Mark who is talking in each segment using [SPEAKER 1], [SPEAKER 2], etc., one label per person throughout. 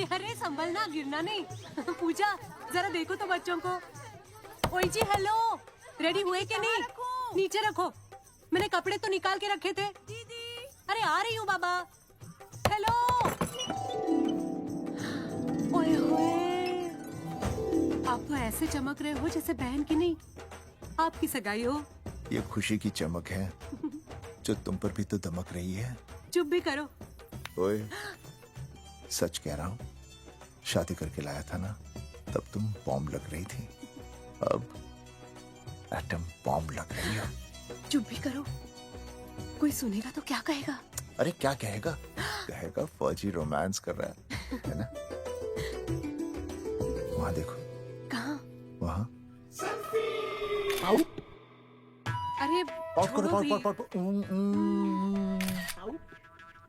[SPEAKER 1] अरे अरे संभलना, गिरना नहीं। पूजा जरा देखो तो बच्चों को। ओए जी हेलो, रेडी हुए कि नहीं? नीचे रखो, मैंने कपड़े तो निकाल के रखे थे। दीदी अरे आ रही हूँ बाबा। हेलो। ओए होए, आप तो ऐसे चमक रहे हो जैसे बहन की नहीं आपकी सगाई हो।
[SPEAKER 2] ये खुशी की चमक है जो तुम पर भी तो दमक रही है।
[SPEAKER 1] चुप भी करो।
[SPEAKER 2] ओए, सच कह रहा हूँ, शादी करके लाया था ना, तब तुम बॉम्ब लग रही थी, अब एटम बॉम्ब लग रही हो।
[SPEAKER 1] चुप भी करो, कोई सुनेगा तो क्या कहेगा?
[SPEAKER 2] अरे क्या कहेगा? कहेगा फौजी रोमांस कर रहा है ना? वहाँ देखो।
[SPEAKER 1] कहाँ?
[SPEAKER 2] वहाँ।
[SPEAKER 1] अरे
[SPEAKER 2] छोड़ो भी।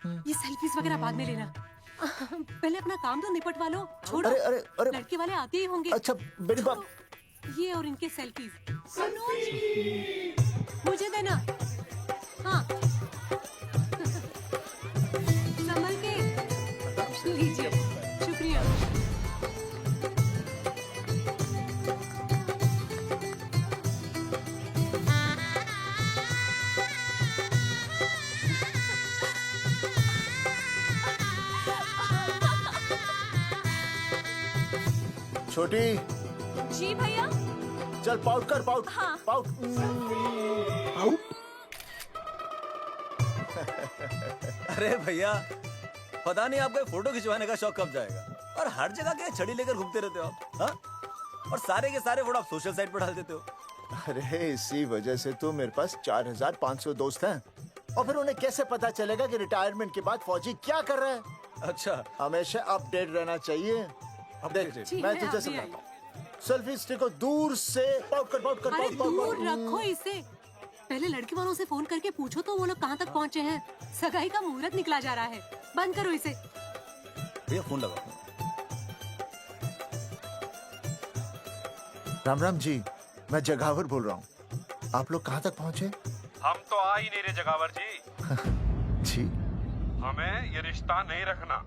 [SPEAKER 1] ये सेल्फीज वगैरह बाद में लेना, पहले अपना काम तो निपटवा लो। छोड़ो।
[SPEAKER 2] अरे अरे अरे,
[SPEAKER 1] लड़के वाले आते ही होंगे।
[SPEAKER 2] अच्छा मेरी बात।
[SPEAKER 1] ये और इनके सेल्फीज मुझे देना। हाँ संभल के लीजिए, शुक्रिया।
[SPEAKER 2] छोटी,
[SPEAKER 3] जी भैया।
[SPEAKER 2] चल पाउट कर, पाउट।
[SPEAKER 3] हाँ।
[SPEAKER 2] पाउट।
[SPEAKER 4] अरे भैया, पता नहीं आपको फोटो खिंचवाने का शौक कब जाएगा, और हर जगह के छड़ी लेकर घूमते रहते हो आप, हाँ? और सारे के सारे फोटो आप सोशल साइट पर डाल देते हो।
[SPEAKER 2] अरे इसी वजह से तो मेरे पास 4500 दोस्त हैं, और फिर उन्हें कैसे पता चलेगा कि रिटायरमेंट के बाद फौजी क्या कर रहा है?
[SPEAKER 4] अच्छा,
[SPEAKER 2] हमेशा अपडेट रहना चाहिए। देख, मैं तुझे समझाता हूँ। सेल्फी स्टिक को दूर से पाउट कर, पाउट कर,
[SPEAKER 1] अरे
[SPEAKER 2] पाउट, पाउट,
[SPEAKER 1] दूर
[SPEAKER 2] पाउट।
[SPEAKER 1] रखो इसे। पहले लड़के वालों से फोन करके पूछो तो वो लोग कहाँ तक पहुँचे हैं। सगाई का मुहूर्त निकला जा रहा है, बंद करो इसे।
[SPEAKER 4] भैया फोन लगाओ।
[SPEAKER 2] राम राम जी, मैं जगावर बोल रहा हूँ। आप लोग कहाँ तक पहुँचे?
[SPEAKER 5] हम तो आ ही नहीं रहे जगावर जी।
[SPEAKER 2] जी,
[SPEAKER 5] हमें ये रिश्ता नहीं रखना।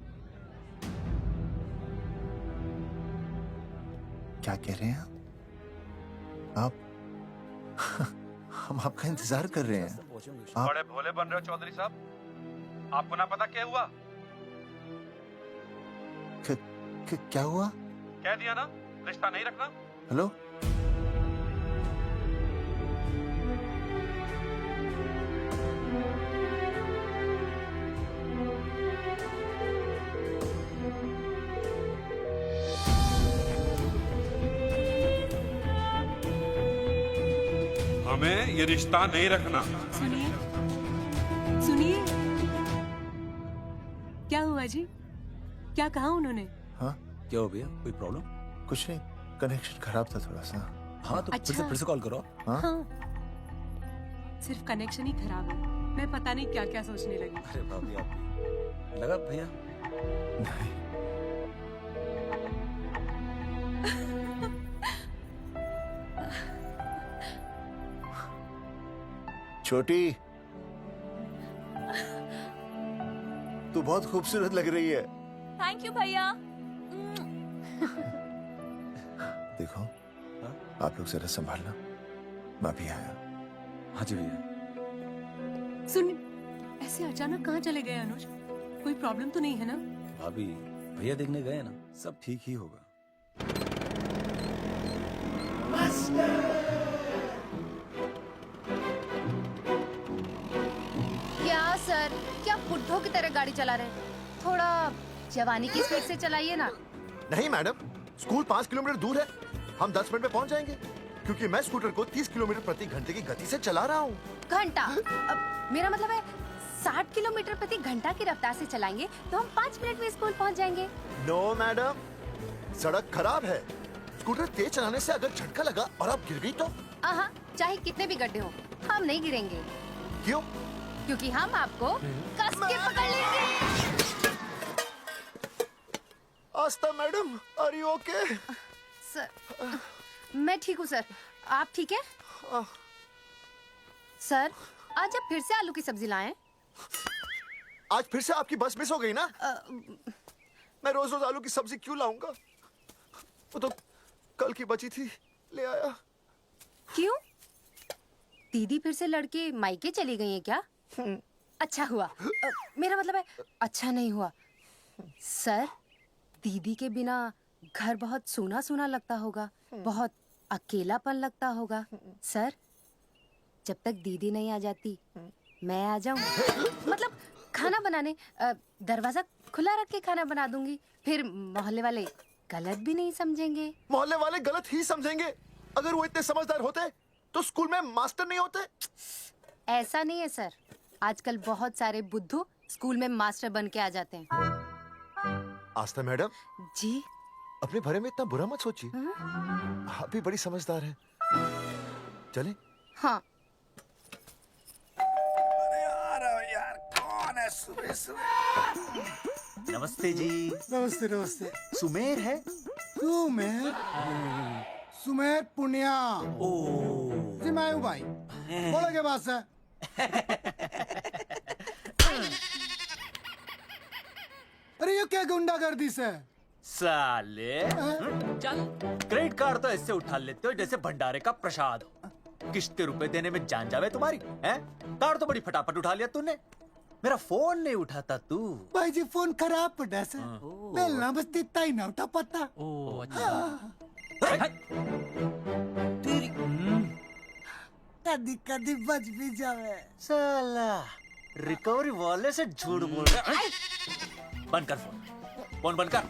[SPEAKER 2] क्या कह रहे हैं आप? हम आपका इंतजार कर रहे हैं। आप
[SPEAKER 5] बड़े भोले बन रहे हो चौधरी साहब। आपको ना पता क्या हुआ?
[SPEAKER 2] क्या हुआ?
[SPEAKER 5] कह दिया ना, रिश्ता नहीं रखना।
[SPEAKER 2] हेलो,
[SPEAKER 5] हमें ये रिश्ता नहीं रखना।
[SPEAKER 1] सुनिए सुनिए, क्या हुआ जी? क्या कहा उन्होंने?
[SPEAKER 2] हाँ
[SPEAKER 4] क्या हो भैया, कोई प्रॉब्लम?
[SPEAKER 2] कुछ नहीं, कनेक्शन खराब था थोड़ा सा।
[SPEAKER 4] हाँ तो
[SPEAKER 1] अच्छा।
[SPEAKER 4] फिर से कॉल करो।
[SPEAKER 2] हाँ?
[SPEAKER 1] हाँ, सिर्फ कनेक्शन ही खराब है। मैं पता नहीं क्या क्या सोचने लगी।
[SPEAKER 4] अरे भाभी, आप लगा भैया?
[SPEAKER 2] नहीं, छोटी, तू बहुत खूबसूरत लग रही है।
[SPEAKER 3] थैंक यू भैया।
[SPEAKER 2] देखो, आप लोग जरा संभालना, मैं भी आया।
[SPEAKER 4] हाँ जी भैया।
[SPEAKER 1] सुन, ऐसे अचानक कहाँ चले गए अनुज? कोई प्रॉब्लम तो नहीं है ना?
[SPEAKER 4] भाभी, भैया देखने गए ना, सब ठीक ही होगा।
[SPEAKER 6] क्या सर, क्या बुड्ढों की तरह गाड़ी चला रहे हैं? थोड़ा जवानी की स्पीड से चलाइए ना।
[SPEAKER 2] नहीं मैडम, स्कूल 5 किलोमीटर दूर है, हम 10 मिनट में पहुंच जाएंगे, क्योंकि मैं स्कूटर को 30 किलोमीटर प्रति घंटे की गति से चला रहा हूँ।
[SPEAKER 6] घंटा? अब मेरा मतलब है 60 किलोमीटर प्रति घंटा की रफ्तार से चलाएंगे तो हम 5 मिनट में स्कूल पहुंच जाएंगे।
[SPEAKER 2] नो मैडम, सड़क खराब है, स्कूटर तेज चलाने से अगर झटका लगा और आप गिर गई तो?
[SPEAKER 6] आहा, चाहे कितने भी गड्ढे हो, हम नहीं गिरेंगे।
[SPEAKER 2] क्यों?
[SPEAKER 6] क्योंकि हम आपको कस के पकड़ लेंगे।
[SPEAKER 2] Aastha madam, are you okay?
[SPEAKER 6] Sir, मैं ठीक हूँ सर, आप ठीक है? सर, आज आप फिर से आलू की सब्जी लाएं?
[SPEAKER 2] आज फिर से आपकी बस मिस हो गई ना? मैं रोज रोज आलू की सब्जी क्यों लाऊंगा? वो तो कल की बची थी, ले आया।
[SPEAKER 6] क्यों? दीदी फिर से लड़के मायके चली गई हैं क्या? अच्छा हुआ। मेरा मतलब है अच्छा नहीं हुआ। सर, दीदी के बिना घर बहुत सूना सूना लगता होगा, बहुत अकेलापन लगता होगा। सर, जब तक दीदी नहीं आ जाती मैं आ जाऊं। मतलब खाना बनाने दरवाजा खुला रख के खाना बना दूंगी, फिर मोहल्ले वाले गलत भी नहीं समझेंगे।
[SPEAKER 2] मोहल्ले वाले गलत ही समझेंगे। अगर वो इतने समझदार होते तो स्कूल में मास्टर नहीं होते।
[SPEAKER 6] ऐसा नहीं है सर, आजकल बहुत सारे बुद्धू स्कूल में मास्टर बन के आ जाते हैं।
[SPEAKER 2] आस्था मैडम,
[SPEAKER 6] जी?
[SPEAKER 2] अपने बारे में इतना बुरा मत सोचिए। आप भी बड़ी समझदार हैं। चलें?
[SPEAKER 6] हाँ।
[SPEAKER 4] नमस्ते जी।
[SPEAKER 7] नमस्ते नमस्ते।
[SPEAKER 4] सुमेर है?
[SPEAKER 7] सुमेर? सुमेर पुनिया।
[SPEAKER 4] ओ
[SPEAKER 7] जी मैं हूँ भाई। बोलो के पास है। अरे ये क्या गुंडागर्दी से?
[SPEAKER 4] साले चल, क्रेडिट कार्ड तो ऐसे उठा लेते हो जैसे भंडारे का प्रसाद हो। किश्ते रुपए देने में जान जावे तुम्हारी हैं? कार्ड तो बड़ी फटाफट उठा लिया तूने। मेरा फोन नहीं उठाता तू।
[SPEAKER 7] भाई जी फोन खराब पड़ा से। बेलना बस इतना ही ना उठा पाता।
[SPEAKER 4] ओ अच्छा।
[SPEAKER 7] तेरी कदी कदी बच भी जावे।
[SPEAKER 4] साला रिकवरी वाले से झूठ बोल रहा है। बंद कर फोन बंद कर।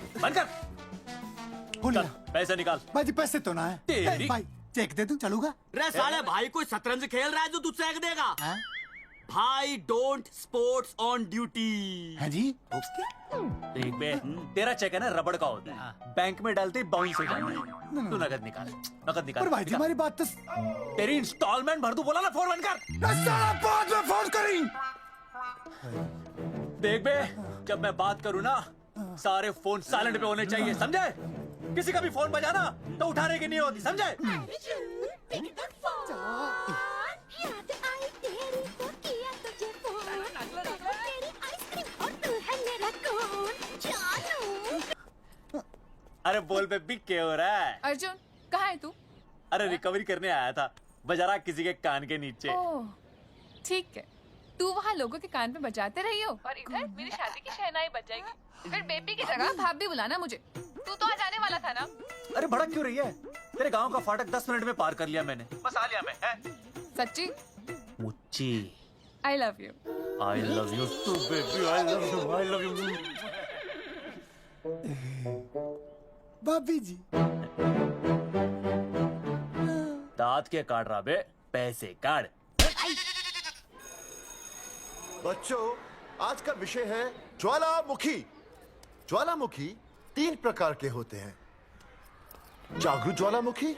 [SPEAKER 7] बोलिए।
[SPEAKER 4] चल, पैसे निकाल।
[SPEAKER 7] भाई जी पैसे तो ना है।
[SPEAKER 4] तेरी-
[SPEAKER 7] भाई चेक दे दूं, चलूगा?
[SPEAKER 8] रे साले भाई कोई शतरंज खेल रहा है जो तुझसे एक देगा? भाई डोंट स्पोर्ट्स ऑन ड्यूटी।
[SPEAKER 7] है जी?
[SPEAKER 4] देख बे, तेरा चेक है ना रबड़ का होता है, बैंक में डालते ही बाउंस हो जाता है। तू नकद निकाल।
[SPEAKER 7] पर भाई जी हमारी बात तो
[SPEAKER 4] तेरी इंस्टॉलमेंट भर दूं, बोला ना फोन बंद कर।
[SPEAKER 7] साला बाद में फोन करी।
[SPEAKER 4] देख बे, जब मैं बात करूँ ना सारे फोन साइलेंट पे होने चाहिए, समझे? किसी का भी फोन बजाना तो उठाने की नहीं होती, समझे? अरे बोल बेबी क्या हो रहा है?
[SPEAKER 3] अर्जुन कहाँ है तू?
[SPEAKER 4] अरे रिकवरी करने आया था, बजा रहा किसी के कान के नीचे।
[SPEAKER 3] ओह ठीक है, तू वहाँ लोगों के कान पे बजाते रही हो और इधर मेरी शादी की शहनाई बज जाएगी। फिर बेबी की जगह भाभी बुलाना मुझे। तू तो आ जाने वाला था ना?
[SPEAKER 4] अरे भड़क क्यों रही है? तेरे गांव का फाटक 10 मिनट में पार कर लिया मैंने, बस आ लिया मैं।
[SPEAKER 3] सच्ची?
[SPEAKER 4] मुच्ची
[SPEAKER 3] I love you.
[SPEAKER 4] I love you too baby, I love you.
[SPEAKER 7] भाभी जी
[SPEAKER 4] दांत के काट रहा बे, पैसे काट।
[SPEAKER 2] बच्चों, आज का विषय है ज्वालामुखी। ज्वालामुखी 3 प्रकार के होते हैं। जागरूक ज्वालामुखी,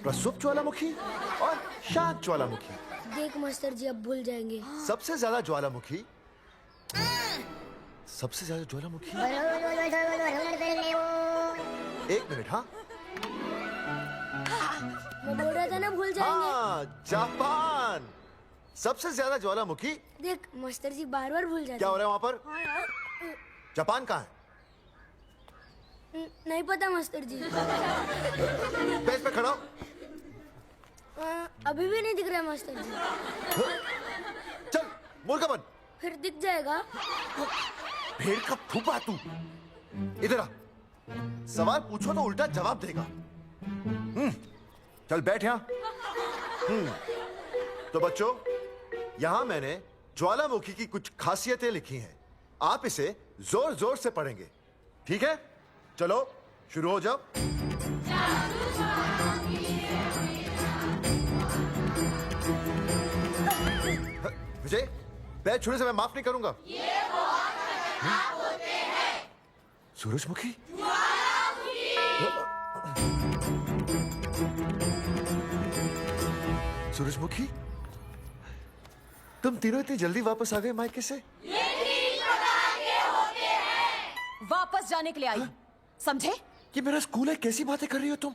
[SPEAKER 2] प्रसुप्त ज्वालामुखी और शांत ज्वालामुखी।
[SPEAKER 9] देख मास्टर जी अब भूल जाएंगे।
[SPEAKER 2] सबसे ज्यादा ज्वालामुखी एक मिनट। हाँ
[SPEAKER 9] मैं बोल रहा था ना भूल जाएंगे।
[SPEAKER 2] हाँ, जापान सबसे ज्यादा ज्वालामुखी।
[SPEAKER 9] देख मास्टर जी बार बार भूल जाते
[SPEAKER 2] क्या हो रहा है वहाँ पर?
[SPEAKER 9] हाँ यार।
[SPEAKER 2] जापान कहाँ है?
[SPEAKER 9] नहीं पता मास्टर जी।
[SPEAKER 2] बेंच पे खड़ा हो।
[SPEAKER 9] अभी भी नहीं दिख रहा है मास्टर जी।
[SPEAKER 2] चल मुर्गा बन।
[SPEAKER 9] फिर दिख जाएगा।
[SPEAKER 2] भेड़ का फूफा तू। इधर आ। सवाल पूछो तो उल्टा जवाब देगा। चल बैठ यहाँ। तो बच्चों, यहाँ मैंने ज्वालामुखी की कुछ खासियतें लिखी हैं। आप इसे जोर जोर से पढ़ेंगे, ठीक है? चलो शुरू हो जाओ। विजय, पैर छूने से मैं माफ नहीं करूंगा। सूरजमुखी? सूरजमुखी, तुम तीनों इतनी जल्दी वापस आ गए मायके से?
[SPEAKER 1] वापस जाने के लिए आई, समझे?
[SPEAKER 2] ये मेरा स्कूल है, कैसी बातें कर रही हो तुम?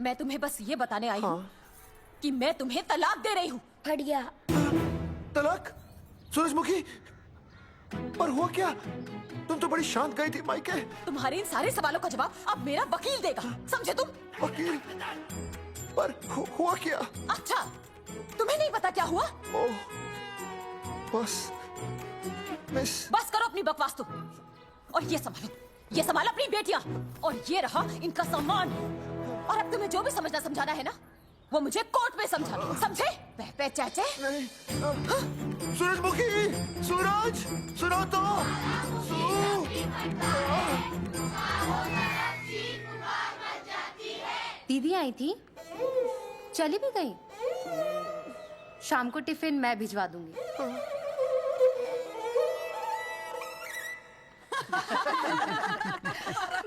[SPEAKER 1] मैं तुम्हें बस ये बताने आई हूँ कि मैं तुम्हें तलाक दे रही हूँ।
[SPEAKER 9] फट गया।
[SPEAKER 2] तलाक? सूरजमुखी, पर हुआ क्या? तुम तो बड़ी शांत गई थी मायके।
[SPEAKER 10] तुम्हारे इन सारे सवालों का जवाब अब मेरा वकील देगा, समझे तुम?
[SPEAKER 2] वकील? पर हुआ क्या?
[SPEAKER 10] अच्छा, तुम्हें नहीं पता क्या हुआ?
[SPEAKER 2] ओह, बस मिस।
[SPEAKER 10] बस करो अपनी बकवास तुम, और ये संभालो अपनी बेटियां, और ये रहा इनका सामान। और अब तुम्हें जो भी समझाना है ना, वो मुझे कोर्ट में समझाना, समझे? पे चाचे।
[SPEAKER 2] नहीं, सूरजमुखी, सूरज, सुनो तो।
[SPEAKER 6] दीदी आई थी, चली भी गई। शाम को टिफिन मैं भिजवा दूंगी।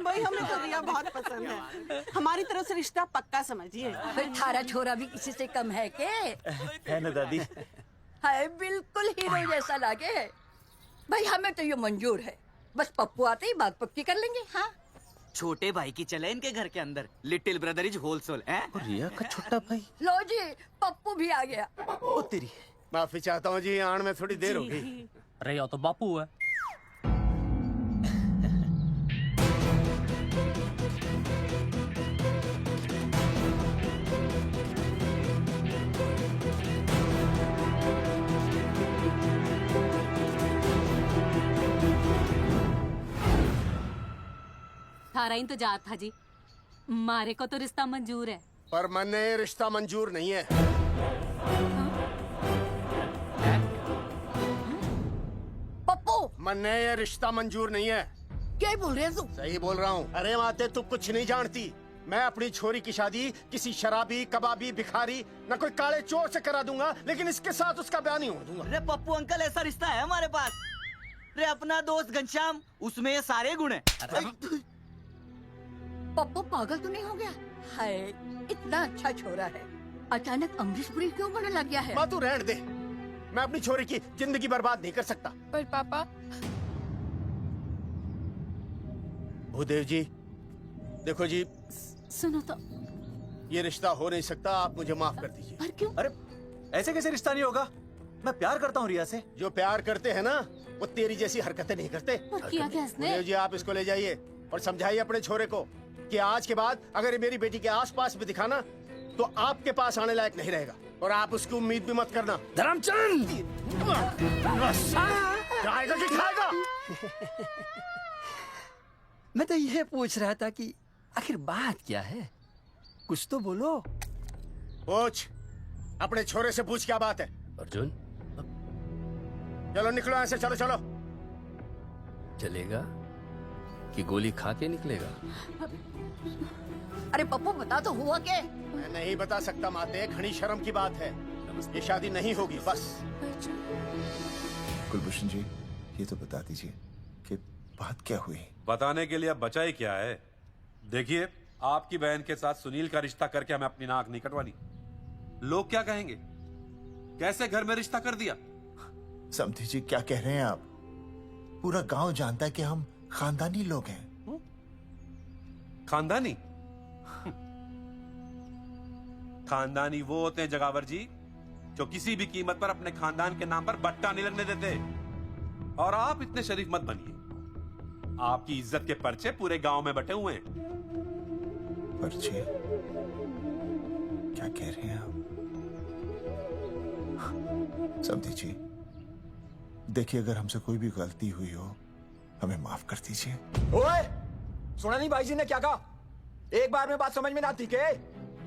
[SPEAKER 11] भाई हमें तो रिया बहुत पसंद है, हमारी तरफ से रिश्ता पक्का समझिए।
[SPEAKER 10] फिर थारा छोरा भी किसी से कम है के?
[SPEAKER 4] है ना दादी?
[SPEAKER 10] है, बिल्कुल हीरो जैसा लागे। भाई हमें तो ये मंजूर है, बस पप्पू आते ही बात पक्की कर लेंगे। हाँ,
[SPEAKER 8] छोटे भाई की चले इनके घर के अंदर, लिटिल ब्रदर इज होलसेल है।
[SPEAKER 4] रिया का छोटा भाई।
[SPEAKER 10] लो जी, पप्पू भी आ गया।
[SPEAKER 4] ओ तेरी।
[SPEAKER 12] माफी चाहता हूँ जी, आने में थोड़ी देर हो गई।
[SPEAKER 4] अरे या तो बापू है।
[SPEAKER 1] थारा इंतजार था जी, मारे को तो रिश्ता मंजूर है।
[SPEAKER 12] पर मैंने ये रिश्ता मंजूर नहीं है।
[SPEAKER 10] पप्पू,
[SPEAKER 12] मैंने ये रिश्ता मंजूर नहीं है।
[SPEAKER 10] क्या बोल रहे हैं तू?
[SPEAKER 12] सही बोल रहा हूँ। अरे माते, तू कुछ नहीं जानती। मैं अपनी छोरी की शादी किसी शराबी, कबाबी, भिखारी, न कोई काले चोर से करा दूंगा, लेकिन इसके साथ उसका ब्याह नहीं हो दूंगा।
[SPEAKER 8] अरे पप्पू अंकल, ऐसा रिश्ता है हमारे पास। अरे अपना दोस्त घनश्याम, उसमें ये सारे गुण हैं।
[SPEAKER 10] पप्पू पागल तो नहीं हो गया? हाय, इतना अच्छा छोरा है, अचानक अमरीशपुरी क्यों बनने लग गया है?
[SPEAKER 12] माँ तू रहने दे, मैं अपनी छोरी की जिंदगी बर्बाद नहीं कर सकता।
[SPEAKER 3] पर पापा,
[SPEAKER 12] भूदेव जी, देखो जी,
[SPEAKER 1] सुनो तो।
[SPEAKER 12] ये रिश्ता हो नहीं सकता, आप मुझे माफ कर दीजिए।
[SPEAKER 1] पर क्यों?
[SPEAKER 4] अरे ऐसे कैसे रिश्ता नहीं होगा? मैं प्यार करता हूँ रिया से।
[SPEAKER 12] जो प्यार करते हैं ना, वो तेरी जैसी हरकतें नहीं करते।
[SPEAKER 1] पर किया क्या इसने?
[SPEAKER 12] भूदेव जी, आप इसको ले जाइए और समझाइए अपने छोरे को कि आज के बाद अगर ये मेरी बेटी के आसपास भी दिखाना, तो आपके पास आने लायक नहीं रहेगा, और आप उसकी उम्मीद भी मत करना।
[SPEAKER 8] धर्मचंद,
[SPEAKER 12] खाएगा कि खाएगा?
[SPEAKER 8] मैं तो ये पूछ रहा था कि आखिर बात क्या है, कुछ तो बोलो।
[SPEAKER 12] पूछ, अपने छोरे से पूछ क्या बात है।
[SPEAKER 8] अर्जुन,
[SPEAKER 12] चलो निकलो ऐसे, चलो चलो।
[SPEAKER 8] चलेगा कि गोली खा के निकलेगा?
[SPEAKER 10] अरे पप्पू, बता तो हुआ क्या?
[SPEAKER 12] मैं नहीं बता सकता माते, घनी शर्म की बात है। ये शादी नहीं होगी, बस।
[SPEAKER 2] कुलभूषण जी, ये तो बता दीजिए कि बात क्या हुई?
[SPEAKER 5] बताने के लिए अब बचा ही क्या है? देखिए, आपकी बहन के साथ सुनील का रिश्ता करके हमें अपनी नाक नहीं कटवानी। लोग क्या कहेंगे? कैसे घर में रिश्ता कर दिया?
[SPEAKER 2] समधी जी, क्या कह रहे हैं आप? पूरा गांव जानता है कि हम खानदानी लोग हैं।
[SPEAKER 5] खानदानी? खानदानी वो होते हैं जगावर जी, जो किसी भी कीमत पर अपने खानदान के नाम पर बट्टा नहीं लगने देते। और आप इतने शरीफ मत बनिए, आपकी इज्जत के पर्चे पूरे गांव में बटे हुए हैं।
[SPEAKER 2] पर्चे? क्या कह रहे हैं आप? समधी जी, देखिए, अगर हमसे कोई भी गलती हुई हो, हमें माफ कर दीजिए।
[SPEAKER 13] ओए, सुना नहीं भाई जी ने क्या कहा? एक बार में बात समझ में ना आती के?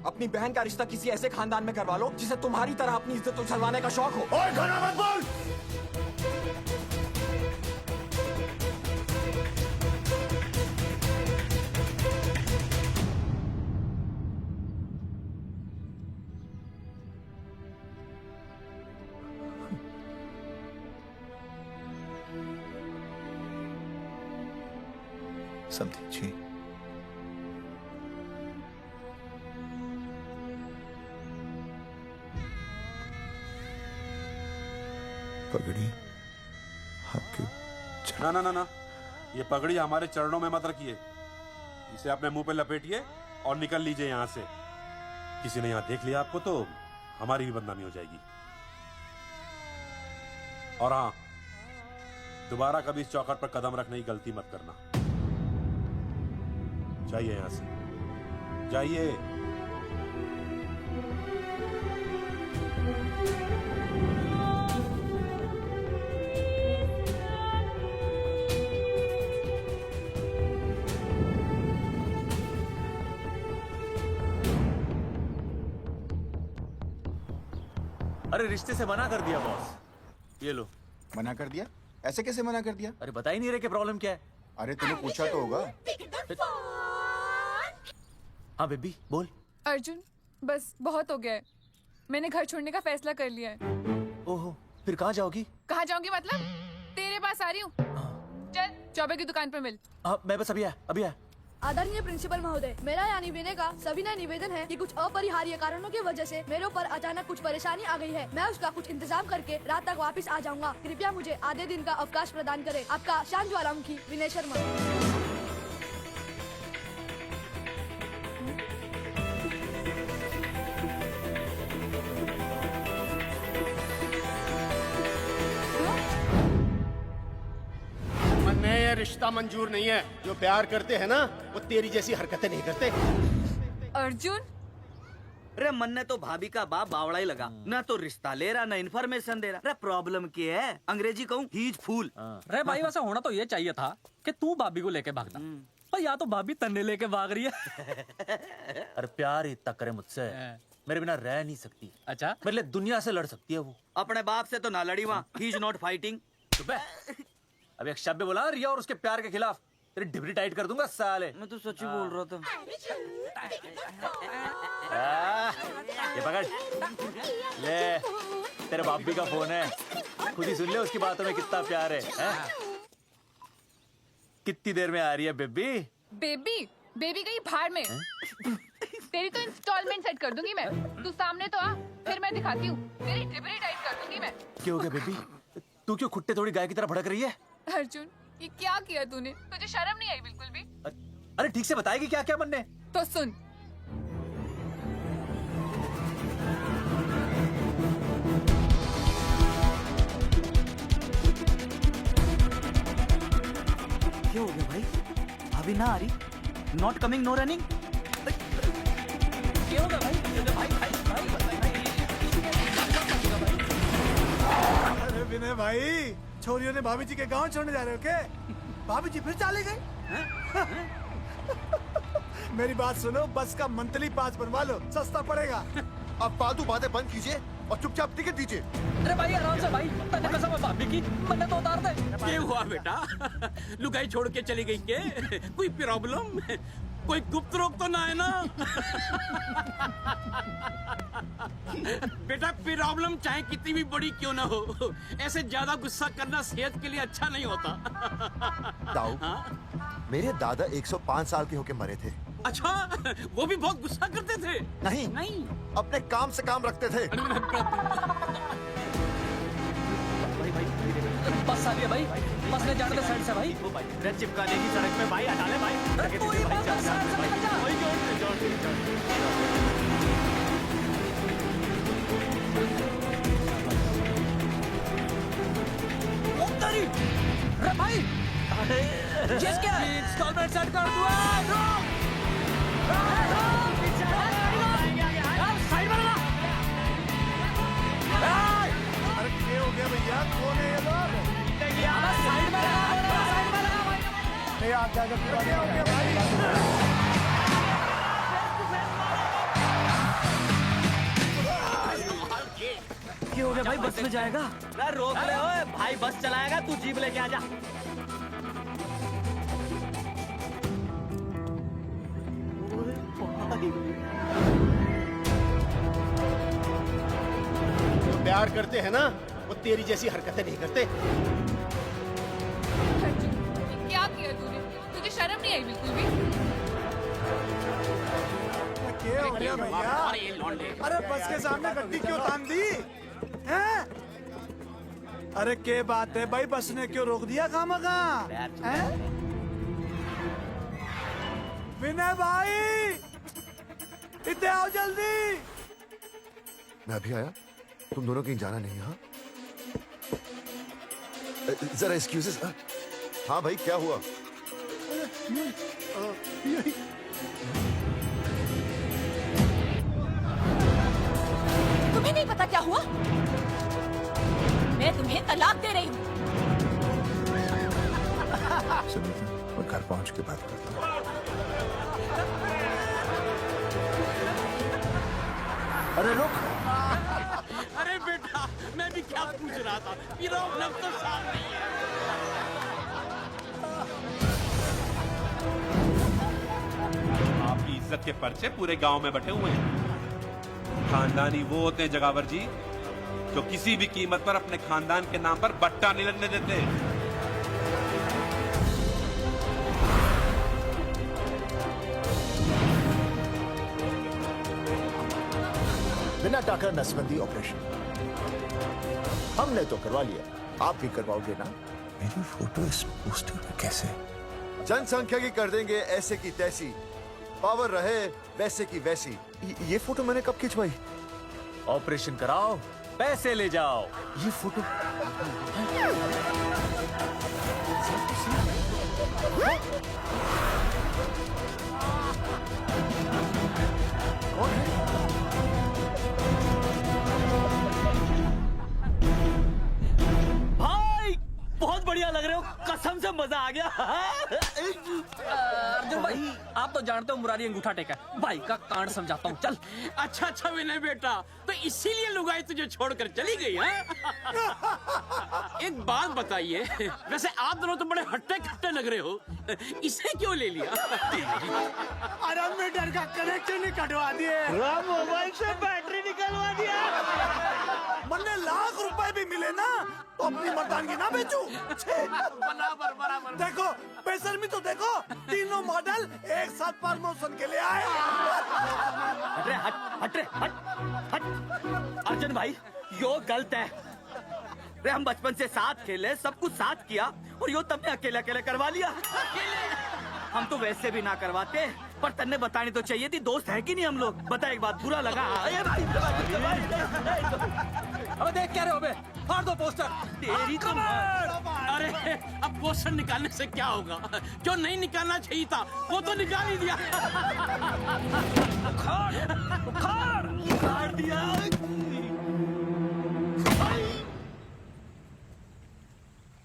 [SPEAKER 13] अपनी बहन का रिश्ता किसी ऐसे खानदान में करवा लो जिसे तुम्हारी तरह अपनी इज्जत उछलवाने का शौक हो।
[SPEAKER 12] ओए, घना मत बोल।
[SPEAKER 2] समधी जी, पगड़ी आपके
[SPEAKER 5] ना ना ना ना, ये पगड़ी हमारे चरणों में मत रखिए। इसे अपने मुंह पे लपेटिए और निकल लीजिए यहाँ से। किसी ने यहाँ देख लिया आपको तो हमारी भी बदनामी हो जाएगी। और हाँ, दोबारा कभी इस चौखट पर कदम रखने की गलती मत करना। जाइए यहां से, जाइए।
[SPEAKER 4] अरे रिश्ते से मना कर दिया बॉस। ये लो।
[SPEAKER 13] मना कर दिया? ऐसे कैसे मना कर दिया?
[SPEAKER 4] अरे बता ही नहीं रहे कि प्रॉब्लम क्या है।
[SPEAKER 13] अरे तूने पूछा तो होगा।
[SPEAKER 4] हाँ बेबी बोल।
[SPEAKER 3] अर्जुन बस बहुत हो गया है, मैंने घर छोड़ने का फैसला कर लिया है।
[SPEAKER 4] ओहो, फिर कहाँ जाओगी?
[SPEAKER 3] कहाँ जाऊंगी मतलब? तेरे पास आ रही हूँ। चल चौबे की दुकान पे मिल।
[SPEAKER 4] हाँ मैं बस अभी आया।
[SPEAKER 9] आदरणीय प्रिंसिपल महोदय, मेरा यानी विनय का सविनय निवेदन है कि कुछ अपरिहार्य कारणों की वजह से मेरे ऊपर अचानक कुछ परेशानी आ गई है। मैं उसका कुछ इंतजाम करके रात तक वापस आ जाऊंगा। कृपया मुझे आधे दिन का अवकाश प्रदान करें। आपका शांत ज्वालामुखी विनय शर्मा।
[SPEAKER 12] ये रिश्ता मंजूर नहीं है। जो प्यार करते हैं ना वो तेरी जैसी हरकतें नहीं करते।
[SPEAKER 3] अर्जुन
[SPEAKER 8] अरे मन ने तो भाभी का बाप बावड़ा ही लगा, ना तो रिश्ता ले रहा ना इन्फॉर्मेशन दे रहा। अरे प्रॉब्लम क्या है? अंग्रेजी कहूँ ही इज फूल।
[SPEAKER 14] अरे भाई वैसा होना तो ये चाहिए था कि तू भाभी को लेके भागता, पर या तो भाभी तन्ने लेके भाग रही है।
[SPEAKER 4] अरे प्यार इतना करे मुझसे, मेरे बिना रह नहीं सकती। अच्छा मेरे लिए दुनिया से लड़ सकती है वो।
[SPEAKER 8] अपने बाप से तो ना लड़ी वहाँ, ही इज नॉट फाइटिंग।
[SPEAKER 4] अब एक शब्द बोला रिया और उसके प्यार के खिलाफ, तेरी डिबरी टाइट कर दूंगा साले।
[SPEAKER 8] मैं तो सच्ची बोल रहा था।
[SPEAKER 4] ये पकड़ ले, तेरे बापी का फोन है, खुद ही सुन ले उसकी बातों में कितना प्यार है? कितनी देर में आ रही है बेबी?
[SPEAKER 3] बेबी गई भाड़ में। तेरी तो इंस्टॉलमेंट सेट कर दूंगी मैं। तू सामने तो आ, फिर मैं दिखाती हूँ। तेरी डिबरी टाइट कर दूंगी मैं।
[SPEAKER 4] क्या हो गया बेबी? तू क्यों खुट्टे थोड़ी गाय की तरह भड़क रही है?
[SPEAKER 3] अर्जुन ये क्या किया तूने? तुझे शर्म नहीं आई बिल्कुल भी?
[SPEAKER 4] अरे ठीक से बताएगी क्या क्या बनने?
[SPEAKER 3] तो सुन,
[SPEAKER 8] क्या हो गया भाई? अभी ना आ रही? Not coming no running?
[SPEAKER 14] क्या होगा भाई?
[SPEAKER 7] अरे विनय भाई, छोरियों ने भाभी जी के गांव छोड़ने जा रहे हो क्या? भाभी जी फिर चले गए? मेरी बात सुनो, बस का मंथली पास बनवा लो, सस्ता पड़ेगा।
[SPEAKER 2] अब फालतू बातें बंद कीजिए और चुपचाप टिकट दीजिए।
[SPEAKER 14] अरे भाई आराम से भाई, तन्ने कसम है भाभी की, मन्ने तो उतार दे।
[SPEAKER 8] क्या हुआ बेटा? लुगाई छोड़ के चली गई के? कोई प्रॉब्लम? कोई गुप्त रोग तो ना है ना? बेटा प्रॉब्लम चाहे कितनी भी बड़ी क्यों ना हो, ऐसे ज्यादा गुस्सा करना सेहत के लिए अच्छा नहीं होता।
[SPEAKER 2] ताऊ, मेरे दादा 105 साल के होके मरे थे।
[SPEAKER 8] अच्छा, वो भी बहुत गुस्सा करते थे?
[SPEAKER 2] नहीं, अपने काम से काम रखते थे।
[SPEAKER 14] बस आ रही है भाई, बस ने जाने दे साइड से भाई।
[SPEAKER 4] अरे चिपका देगी सड़क पे भाई, हटा ले भाई।
[SPEAKER 14] अरे भाई ये क्या है? इंस्टॉलमेंट सेट कर दो।
[SPEAKER 7] अरे क्या हो गया भैया? कौन है ये लोग?
[SPEAKER 14] साइड में लगा।
[SPEAKER 7] नहीं आप क्या हो गया भाई?
[SPEAKER 8] क्या हो गया भाई? बस में जाएगा? अरे रोक ले ओए भाई, बस चलाएगा, तू जीप लेके आ जा।
[SPEAKER 12] जो प्यार करते हैं ना वो तेरी जैसी हरकतें नहीं करते।
[SPEAKER 3] क्या किया तूने? तुझे शर्म नहीं आई बिल्कुल भी?
[SPEAKER 7] क्या हो गया भैया? अरे बस के सामने गड्डी क्यों तान दी? हैं? अरे क्या बात है भाई, बस ने क्यों रोक दिया खामखा? विनय भाई इतने आओ जल्दी।
[SPEAKER 2] मैं अभी आया, तुम दोनों कहीं जाना नहीं। हाँ जरा एक्सक्यूजेस। हाँ भाई, क्या हुआ?
[SPEAKER 10] तुम्हें नहीं पता क्या हुआ? मैं तुम्हें तलाक दे रही हूँ।
[SPEAKER 2] सुनिए, मैं घर पहुंच के बात करता हूँ। अरे रुक।
[SPEAKER 15] अरे बेटा, मैं भी क्या पूछ रहा था, प्रॉब्लम तो सामने ही है।
[SPEAKER 5] आपकी इज्जत के पर्चे पूरे गांव में बटे हुए हैं। खानदानी वो होते हैं जगावर जी जो किसी भी कीमत पर अपने खानदान के नाम पर बट्टा नहीं लगने देते।
[SPEAKER 2] बिना टाका नसबंदी ऑपरेशन हमने तो करवा लिया, आप भी करवाओगे ना? मेरी फोटो इस पोस्टर में कैसे? जनसंख्या की कर देंगे ऐसे की तैसी, पावर रहे वैसे की वैसी। ये फोटो मैंने कब खिंचवाई?
[SPEAKER 4] ऑपरेशन कराओ, पैसे ले जाओ।
[SPEAKER 2] ये फोटो
[SPEAKER 14] भाई बहुत बढ़िया लग रहे हो, कसम से मजा आ गया। अर्जुन भाई, आप तो जानते हो मुरारी अंगूठा टेका, भाई का कांड समझाता हूँ, चल।
[SPEAKER 15] अच्छा अच्छा विनय बेटा, तो इसीलिए लुगाई तुझे छोड़कर चली गई है? एक बात बताइए, वैसे आप दोनों तो बड़े हट्टे कट्टे लग रहे हो, इसे क्यों ले लिया?
[SPEAKER 7] अरे मीटर का कनेक्शन ही कटवा दिए,
[SPEAKER 8] मोबाइल से बैटरी निकलवा दिया।
[SPEAKER 7] मन्ने लाख रुपए भी मिले ना तो अपनी मर्दानगी ना बेचू।
[SPEAKER 15] बराबर बराबर।
[SPEAKER 7] देखो बेशर्मी तो देखो, तीनों मॉडल एक साथ प्रमोशन के लिए आए।
[SPEAKER 8] हट रे, हट रे, हट। अर्जुन भाई, यो गलत है। रे हम बचपन से साथ खेले, सब कुछ साथ किया, और यो तुमने अकेले अकेले करवा लिया। हम तो वैसे भी ना करवाते, पर तन्ने बतानी तो चाहिए थी, दोस्त है कि नहीं हम लोग? बता, एक बात बुरा लगा?
[SPEAKER 4] अबे देख क्या रहे हो बे? फाड़ दो पोस्टर।
[SPEAKER 8] तेरी तो
[SPEAKER 15] अरे अब पोस्टर निकालने से क्या होगा? जो नहीं निकालना चाहिए था वो तो निकाल ही दिया।
[SPEAKER 8] उखाड़ दिया।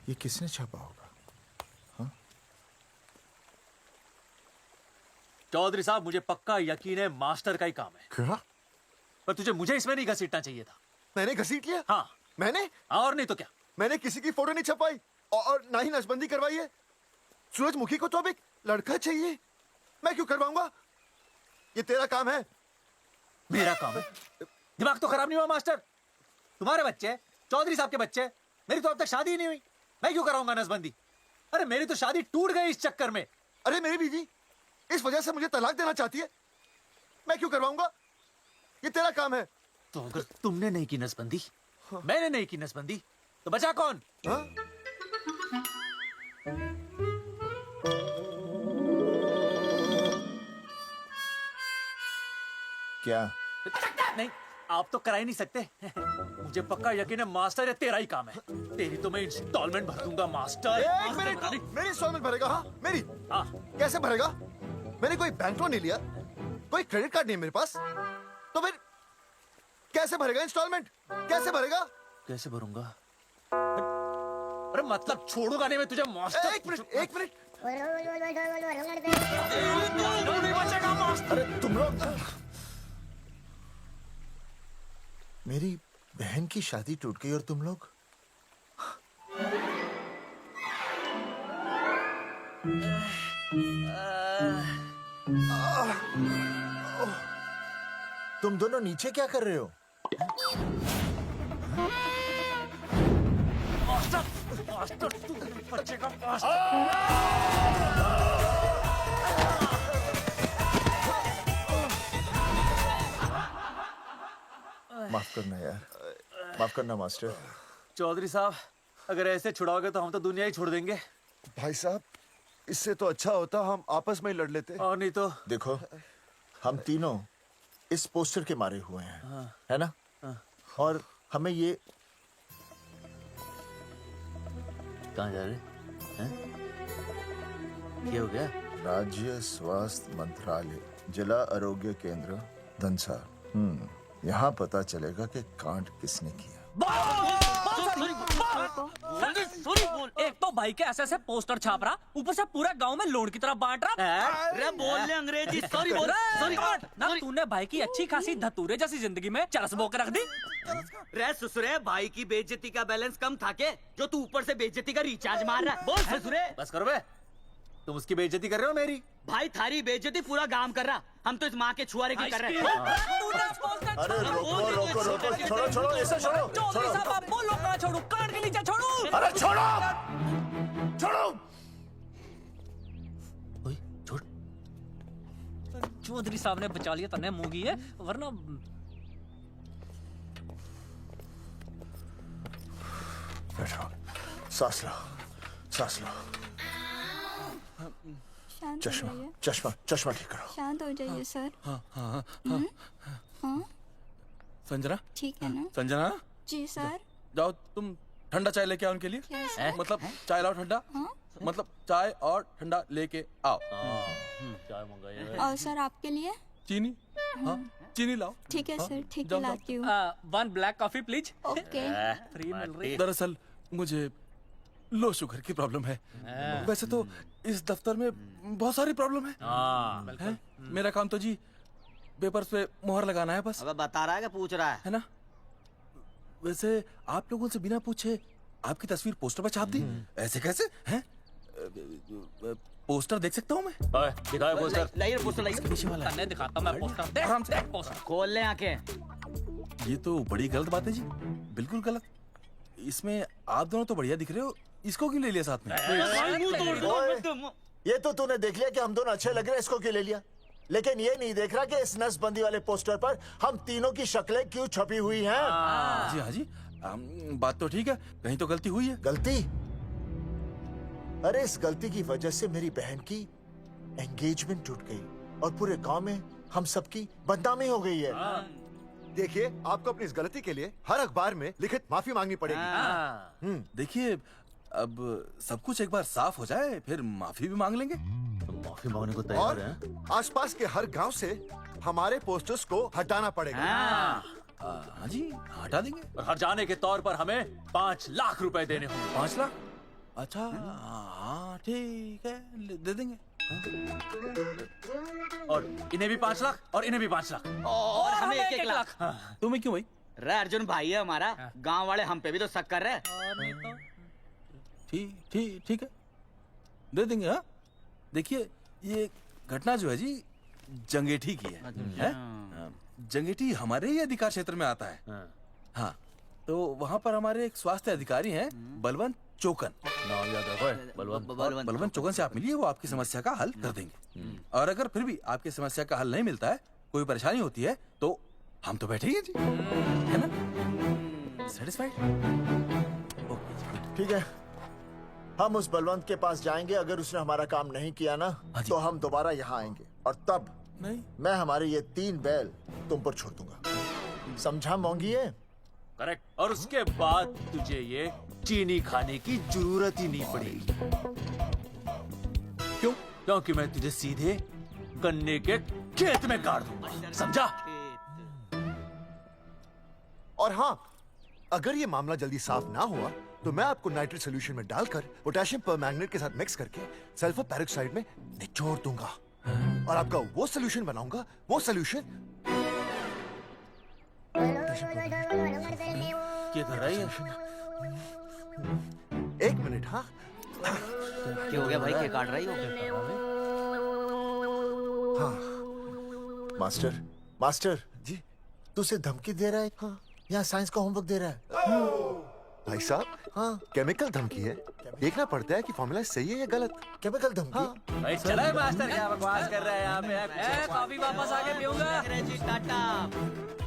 [SPEAKER 2] ये किसने छापा होगा?
[SPEAKER 4] चौधरी साहब, मुझे पक्का यकीन है मास्टर का ही काम है।
[SPEAKER 2] क्या?
[SPEAKER 4] पर तुझे मुझे इसमें नहीं घसीटना चाहिए था।
[SPEAKER 2] मैंने घसीट लिया?
[SPEAKER 4] हाँ
[SPEAKER 2] मैंने?
[SPEAKER 4] और नहीं तो क्या?
[SPEAKER 2] मैंने किसी की फोटो नहीं छपाई और ना ही नसबंदी करवाई है। सूरजमुखी को तो अब एक लड़का चाहिए, मैं क्यों करवाऊंगा? ये तेरा काम है।
[SPEAKER 4] मेरा काम है? दिमाग तो खराब नहीं हुआ मास्टर? तुम्हारे बच्चे, चौधरी साहब के बच्चे, मेरी तो अब तक शादी ही नहीं हुई, मैं क्यों कराऊंगा नसबंदी? अरे मेरी तो शादी टूट गई इस चक्कर में।
[SPEAKER 2] अरे मेरी बीवी इस वजह से मुझे तलाक देना चाहती है, मैं क्यों करवाऊंगा? ये तेरा काम है।
[SPEAKER 4] तो अगर तुमने नहीं की नसबंदी, मैंने नहीं की नसबंदी, तो बचा कौन?
[SPEAKER 2] हाँ? क्या?
[SPEAKER 4] नहीं, आप तो करा ही नहीं सकते। मुझे पक्का यकीन है मास्टर, ये तेरा ही काम है। तेरी तो मैं इंस्टॉलमेंट भर दूंगा मास्टर।
[SPEAKER 2] एक मिनट, मेरी इंस्टॉलमेंट भरेगा? हाँ मेरी।
[SPEAKER 4] हाँ
[SPEAKER 2] कैसे भरेगा? मैंने कोई बैंक लोन नहीं लिया, कोई क्रेडिट कार्ड नहीं है मेरे पास, तो फिर कैसे भरेगा इंस्टॉलमेंट? कैसे भरेगा?
[SPEAKER 4] कैसे भरूंगा? अरे मतलब छोड़ूंगा नहीं मैं तुझे मास्टर।
[SPEAKER 2] एक मिनट, एक मिनट।
[SPEAKER 4] नहीं बचेगा मास्टर।
[SPEAKER 2] अरे तुम लोग, मेरी बहन की शादी टूट गई और तुम लोग तुम दोनों नीचे क्या कर रहे हो?
[SPEAKER 4] मास्टर, मास्टर तू बचेगा मास्टर।
[SPEAKER 2] माफ करना यार, माफ करना मास्टर।
[SPEAKER 4] चौधरी साहब, अगर ऐसे छुड़ाओगे तो हम तो दुनिया ही छोड़ देंगे।
[SPEAKER 2] भाई साहब, इससे तो अच्छा होता हम आपस में ही लड़ लेते।
[SPEAKER 4] और नहीं तो।
[SPEAKER 2] देखो, हम तीनों इस पोस्टर के मारे हुए हैं,
[SPEAKER 4] हाँ।
[SPEAKER 2] है ना? हाँ। और हमें ये
[SPEAKER 4] कहाँ जा रहे हैं? क्या हो गया?
[SPEAKER 2] राज्य स्वास्थ्य मंत्रालय, जिला आरोग्य केंद्र धनसा। यहाँ पता चलेगा कि कांड किसने किया।
[SPEAKER 14] सॉरी बोल। एक तो भाई के ऐसे पोस्टर छाप रहा, ऊपर से पूरा गांव में लोन की तरह बांट रहा।
[SPEAKER 8] अरे बोल ले अंग्रेजी। सॉरी बोल।
[SPEAKER 14] सॉरी ना, तूने भाई की अच्छी खासी धतूरे जैसी जिंदगी में चरस बो के रख दी।
[SPEAKER 8] रे ससुरे, भाई की बेइज्जती का बैलेंस कम था के जो तू ऊपर से बेइज्जती का रिचार्ज मार रहा है? बोल ससुरे।
[SPEAKER 4] बस करो बे, तुम उसकी बेइज्जती कर रहे हो मेरी।
[SPEAKER 8] भाई थारी बेइज्जती पूरा गांव कर रहा, हम तो इस माँ के छुआरे की कर रहे हैं।
[SPEAKER 2] अरे रोको रोको रोको, छोड़ो छोड़ो, ऐसे छोड़ो
[SPEAKER 14] चौधरी साहब आप बोलो, कहाँ छोड़ू? कान के नीचे छोड़ू?
[SPEAKER 2] अरे छोड़ो छोड़ो।
[SPEAKER 4] छोड़।
[SPEAKER 14] चौधरी साहब ने बचा लिया, तन्ने मूंगी है, वरना
[SPEAKER 2] बैठो, सांस लो, सांस लो।
[SPEAKER 16] शांत
[SPEAKER 2] चश्मा
[SPEAKER 16] हो जाइए।
[SPEAKER 2] चश्मा चश्मा ठीक करो।
[SPEAKER 16] शांत हो जाइए सर।
[SPEAKER 17] हाँ हाँ हाँ
[SPEAKER 16] हाँ
[SPEAKER 17] संजना,
[SPEAKER 16] ठीक है ना?
[SPEAKER 17] संजना
[SPEAKER 16] जी सर।
[SPEAKER 17] जाओ तुम ठंडा चाय लेके आओ उनके लिए।
[SPEAKER 16] क्या सर?
[SPEAKER 17] मतलब चाय लाओ ठंडा। मतलब चाय और ठंडा लेके आओ।
[SPEAKER 4] चाय मंगाइए।
[SPEAKER 16] और सर आपके लिए?
[SPEAKER 17] चीनी, हाँ चीनी लाओ।
[SPEAKER 16] ठीक है
[SPEAKER 17] हाँ,
[SPEAKER 16] सर, ठीक है
[SPEAKER 17] जाओ,
[SPEAKER 16] लाती हूँ।
[SPEAKER 14] 1 black coffee please.
[SPEAKER 16] Okay.
[SPEAKER 14] Free मिल रही।
[SPEAKER 17] दरअसल मुझे लो शुगर की प्रॉब्लम है। वैसे तो इस दफ्तर में बहुत सारी प्रॉब्लम है। मेरा काम तो जी पेपर्स पे मोहर लगाना है बस।
[SPEAKER 8] अब बता रहा है कि पूछ रहा
[SPEAKER 17] है ना? वैसे आप लोगों से बिना पूछे आपकी तस्वीर पोस्टर पर छाप दी, ऐसे कैसे हैं? पोस्टर देख सकता हूँ मैं?
[SPEAKER 4] दिखाओ पोस्टर।
[SPEAKER 8] लाइए पोस्टर लाइए।
[SPEAKER 17] पीछे वाला
[SPEAKER 14] तन्ने दिखाता मैं पोस्टर। देख,
[SPEAKER 17] आराम से।
[SPEAKER 14] देख पोस्टर।
[SPEAKER 8] खोल ले आंखें।
[SPEAKER 17] ये तो बड़ी गलत बात है जी, बिल्कुल गलत। इसमें आप दोनों तो बढ़िया दिख रहे हो, इसको क्यों ले लिया साथ में?
[SPEAKER 2] ये तो तूने देख लिया कि हम दोनों अच्छे लग रहे हैं, इसको क्यों ले लिया? लेकिन ये नहीं देख रहा कि इस नसबंदी वाले पोस्टर पर हम तीनों की शक्लें क्यों छपी हुई हैं।
[SPEAKER 17] जी हाँ जी, बात तो ठीक है, कहीं तो गलती हुई है।
[SPEAKER 2] गलती? अरे इस गलती की वजह से मेरी बहन की एंगेजमेंट टूट गई और पूरे गांव में हम सबकी बदनामी हो गई है।
[SPEAKER 18] देखिए, आपको अपनी इस गलती के लिए हर अखबार में लिखित माफी मांगनी पड़ेगी।
[SPEAKER 17] देखिए, अब सब कुछ एक बार साफ हो जाए फिर माफी भी मांग लेंगे।
[SPEAKER 4] माफी मांगने को
[SPEAKER 18] और आसपास के हर गांव से हमारे पोस्टर्स को हटाना पड़ेगा।
[SPEAKER 17] हाँ जी, हटा देंगे।
[SPEAKER 4] और हर जाने के तौर पर हमें 5 लाख रुपए देने होंगे।
[SPEAKER 17] 5 लाख? अच्छा हाँ ठीक है, दे देंगे।
[SPEAKER 4] और इन्हें भी 5 लाख और इन्हें भी 5 लाख
[SPEAKER 8] और हमें 1-1 लाख।
[SPEAKER 17] तुम्हें क्यों भाई?
[SPEAKER 8] रे अर्जुन भाई है हमारा, गांव वाले हम पे भी तो शक कर रहे हैं।
[SPEAKER 17] ठीक है, दे देंगे। हाँ देखिए, ये घटना जो है जी जंगेठी की है? जंगेठी हमारे ही अधिकार क्षेत्र में आता है। हाँ, तो वहाँ पर हमारे एक स्वास्थ्य अधिकारी हैं, बलवंत चौकन।
[SPEAKER 4] नाम याद रखो,
[SPEAKER 17] बलवंत चौकन से आप मिलिए, वो आपकी समस्या का हल कर देंगे। और अगर फिर भी आपकी समस्या का हल नहीं मिलता है, कोई परेशानी होती है, तो हम तो बैठे ही हैं जी, है ना? सेटिस्फाइड?
[SPEAKER 2] ठीक है, हम उस बलवंत के पास जाएंगे। अगर उसने हमारा काम नहीं किया ना, तो हम दोबारा यहाँ आएंगे और तब
[SPEAKER 17] नहीं,
[SPEAKER 2] मैं हमारे ये 3 बैल तुम पर छोड़ दूंगा। समझा मोंगी है?
[SPEAKER 4] करेक्ट। और उसके बाद तुझे ये चीनी खाने की जरूरत ही नहीं पड़ेगी।
[SPEAKER 17] क्यों?
[SPEAKER 4] क्योंकि मैं तुझे सीधे गन्ने के खेत में गाड़ दूंगा, समझा?
[SPEAKER 18] और हाँ, अगर ये मामला जल्दी साफ ना हुआ तो मैं आपको नाइट्रेट सोल्यूशन में डालकर पोटेशियम परमैंगनेट के साथ मिक्स करके सल्फर पेरोक्साइड में निचोड़ दूंगा और आपका वो सोल्यूशन बनाऊंगा, वो सोल्यूशन।
[SPEAKER 4] क्या कर रहा है?
[SPEAKER 18] 1 मिनट। हाँ
[SPEAKER 8] क्या हो गया भाई, क्या काट रही हो?
[SPEAKER 2] हाँ मास्टर
[SPEAKER 18] जी,
[SPEAKER 2] तू उसे धमकी दे रहा है? हाँ, यहाँ साइंस का होमवर्क दे रहा है।
[SPEAKER 18] भाई साहब, हाँ केमिकल धमकी है, देखना पड़ता है कि फॉर्मूला सही है या गलत।
[SPEAKER 2] केमिकल धमकी?
[SPEAKER 18] हाँ।
[SPEAKER 4] भाई चला है मास्टर, क्या बकवास कर रहा है यहाँ पे?
[SPEAKER 14] कॉफी वापस आके पीऊंगा।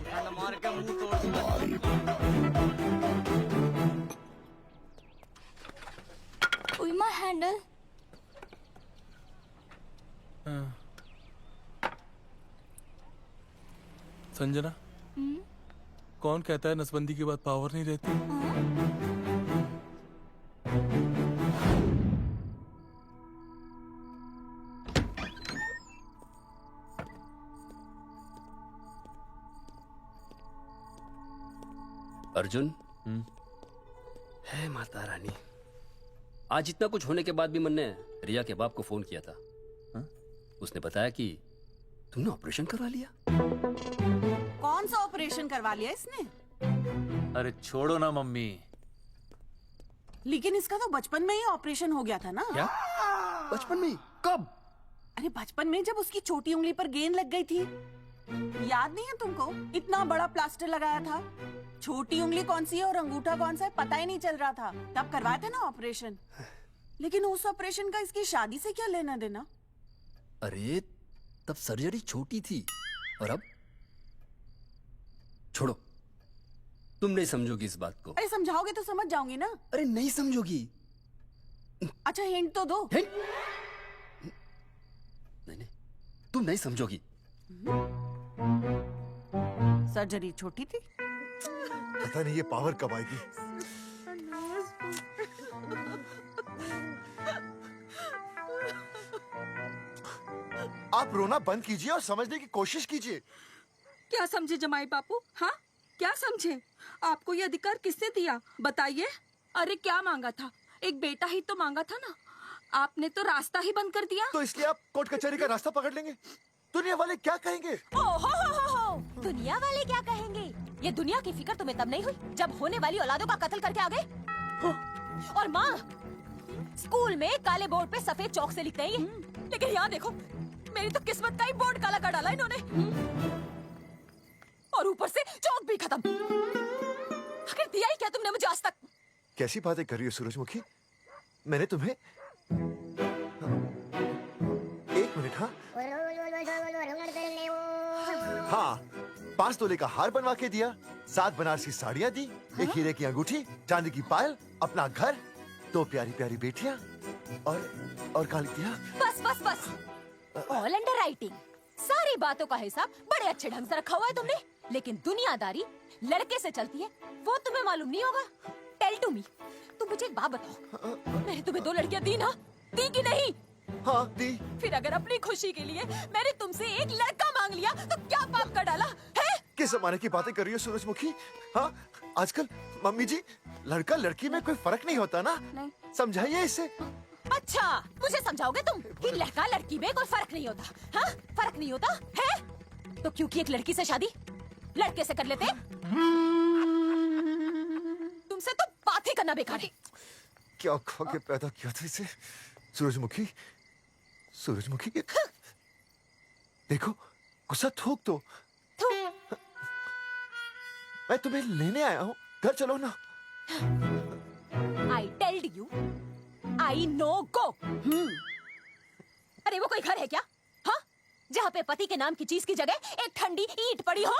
[SPEAKER 8] टाटा मार के मुंह तोड़ दूंगा।
[SPEAKER 16] With my handle.
[SPEAKER 17] संजना, कौन कहता है नसबंदी के बाद पावर नहीं रहती?
[SPEAKER 19] अर्जुन, है माता रानी, आज इतना कुछ होने के बाद भी मैंने रिया के बाप को फोन किया था। उसने बताया कि तुमने ऑपरेशन करवा लिया।
[SPEAKER 11] कौन सा ऑपरेशन करवा लिया इसने?
[SPEAKER 4] अरे छोड़ो ना मम्मी।
[SPEAKER 11] लेकिन इसका तो बचपन में ही ऑपरेशन हो गया था ना?
[SPEAKER 4] क्या?
[SPEAKER 12] बचपन में? कब?
[SPEAKER 11] अरे बचपन में जब उसकी छोटी उंगली पर गेंद लग गई थी, याद नहीं है तुमको? इतना बड़ा प्लास्टर लगाया था। छोटी उंगली कौन सी है और अंगूठा कौन सा है पता ही नहीं चल रहा था। तब करवाए थे ना ऑपरेशन। लेकिन उस ऑपरेशन का इसकी शादी से क्या लेना देना?
[SPEAKER 19] अरे तब सर्जरी छोटी थी और अब? छोड़ो, तुम नहीं समझोगी इस बात को।
[SPEAKER 11] अरे समझाओगे तो समझ जाओगी ना।
[SPEAKER 19] अरे नहीं समझोगी।
[SPEAKER 11] अच्छा हिंट तो दो।
[SPEAKER 19] नहीं, तुम नहीं समझोगी।
[SPEAKER 11] सर्जरी छोटी थी।
[SPEAKER 18] पता नहीं ये पावर कब आएगी। आप रोना बंद कीजिए और समझने की कोशिश कीजिए।
[SPEAKER 20] क्या समझे जमाई बापू? हाँ, क्या समझे? आपको ये अधिकार किसने दिया बताइए? अरे क्या मांगा था? एक बेटा ही तो मांगा था ना। आपने तो रास्ता ही बंद कर दिया।
[SPEAKER 18] तो इसलिए आप कोर्ट कचहरी का रास्ता पकड़ लेंगे। दुनिया वाले क्या कहेंगे?
[SPEAKER 10] हो। दुनिया वाले क्या कहेंगे? ये दुनिया की फिक्र तुम्हें तब नहीं हुई जब होने वाली औलादों का कत्ल करके आ गए। और माँ, स्कूल में काले बोर्ड पे सफेद चौक से लिखते हैं ये, लेकिन यहाँ देखो, मेरी तो किस्मत का ही बोर्ड काला कर डाला इन्होंने। और ऊपर से चौक भी खत्म। आखिर दिया ही क्या तुमने मुझे आज तक?
[SPEAKER 18] कैसी बातें कर रही हो सूरजमुखी? मैंने तुम्हें एक मिनट। हाँ, 5 तोले का हार बनवा के दिया, 7 बनारसी साड़ियाँ दी, एक हीरे की अंगूठी, चांदी की पायल, अपना घर, 2 प्यारी प्यारी बेटियाँ और कालिया।
[SPEAKER 10] बस। All under writing. सारी बातों का हिसाब बड़े अच्छे ढंग से रखा हुआ है तुमने, लेकिन दुनियादारी लड़के से चलती है वो तुम्हें मालूम नहीं होगा। टेल टू मी, तुम मुझे एक बात बताओ, मैंने तुम्हें 2 लड़कियां दी ना? दी कि नहीं?
[SPEAKER 18] हाँ दी।
[SPEAKER 10] फिर अगर अपनी खुशी के लिए मैंने तुमसे एक लड़का मांग लिया तो क्या पाप कर डाला है?
[SPEAKER 18] किस जमाने की बातें कर रही हो सूरजमुखी? हाँ, आजकल मम्मी जी, लड़का लड़की में कोई फर्क नहीं होता ना। नहीं। समझाइए इसे।
[SPEAKER 10] अच्छा, मुझे समझाओगे तुम कि लड़का लड़की में कोई फर्क नहीं होता? हाँ, फर्क नहीं होता है? तो क्योंकि एक लड़की से शादी लड़के से कर लेते? तुमसे तो बात ही करना बेकार है।
[SPEAKER 18] क्या खा के पैदा किया था इसे? सूरजमुखी, देखो, गुस्सा थूक दो। मैं तुम्हें लेने आया हूँ, घर चलो ना।
[SPEAKER 10] I told you, I know go। अरे वो कोई घर है क्या? हाँ, जहाँ पे पति के नाम की चीज की जगह एक ठंडी ईंट पड़ी हो?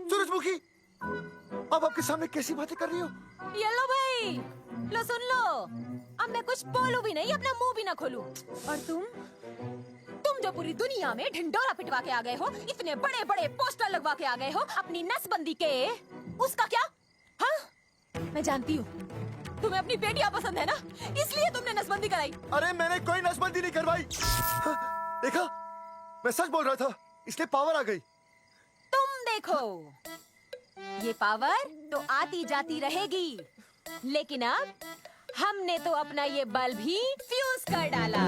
[SPEAKER 18] सूरजमुखी, अब आपके सामने कैसी बातें कर रही हो?
[SPEAKER 10] ये लो भाई, लो सुन लो। अब मैं कुछ बोलूं भी नहीं, अपना मुंह भी ना खोलूं। और तुम जो पूरी दुनिया में ढिंडोरा पिटवा के आ गए हो, इतने बड़े बड़े पोस्टर लगवा के आ गए हो अपनी नसबंदी के, उसका क्या? हाँ, मैं जानती हूँ तुम्हें अपनी बेटियां पसंद है ना, इसलिए तुमने नसबंदी कराई।
[SPEAKER 18] अरे मैंने कोई नसबंदी नहीं करवाई। देखा, मैं सच बोल रहा था, इसलिए पावर आ गई।
[SPEAKER 10] तुम देखो, ये पावर तो आती जाती रहेगी, लेकिन अब हमने तो अपना ये बल्ब ही फ्यूज कर डाला।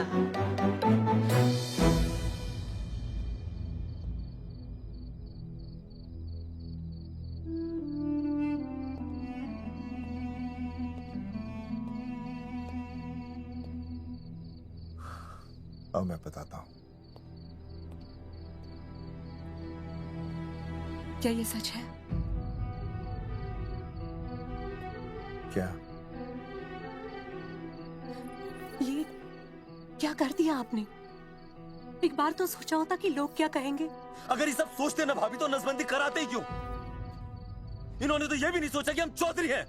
[SPEAKER 18] अब मैं बताता हूँ।
[SPEAKER 1] क्या ये सच है?
[SPEAKER 18] क्या?
[SPEAKER 1] ये क्या कर दिया आपने? एक बार तो सोचा होता कि लोग क्या कहेंगे।
[SPEAKER 4] अगर ये सब सोचते ना भाभी तो नसबंदी कराते ही क्यों? इन्होंने तो ये भी नहीं सोचा कि हम चौधरी हैं।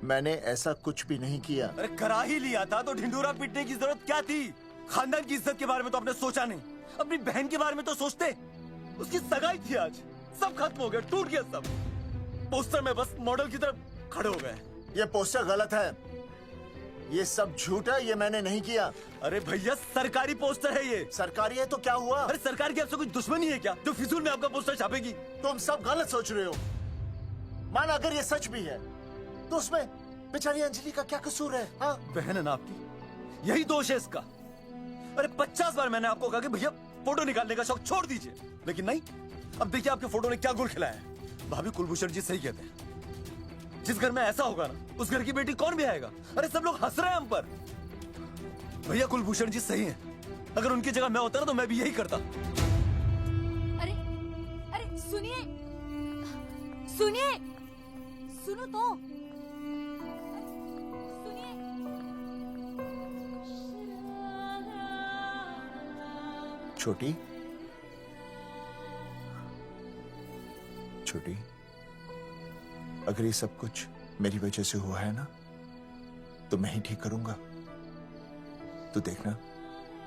[SPEAKER 2] मैंने ऐसा कुछ भी नहीं किया।
[SPEAKER 4] अरे करा ही लिया था तो ढिंडोरा पीटने की जरूरत क्या थी? खानदान की इज्जत के बारे में तो आपने सोचा नहीं, अपनी बहन के बारे में तो सोचते। उसकी सगाई थी आज, सब खत्म हो गया, टूट गया सब। पोस्टर में बस मॉडल की तरफ खड़े हो गए।
[SPEAKER 2] ये पोस्टर गलत है, ये सब झूठ है, ये मैंने नहीं किया।
[SPEAKER 4] अरे भैया सरकारी पोस्टर है ये।
[SPEAKER 2] सरकारी है तो क्या हुआ?
[SPEAKER 4] अरे सरकार की आपसे कोई दुश्मनी है क्या जो फिजूल में आपका पोस्टर छापेगी?
[SPEAKER 2] तुम सब गलत सोच रहे हो। माना अगर ये सच भी है तो उसमें बेचारी अंजलि का क्या कसूर है? हाँ?
[SPEAKER 17] बहन है ना आपकी, यही दोष है इसका। अरे 50 बार मैंने आपको कहा कि भैया फोटो निकालने का शौक छोड़ दीजिए, लेकिन नहीं। अब देखिए आपके फोटो ने क्या गुल खिलाया है। भाभी कुलभूषण जी सही कहते हैं, जिस घर में ऐसा होगा ना उस घर की बेटी कौन भी आएगा। अरे सब लोग हंस रहे हैं हम पर। भैया कुलभूषण जी सही हैं, अगर उनकी जगह मैं होता ना तो मैं भी यही करता।
[SPEAKER 10] अरे अरे सुनिए सुनिए, सुनो तो।
[SPEAKER 2] छोटी छोटी, अगर ये सब कुछ मेरी वजह से हुआ है ना तो मैं ही ठीक करूंगा। तो देखना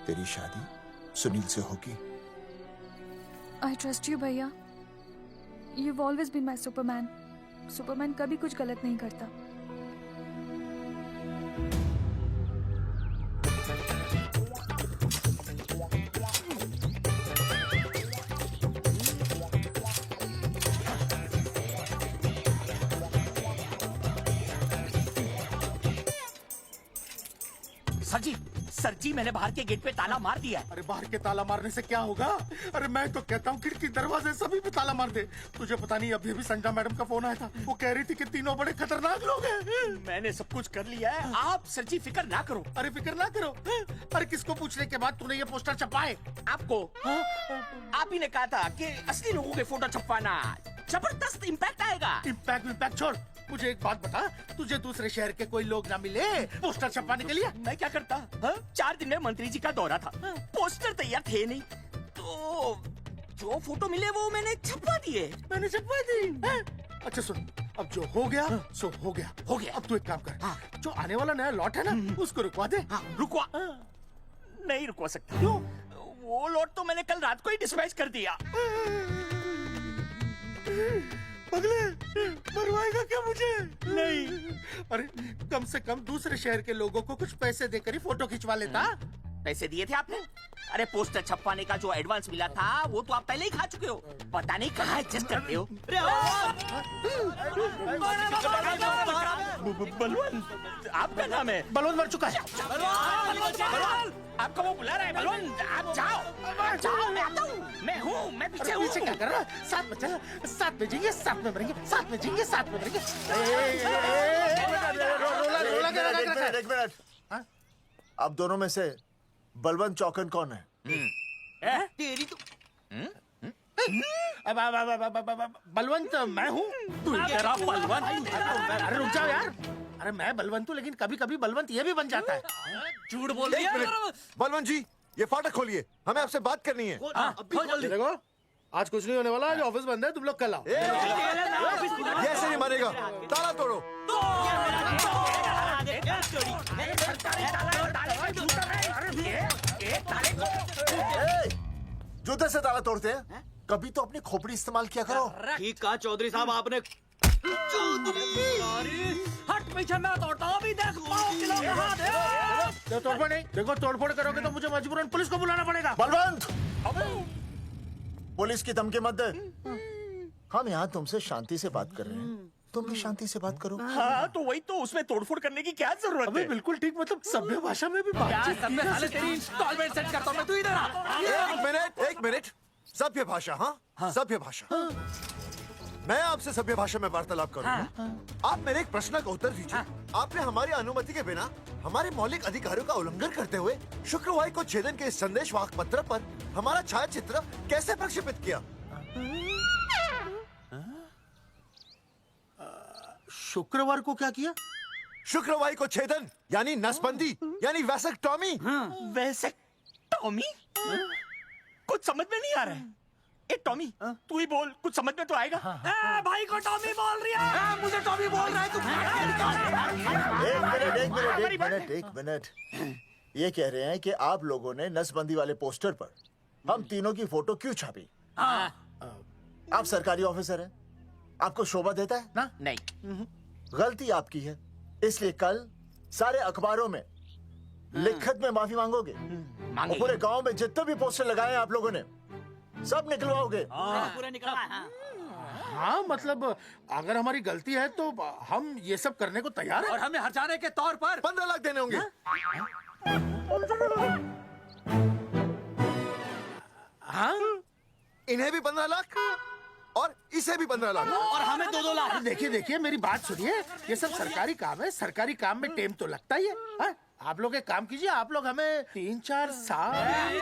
[SPEAKER 2] तेरी शादी सुनील से होगी।
[SPEAKER 3] आई ट्रस्ट यू भैया, you've always been my Superman. Superman कभी कुछ गलत नहीं करता।
[SPEAKER 15] सर जी मैंने बाहर के गेट पे ताला मार दिया है।
[SPEAKER 7] अरे बाहर के ताला मारने से क्या होगा? अरे मैं तो कहता हूँ खिड़की दरवाजे सभी पे ताला मार दे। तुझे पता नहीं अभी अभी संजना मैडम का फोन आया था, वो कह रही थी कि तीनों बड़े खतरनाक लोग हैं।
[SPEAKER 15] मैंने सब कुछ कर लिया है, आप सर जी फिक्र ना करो।
[SPEAKER 7] अरे फिक्र ना करो। अरे किसको पूछने के बाद तूने ये पोस्टर छपाए?
[SPEAKER 15] आपको आप ही ने कहा था कि असली लोगों के फोटो छपवाना जबरदस्त इम्पैक्ट आएगा।
[SPEAKER 7] इम्पैक्ट छोड़, मुझे एक बात बता, तुझे दूसरे शहर के कोई लोग ना मिले पोस्टर छपवाने के लिए?
[SPEAKER 15] मैं क्या करता? 4 दिन में मंत्री जी का दौरा था, पोस्टर तैयार थे नहीं, तो जो फोटो मिले वो मैंने छपवा दिए।
[SPEAKER 7] मैंने छपवा दी? अच्छा सुन, अब जो हो गया सो हो गया।
[SPEAKER 15] हो गया।
[SPEAKER 7] अब तू एक काम कर, जो आने वाला नया लॉट है ना उसको रुकवा दे।
[SPEAKER 15] रुकवा? नहीं रुकवा सकता। क्यों? वो लॉट तो मैंने कल रात को ही डिस्पैच कर दिया।
[SPEAKER 7] पगले, मरवाएगा क्या मुझे?
[SPEAKER 15] नहीं।
[SPEAKER 7] अरे कम से कम दूसरे शहर के लोगों को कुछ पैसे देकर ही फोटो खिंचवा लेता।
[SPEAKER 15] पैसे दिए थे आपने? अरे पोस्टर छपवाने का जो एडवांस मिला था वो तो आप पहले ही खा चुके हो, पता नहीं कहाँ एडजस्ट करते हो। बलवंत आपका नाम है?
[SPEAKER 7] बलवंत मर चुका है।
[SPEAKER 15] आपको वो बुला रहा है। बलवंत आप जाओ, मैं आता हूँ। मैं पीछे हूँ।
[SPEAKER 7] पीछे क्या कर रहा है? साथ में चल, साथ में जिएंगे, साथ में मरेंगे, साथ में जिएंगे, साथ में मरेंगे।
[SPEAKER 2] एक मिनट, अब दोनों में से बलवंत चौकन कौन है?
[SPEAKER 15] तेरी तो
[SPEAKER 7] बलवंत मैं हूँ।
[SPEAKER 15] तू तेरा बलवंत?
[SPEAKER 7] अरे रुक जाओ यार। अरे मैं बलवंत हूँ, लेकिन कभी कभी बलवंत ये भी बन जाता है।
[SPEAKER 15] झूठ बोल रही है।
[SPEAKER 2] बलवंत जी, ये फाटक खोलिए, हमें आपसे बात करनी है।
[SPEAKER 7] देखो आज कुछ नहीं होने वाला, आज ऑफिस बंद है, तुम लोग कल आओ।
[SPEAKER 2] ये ऐसे नहीं मानेगा, ताला तोड़ो। जूते से ताला तोड़ते हैं, कभी तो अपनी खोपड़ी इस्तेमाल किया करो।
[SPEAKER 8] ठीक कहा चौधरी साहब आपने।
[SPEAKER 15] हट पीछे, मैं तोड़ता हूँ अभी। देख
[SPEAKER 7] तोड़फोड़ नहीं, देखो तोड़फोड़ करोगे तो मुझे मजबूरन पुलिस को बुलाना पड़ेगा।
[SPEAKER 2] बलवंत, पुलिस की धमकी मत दे। हम यहाँ तुमसे शांति से बात कर रहे हैं, तुम भी शांति से बात करो।
[SPEAKER 15] हाँ तो वही तो, उसमें तोड़फोड़ करने की क्या जरूरत है?
[SPEAKER 7] बिल्कुल ठीक, मतलब सभ्य भाषा में भी बातचीत।
[SPEAKER 15] तेरी इंस्टॉलमेंट सेट करता हूँ मैं, तू इधर आ।
[SPEAKER 2] एक मिनट, सभ्य भाषा? हाँ सभ्य भाषा। मैं आपसे सभ्य भाषा में वार्तालाप करूंगा। आप मेरे एक प्रश्न का उत्तर दीजिए। आपने हमारी अनुमति के बिना हमारे मौलिक अधिकारों का उल्लंघन करते हुए शुक्रवार को छेदन के संदेशवाहक पत्र पर हमारा छायाचित्र कैसे प्रक्षेपित किया?
[SPEAKER 7] शुक्रवार को क्या किया?
[SPEAKER 2] शुक्रवार को छेदन यानी नसबंदी यानी वैसेक्टॉमी।
[SPEAKER 15] वैसेक्टॉमी? कुछ समझ में नहीं आ रहा है। ए टॉमी, तू ही बोल, कुछ समझ में तो आएगा। भाई को टॉमी बोल रही है। मुझे टॉमी बोल रहा है तू।
[SPEAKER 2] एक मिनट। ये कह रहे हैं कि आप लोगों ने नसबंदी वाले पोस्टर पर हम तीनों की फोटो क्यों छापी? आप सरकारी ऑफिसर हैं, आपको शोभा देता है ना?
[SPEAKER 15] नहीं।
[SPEAKER 2] गलती आपकी है, इसलिए कल सारे अखबारों में लिखत में माफी मांगोगे। और पूरे गांव में जितने भी पोस्टर लगाए हैं आप लोगों ने सब निकलवाओगे।
[SPEAKER 15] पूरा निकला।
[SPEAKER 7] हाँ मतलब अगर हमारी गलती है तो हम ये सब करने को तैयार हैं।
[SPEAKER 4] और हमें हर्जाने के तौर पर
[SPEAKER 2] 15 लाख देने होंगे।
[SPEAKER 7] हाँ
[SPEAKER 2] इन्हें भी 15 लाख और इसे भी 15 लाख
[SPEAKER 7] और हमें 2-2 लाख। देखिए देखिए मेरी बात सुनिए, ये सब सरकारी काम है, सरकारी काम में टाइम तो लगता ही है। हाँ? आप लोग एक काम कीजिए, आप लोग हमें 3-4 साल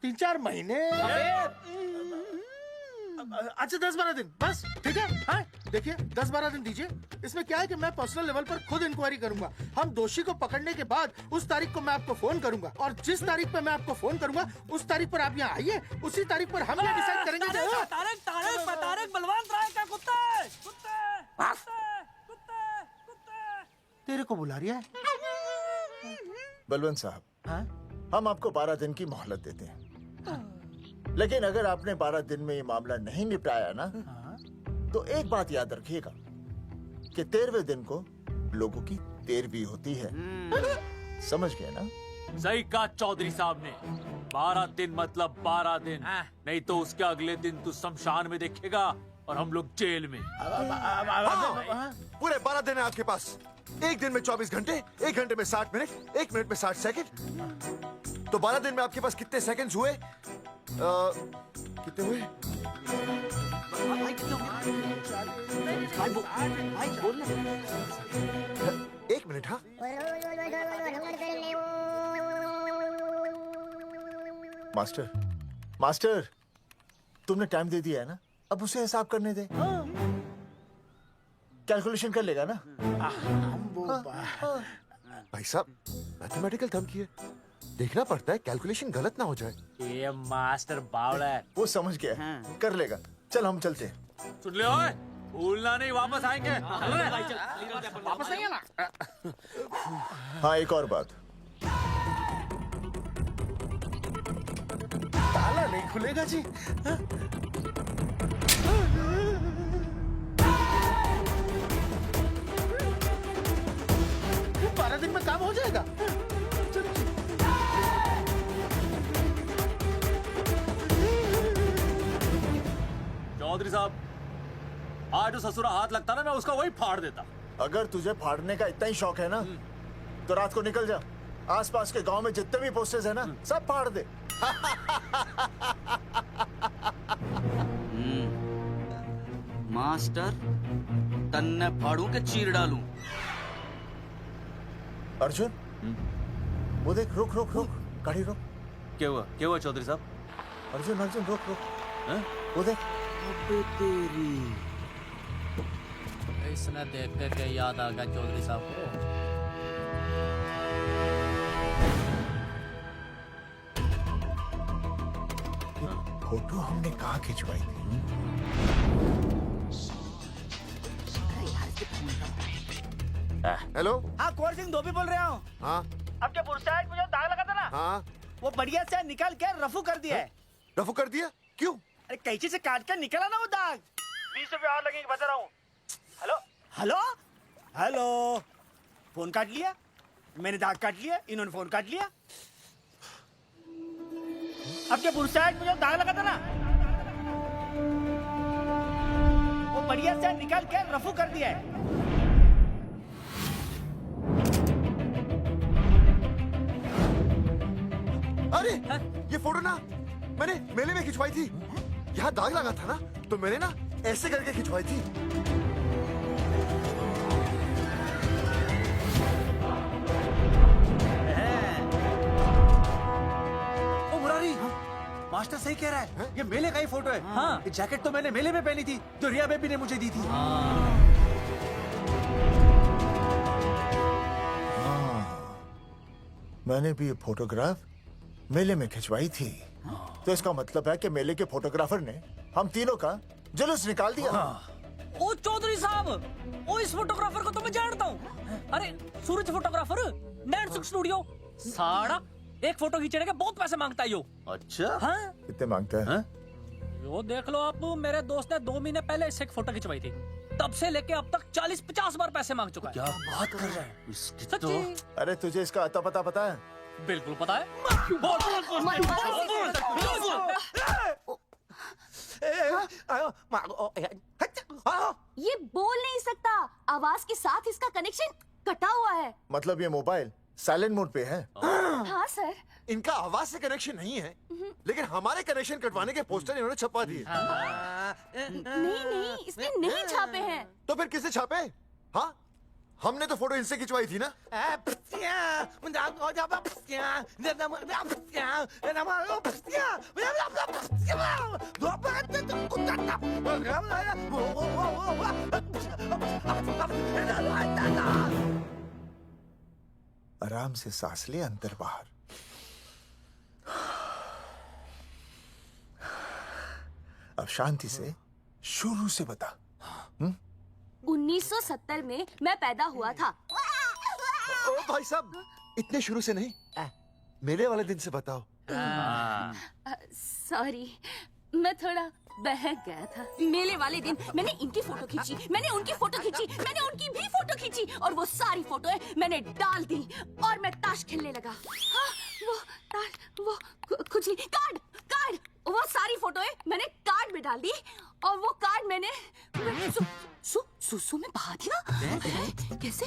[SPEAKER 7] 3-4 महीने अच्छा 10-12 दिन बस, ठीक है। हाँ देखिए 10-12 दिन दीजिए। इसमें क्या है कि मैं पर्सनल लेवल पर खुद इंक्वायरी करूंगा। हम दोषी को पकड़ने के बाद उस तारीख को मैं आपको फोन करूंगा और जिस तारीख पर मैं आपको फोन करूंगा उस तारीख पर आप यहाँ आइए। उसी तारीख पर हम ये डिसाइड करेंगे
[SPEAKER 14] तारक बलवंत राय का कुत्ता है।
[SPEAKER 7] तेरे को बुला रही है।
[SPEAKER 2] बलवंत साहब, हम आपको 12 दिन की मोहलत देते हैं, लेकिन अगर आपने 12 दिन में ये मामला नहीं निपटाया ना, तो एक बात याद रखिएगा कि 13वें दिन को लोगों की 13वीं होती है। समझ गए ना?
[SPEAKER 4] सही कहा चौधरी साहब ने। 12 दिन मतलब 12 दिन, नहीं तो उसके अगले दिन तू शमशान में देखेगा और हम लोग जेल में।
[SPEAKER 2] पूरे 12 दिन है आपके पास। एक दिन में 24 घंटे, 1 घंटे में 60 मिनट, 1 मिनट में 60 सेकंड। तो 12 दिन में आपके पास कितने सेकंड्स हुए? कितने हुए? एक मिनट। हाँ मास्टर तुमने टाइम दे दिया है ना, अब उसे हिसाब करने दे। कैलकुलेशन कर लेगा ना। भाई साहब मैथमेटिकल थंब की है, देखना पड़ता है कैलकुलेशन गलत ना हो जाए।
[SPEAKER 4] ये मास्टर बावड़ा है।
[SPEAKER 2] वो समझ गया, कर लेगा। चल हम चलते हैं।
[SPEAKER 4] सुन ले ओए, भूलना नहीं, वापस आएंगे।
[SPEAKER 15] वापस नहीं आना।
[SPEAKER 2] हाँ एक और बात,
[SPEAKER 7] ताला नहीं खुलेगा जी। हाँ? 12 दिन में काम हो जाएगा।
[SPEAKER 4] चौधरी साहब, आज जो ससुरा हाथ लगता ना, मैं उसका वही फाड़ देता।
[SPEAKER 2] अगर तुझे फाड़ने का इतना ही शौक है ना, तो रात को निकल जा, आसपास के गांव में जितने भी पोस्टर्स है ना, सब फाड़ दे।
[SPEAKER 8] मास्टर, तन्ने फाड़ू के चीर डालूं।
[SPEAKER 2] अर्जुन, वो देख, रुक रुक रुक, गाड़ी रोक।
[SPEAKER 4] क्या हुआ चौधरी साहब?
[SPEAKER 2] अर्जुन अर्जुन रुक रुक, वो देख।
[SPEAKER 8] तेरी
[SPEAKER 14] इसने देख के याद आ गया चौधरी साहब को।
[SPEAKER 2] फोटो हमने कहाँ खिंचवाई थी? हेलो।
[SPEAKER 8] हाँ कोल्ड ड्रिंक धोबी बोल रहा हूँ।
[SPEAKER 2] हाँ
[SPEAKER 8] आपके बुरसाइड में जो दाग लगा था ना,
[SPEAKER 2] हाँ
[SPEAKER 8] वो बढ़िया से निकाल के रफू कर दिया है।
[SPEAKER 2] रफू कर दिया? क्यों?
[SPEAKER 8] अरे कैंची से काट कर निकला ना वो दाग। 20 रुपए और लगेंगे, बता रहा हूँ। हेलो हेलो हेलो, फोन काट लिया, मैंने दाग काट लिया, इन्होंने फोन काट लिया। आपके बुरसाइड में जो दाग लगा था ना, वो बढ़िया से निकाल के रफू कर दिया है।
[SPEAKER 2] अरे ये फोटो ना मैंने मेले में खिंचवाई थी। यहाँ दाग लगा था ना, तो मैंने ना ऐसे करके खिंचवाई थी।
[SPEAKER 4] ओ मुरारी, मास्टर सही कह रहा है, ये मेले का ही फोटो है। हाँ। ये जैकेट तो मैंने मेले में पहनी थी, जो रिया बेबी ने मुझे दी थी।
[SPEAKER 2] मैंने भी ये फोटोग्राफ मेले में खिंचवाई थी। तो इसका मतलब है कि मेले के फोटोग्राफर ने हम तीनों का जुलूस निकाल दिया।
[SPEAKER 14] ओ चौधरी साहब, ओ इस फोटोग्राफर को तो मैं जानता हूँ। अरे सूरज फोटोग्राफर, नैनसुख स्टूडियो। साड़ा एक फोटो खींचने के बहुत पैसे मांगता है यो।
[SPEAKER 4] अच्छा
[SPEAKER 14] हाँ?
[SPEAKER 2] कितने मांगता है?
[SPEAKER 14] यो देख लो आप, मेरे दोस्त ने 2 महीने पहले इससे एक फोटो खिंचवाई थी, तब से लेके अब तक 40-50 बार पैसे मांग चुका है।
[SPEAKER 2] क्या बात कर रहा है?
[SPEAKER 14] सच्ची?
[SPEAKER 2] अरे तुझे इसका अता पता पता है?
[SPEAKER 14] बिल्कुल पता है।
[SPEAKER 16] ये बोल नहीं सकता, आवाज के साथ इसका कनेक्शन कटा हुआ है।
[SPEAKER 2] मतलब ये मोबाइल साइलेंट मोड पे है।
[SPEAKER 16] हाँ सर।
[SPEAKER 2] इनका आवाज से कनेक्शन नहीं है, लेकिन हमारे कनेक्शन कटवाने के पोस्टर इन्होंने छपवा दिए।
[SPEAKER 16] नहीं, इसने नहीं छापे हैं।
[SPEAKER 2] तो फिर किसे छापे? हाँ, हमने तो फोटो इनसे खिंचवाई थी ना। आराम से सांस ले, अंदर बाहर। अब शांति से शुरू से बता।
[SPEAKER 16] 1970 में मैं पैदा हुआ था।
[SPEAKER 2] ओ भाई साहब, इतने शुरू से नहीं, मेरे वाले दिन से बताओ।
[SPEAKER 16] सॉरी, मैं थोड़ा बहक गया था। मेले वाले दिन मैंने इनकी फोटो खींची, मैंने उनकी फोटो खींची, मैंने उनकी भी फोटो खींची, और वो सारी फोटोएं मैंने डाल दी और मैं ताश खेलने लगा। हाँ, वो कुछ नहीं, कार्ड, वो सारी फोटोएं मैंने कार्ड में डाल दी, और वो कार्ड मैंने सुसु में बहा दिया। कैसे?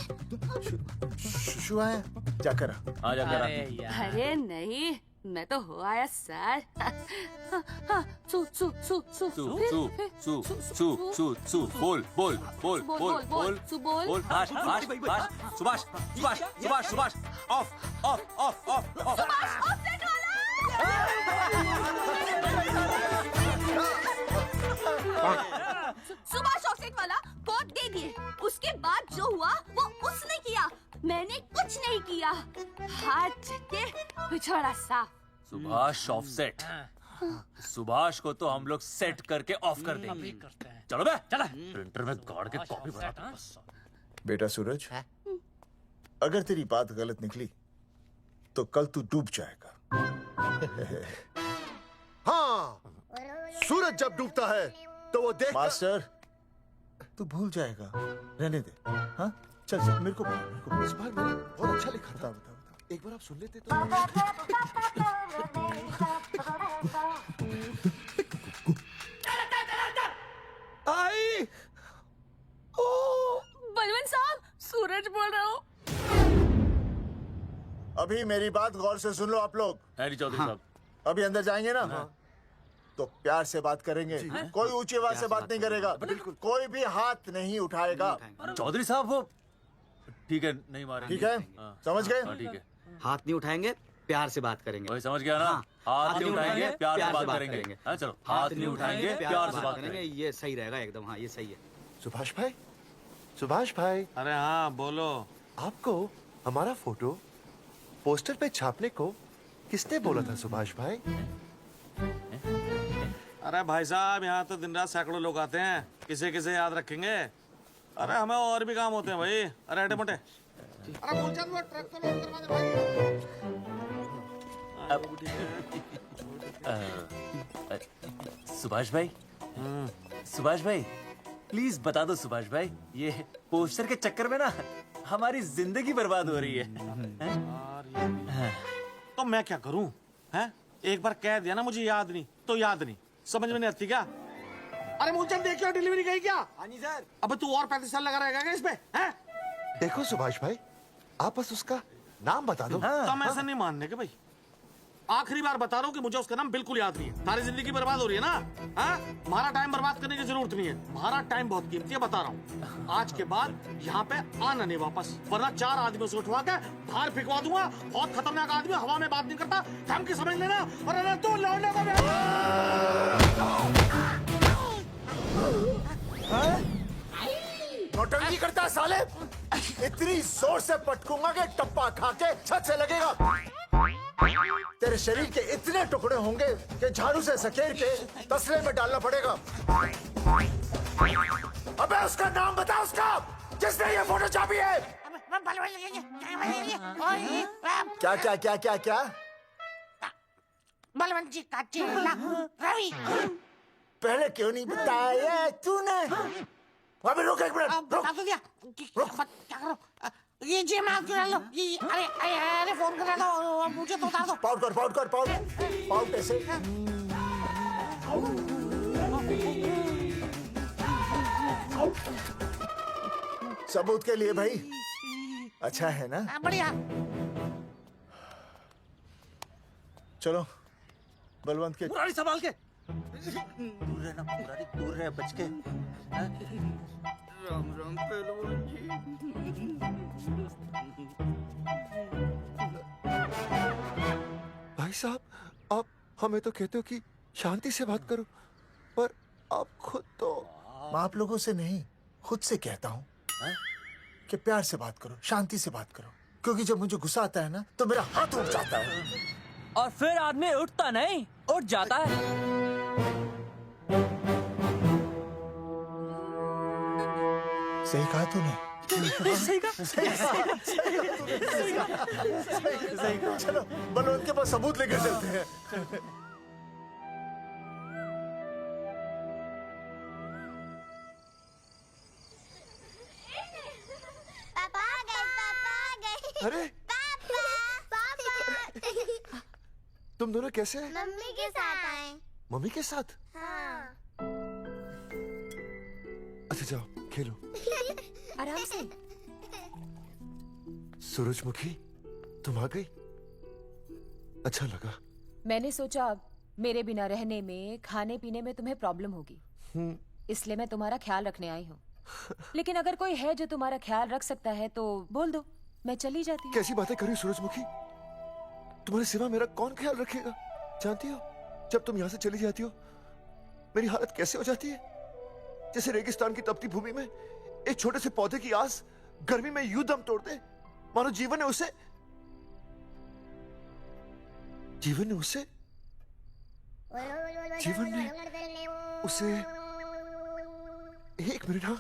[SPEAKER 2] शुशु आया, जाकर
[SPEAKER 4] आ जाकर।
[SPEAKER 16] अरे नहीं, मैं तो हो आया सर। सु
[SPEAKER 4] बोल सुभाष ऑफ।
[SPEAKER 16] सुभाष ऑफसेट वाला कोड दे दिए। उसके बाद जो हुआ वो उसने किया, मैंने कुछ नहीं किया। हाथ के पिछड़ा सा।
[SPEAKER 4] सुभाष ऑफसेट। सुभाष को तो हम लोग सेट करके ऑफ कर देंगे। चलो बे, चला प्रिंटर में गाड़ के कॉपी बनाते हैं।
[SPEAKER 2] बेटा सूरज, अगर तेरी बात गलत निकली तो कल तू डूब जाएगा। हाँ, सूरज जब डूबता है तो वो देख। मास्टर, तू भूल जाएगा, रहने दे। हाँ, चल मेरे को इस बार मैंने बहुत अच्छा लिखा था। बता एक बार आप सुन लेते तो।
[SPEAKER 16] आई, बलवंत साहब, सूरज बोल रहा हूँ।
[SPEAKER 2] अभी मेरी बात गौर से सुन लो आप लोग।
[SPEAKER 4] हैरी चौधरी साहब,
[SPEAKER 2] अभी अंदर जाएंगे ना, तो प्यार से बात करेंगे। कोई ऊंची आवाज से बात नहीं करेगा, कोई भी हाथ नहीं उठाएगा।
[SPEAKER 4] चौधरी साहब वो ठीक है, नहीं मारेंगे।
[SPEAKER 2] ठीक है, समझ गए?
[SPEAKER 4] ठीक है,
[SPEAKER 8] हाथ नहीं उठाएंगे, प्यार से बात करेंगे।
[SPEAKER 4] वही समझ गया ना? हाथ नहीं उठाएंगे, प्यार से बात करेंगे। हाँ चलो, हाथ नहीं उठाएंगे, प्यार से बात करेंगे।
[SPEAKER 8] ये सही रहेगा एकदम। हाँ, ये सही है।
[SPEAKER 2] सुभाष भाई, सुभाष भाई।
[SPEAKER 15] अरे हाँ, बोलो।
[SPEAKER 2] आपको हमारा फोटो पोस्टर पे छापने को किसने बोला था सुभाष भाई?
[SPEAKER 15] अरे भाई साहब, यहाँ तो दिन रात सैकड़ों लोग आते हैं, किसे किसे याद रखेंगे। अरे हमें और भी काम होते हैं भाई। अरे हटे मोटे। अरे मूलचंद, वो ट्रक तो लोड करवा दे
[SPEAKER 4] भाई। सुभाष भाई, सुभाष भाई, प्लीज बता दो सुभाष भाई, ये पोस्टर के चक्कर में ना हमारी जिंदगी बर्बाद हो रही है।
[SPEAKER 15] तो मैं क्या करूं? हैं? एक बार कह दिया ना मुझे याद नहीं तो याद नहीं, समझ में नहीं आती क्या? अरे मूलचंद, देखियो डिलीवरी गई क्या? हाँ जी सर। अब तू और 35 साल लगा रहेगा क्या इस पे? हैं?
[SPEAKER 2] देखो सुभाष भाई, आप बस उसका नाम बता दो।
[SPEAKER 15] तो हम ऐसा नहीं मानने के भाई। आखिरी बार बता रहा हूँ कि मुझे उसका नाम बिल्कुल याद नहीं है। सारी जिंदगी बर्बाद हो रही है ना? हाँ? हमारा टाइम बर्बाद करने की जरूरत नहीं है। हमारा टाइम बहुत कीमती है, बता रहा हूँ। आज के बाद यहाँ पे आना नहीं वापस, वरना 4 आदमियों से उठवा के बाहर फेंकवा दूंगा। बहुत खतरनाक आदमी, हवा में बात नहीं करता, धमकी समझ लेना। और अरे तू लौटने को
[SPEAKER 2] नौटंकी करता है साले। इतनी जोर से पटकूंगा कि टप्पा खा के छत से लगेगा। तेरे शरीर के इतने टुकड़े होंगे कि झाड़ू से सकेर के तसले में डालना पड़ेगा। अबे उसका नाम बता, उसका जिसने ये फोटो छापी है। क्या क्या क्या क्या क्या?
[SPEAKER 11] बलवंत जी का चेला रवि।
[SPEAKER 2] पहले क्यों नहीं बताया तूने? अबे रुक एक मिनट, रुक।
[SPEAKER 11] बता तो दिया। क्या करो? ये जी माफ करा लो। अरे फोन करा दो, मुझे तो बता दो।
[SPEAKER 2] पाउट कर, पाउट कर, पाउट। पाउट ऐसे। सबूत के लिए भाई अच्छा है ना?
[SPEAKER 7] बढ़िया।
[SPEAKER 2] चलो बलवंत के
[SPEAKER 4] मुरारी संभाल के। दूर रहना मुरारी, दूर रह बच के।
[SPEAKER 7] राम राम पहलवान जी।
[SPEAKER 18] भाई साहब, आप हमें तो कहते हो कि शांति से बात करो, पर आप खुद तो।
[SPEAKER 2] आप लोगों से नहीं, खुद से कहता हूँ कि प्यार से बात करो, शांति से बात करो, क्योंकि जब मुझे गुस्सा आता है ना तो मेरा हाथ उठ जाता है।
[SPEAKER 14] और फिर आदमी उठता नहीं, उठ जाता है।
[SPEAKER 2] सही कहा तूने।
[SPEAKER 14] सही कहा।
[SPEAKER 2] सही कहा। चलो बलवंत के पास सबूत लेकर चलते हैं।
[SPEAKER 21] पापा आ गए, पापा आ गए।
[SPEAKER 18] अरे
[SPEAKER 21] पापा
[SPEAKER 18] तुम दोनों कैसे?
[SPEAKER 21] मम्मी के साथ आए।
[SPEAKER 18] मम्मी के साथ?
[SPEAKER 21] हाँ।
[SPEAKER 18] अच्छा जाओ खेलो।
[SPEAKER 10] आराम से।
[SPEAKER 18] सूरजमुखी तुम आ गई, अच्छा लगा।
[SPEAKER 10] मैंने सोचा मेरे बिना रहने में, खाने पीने में तुम्हें प्रॉब्लम होगी, इसलिए मैं तुम्हारा ख्याल रखने आई हूँ। लेकिन अगर कोई है जो तुम्हारा ख्याल रख सकता है तो बोल दो, मैं चली जाती हूँ।
[SPEAKER 18] कैसी बातें कर रही हो सूरजमुखी? तुम्हारे सिवा मेरा कौन ख्याल रखेगा? जानती हो जब तुम यहाँ से चली जाती हो मेरी हालत कैसे हो जाती है? जैसे रेगिस्तान की तपती भूमि में एक छोटे से पौधे की आस गर्मी में यूं दम तोड़ दे, मानो जीवन ने उसे एक मिनट। हाँ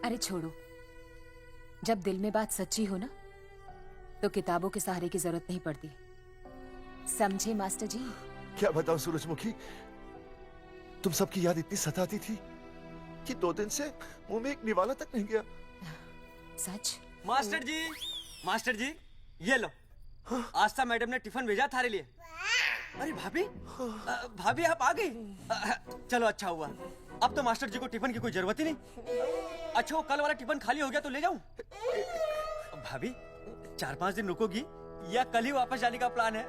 [SPEAKER 10] अरे छोड़ो, जब दिल में बात सच्ची हो ना तो किताबों के सहारे की जरूरत नहीं पड़ती, समझे मास्टर जी?
[SPEAKER 18] क्या बताऊं सूरजमुखी, तुम सबकी याद इतनी सताती थी कि 2 दिन से मुंह में एक निवाला तक नहीं गया।
[SPEAKER 10] सच?
[SPEAKER 8] मास्टर जी ये लो। आस्था मैडम ने टिफिन भेजा थारे लिए। अरे भाभी, भाभी आप आ गई? चलो अच्छा हुआ, अब तो मास्टर जी को टिफिन की कोई जरूरत ही नहीं। अच्छा वो कल वाला टिफिन खाली हो गया तो ले जाऊं? भाभी 4-5 दिन रुकोगी या कल ही वापस जाने का प्लान है?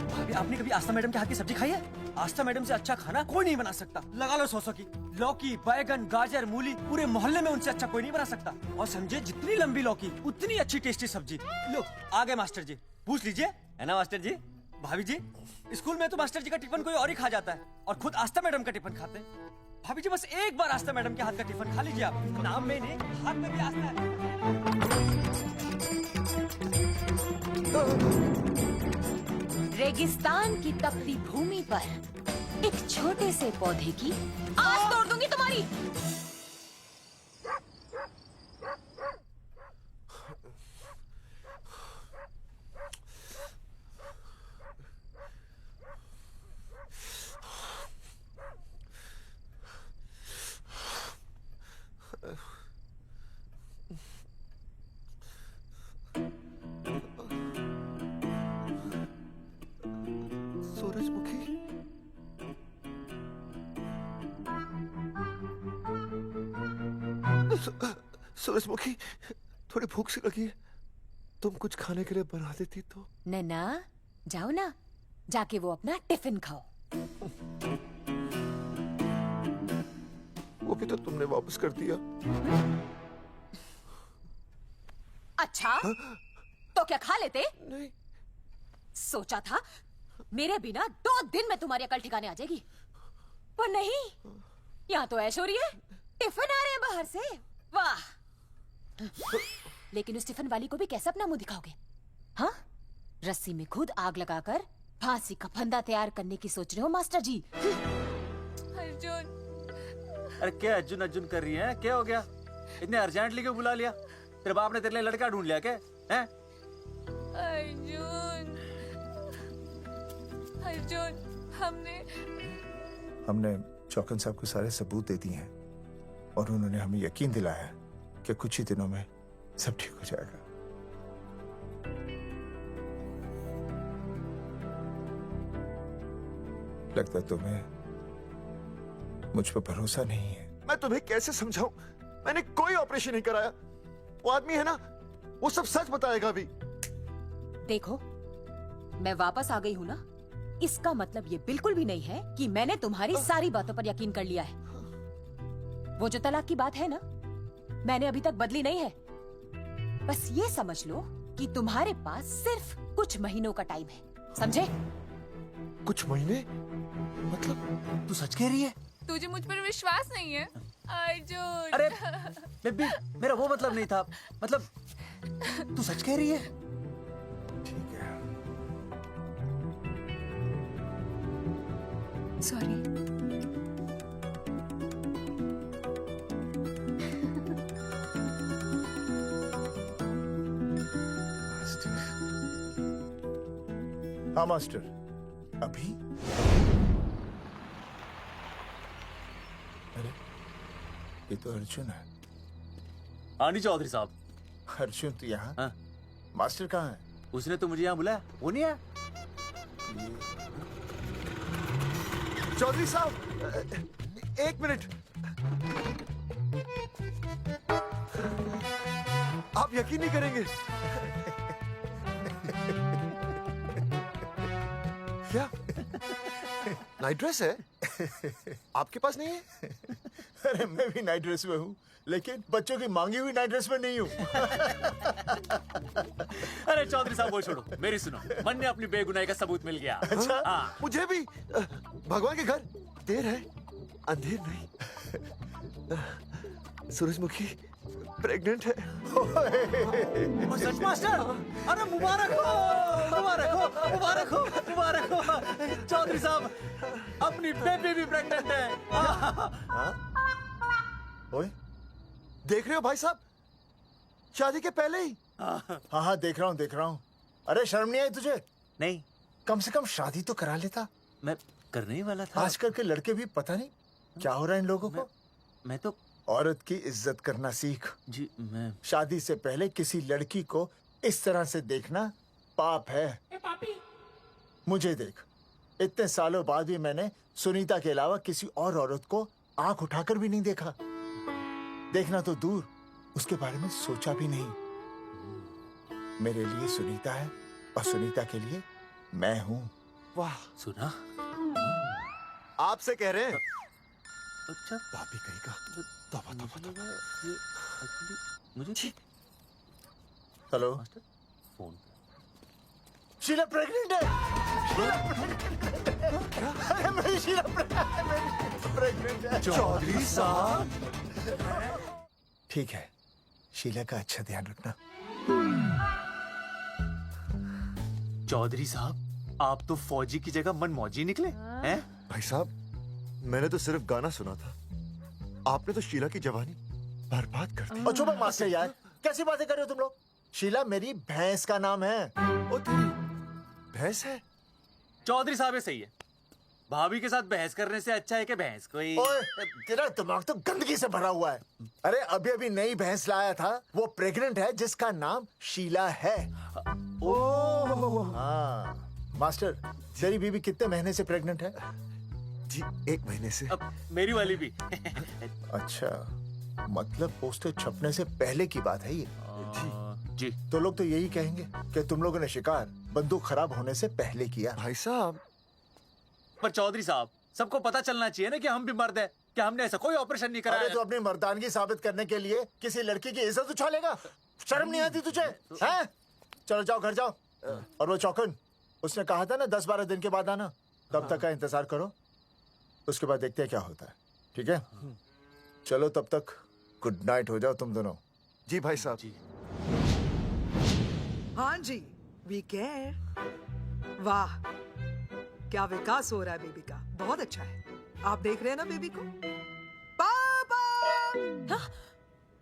[SPEAKER 8] भाभी आपने कभी आस्था मैडम के हाथ की सब्जी खाई है? आस्था मैडम से अच्छा खाना कोई नहीं बना सकता। लगा लो 100 की। लौकी, बैगन, गाजर, मूली, पूरे मोहल्ले में उनसे अच्छा कोई नहीं बना सकता। और समझे जितनी लंबी लौकी उतनी अच्छी टेस्टी सब्जी। लो आ गए मास्टर जी, पूछ लीजिए, है ना मास्टर जी? भाभी जी स्कूल में तो मास्टर जी का टिफिन कोई और ही खा जाता है और खुद आस्था मैडम का टिफिन खाते हैं। भाभी जी बस एक बार आस्था मैडम के हाथ का टिफिन खा लीजिए आप। नाम में नहीं, हाथ में भी आस्था है।
[SPEAKER 10] रेगिस्तान की तपती भूमि पर एक छोटे से पौधे की आस तोड़ दूंगी तुम्हारी।
[SPEAKER 18] सूरजमुखी थोड़ी भूख सी लगी है, तुम कुछ खाने के लिए बना देती तो।
[SPEAKER 10] नैना जाओ ना, जाके वो अपना टिफिन खाओ।
[SPEAKER 18] वो भी तो तुमने वापस कर दिया।
[SPEAKER 10] अच्छा तो क्या खा लेते?
[SPEAKER 18] नहीं।
[SPEAKER 10] सोचा था मेरे बिना 2 दिन में तुम्हारी अकल ठिकाने आ जाएगी, पर नहीं, यहाँ तो ऐश हो रही है। टिफिन आ रहे हैं बाहर से, वाह। लेकिन उस टिफिन वाली को भी कैसे अपना मुंह दिखाओगे? हाँ, रस्सी में खुद आग लगाकर फांसी का फंदा तैयार करने की सोच रहे हो मास्टर जी?
[SPEAKER 3] अर्जुन,
[SPEAKER 4] अरे क्या अर्जुन अर्जुन कर रही है? क्या हो गया? इतने अर्जेंटली क्यों बुला लिया? तेरे बाप ने तेरे लिए लड़का ढूंढ लिया क्या? हैं?
[SPEAKER 3] अर्जुन, अर्जुन,
[SPEAKER 2] हमने चौकन साहब को सारे सबूत दे दिए हैं और उन्होंने हमें यकीन दिलाया कि कुछ ही दिनों में सब ठीक हो जाएगा। लगता है तुम्हें
[SPEAKER 18] मुझ पर भरोसा नहीं है। मैं तुम्हें कैसे समझाऊं? मैंने कोई ऑपरेशन नहीं कराया। वो आदमी है ना, वो सब सच बताएगा अभी।
[SPEAKER 10] देखो, मैं वापस आ गई हूँ ना, इसका मतलब ये बिल्कुल भी नहीं है कि मैंने तुम्हारी सारी बातों पर यकीन कर लिया है। वो जो तलाक की बात है ना, मैंने अभी तक बदली नहीं है। बस ये समझ लो कि तुम्हारे पास सिर्फ कुछ महीनों का टाइम है, समझे?
[SPEAKER 18] कुछ महीने? मतलब
[SPEAKER 4] तू सच कह रही है?
[SPEAKER 3] तुझे मुझ पर विश्वास नहीं है अर्जुन?
[SPEAKER 4] अरे बेबी, मेरा वो मतलब नहीं था। मतलब तू सच कह रही है?
[SPEAKER 18] ठीक है।
[SPEAKER 3] सॉरी।
[SPEAKER 2] हाँ मास्टर, अभी? अरे ये तो अर्जुन है।
[SPEAKER 4] हाँ नहीं चौधरी साहब।
[SPEAKER 2] अर्जुन तो यहाँ?
[SPEAKER 4] हाँ।
[SPEAKER 2] मास्टर कहाँ है?
[SPEAKER 4] उसने तो मुझे यहाँ बुलाया, वो नहीं आया।
[SPEAKER 2] चौधरी साहब, एक मिनट। आप यकीन नहीं करेंगे। क्या नाइट ड्रेस है? आपके पास नहीं है? अरे मैं भी नाइट ड्रेस में हूँ, लेकिन बच्चों की मांगी हुई नाइट ड्रेस में नहीं हूँ।
[SPEAKER 4] अरे चौधरी साहब वो छोड़ो, मेरी सुनो। मन ने अपनी बेगुनाही का सबूत मिल गया।
[SPEAKER 2] अच्छा,
[SPEAKER 4] हाँ।
[SPEAKER 2] मुझे भी। भगवान के घर देर है, अंधेर नहीं। सूरजमुखी प्रेग्नेंट है।
[SPEAKER 4] सच मास्टर? अरे मुबारक हो, मुबारक हो, मुबारक हो, मुबारक हो। चौधरी साहब, अपनी बेबी भी प्रेग्नेंट है।
[SPEAKER 2] ओए, देख रहे हो भाई साहब? शादी के पहले ही? हाँ हाँ, देख रहा हूँ, देख रहा हूँ। अरे शर्म नहीं आई तुझे?
[SPEAKER 4] नहीं।
[SPEAKER 2] कम से कम शादी तो करा लेता।
[SPEAKER 4] मैं करने ही वाला था।
[SPEAKER 2] आजकल के लड़के भी पता नहीं क्या हो रहा है इन लोगों को।
[SPEAKER 4] मैं तो
[SPEAKER 2] औरत की इज्जत करना सीख।
[SPEAKER 4] जी मैं
[SPEAKER 2] शादी से पहले किसी लड़की को इस तरह से देखना पाप है। मुझे देख, इतने सालों बाद भी मैंने सुनीता के अलावा किसी और औरत को आंख उठाकर भी नहीं देखा। देखना तो दूर, उसके बारे में सोचा भी नहीं। मेरे लिए सुनीता है और सुनीता के लिए मैं हूँ।
[SPEAKER 18] वाह,
[SPEAKER 4] सुना?
[SPEAKER 18] आपसे कह रहे हैं।
[SPEAKER 4] अच्छा,
[SPEAKER 2] भाभी कहीं का। तौबा तौबा तौबा।
[SPEAKER 4] मुझे
[SPEAKER 2] हेलो,
[SPEAKER 4] फोन।
[SPEAKER 2] शीला प्रेग्नेंट है। अरे मेरी शीला प्रेग्नेंट है। चौधरी साहब, ठीक है, शीला का अच्छा ध्यान रखना।
[SPEAKER 4] चौधरी साहब, आप तो फौजी की जगह मनमौजी निकले हैं?
[SPEAKER 18] भाई साहब, मैंने तो सिर्फ गाना सुना था, आपने तो शीला की जवानी बर्बाद कर दी।
[SPEAKER 2] और चुप मास्टर यार, कैसी बातें कर रहे हो तुम लोग? शीला मेरी भैंस का नाम है।
[SPEAKER 18] ओ तेरी भैंस है?
[SPEAKER 4] चौधरी साहब ये सही है। भाभी के साथ बहस करने से अच्छा है कि भैंस कोई।
[SPEAKER 2] ओए, तेरा दिमाग तो गंदगी से भरा हुआ है। अरे अभी अभी नई भैंस लाया था, वो प्रेग्नेंट है, जिसका नाम शीला है। ओह हाँ मास्टर, तेरी बीवी कितने महीने से प्रेग्नेंट है?
[SPEAKER 18] जी 1 महीने से।
[SPEAKER 4] अब मेरी वाली भी।
[SPEAKER 2] अच्छा, मतलब पोस्टर छपने से पहले की बात है ये।
[SPEAKER 4] जी
[SPEAKER 2] तो लोग तो यही कहेंगे कि तुम लोगों ने शिकार बंदूक खराब होने से पहले किया।
[SPEAKER 18] भाई साहब,
[SPEAKER 4] पर चौधरी साहब, सबको पता चलना चाहिए ना कि हम भी मर्द हैं, कि हमने ऐसा कोई ऑपरेशन नहीं कराया।
[SPEAKER 2] अरे तो अपनी मर्दानगी साबित करने के लिए किसी लड़की की इज्जत उछा लेगा? शर्म नहीं आती तुझे? हैं? चलो जाओ, घर जाओ। और वो चौकन, उसने कहा था ना 10-12 दिन के बाद आना, तब तक का इंतजार करो, उसके बाद देखते हैं क्या होता है। ठीक है, चलो तब तक गुड नाइट हो जाओ तुम दोनों।
[SPEAKER 18] जी भाई साहब। जी
[SPEAKER 6] हाँ जी, वी केयर। वाह, क्या विकास हो रहा है बेबी का, बहुत अच्छा है। आप देख रहे हैं ना बेबी को? पापा,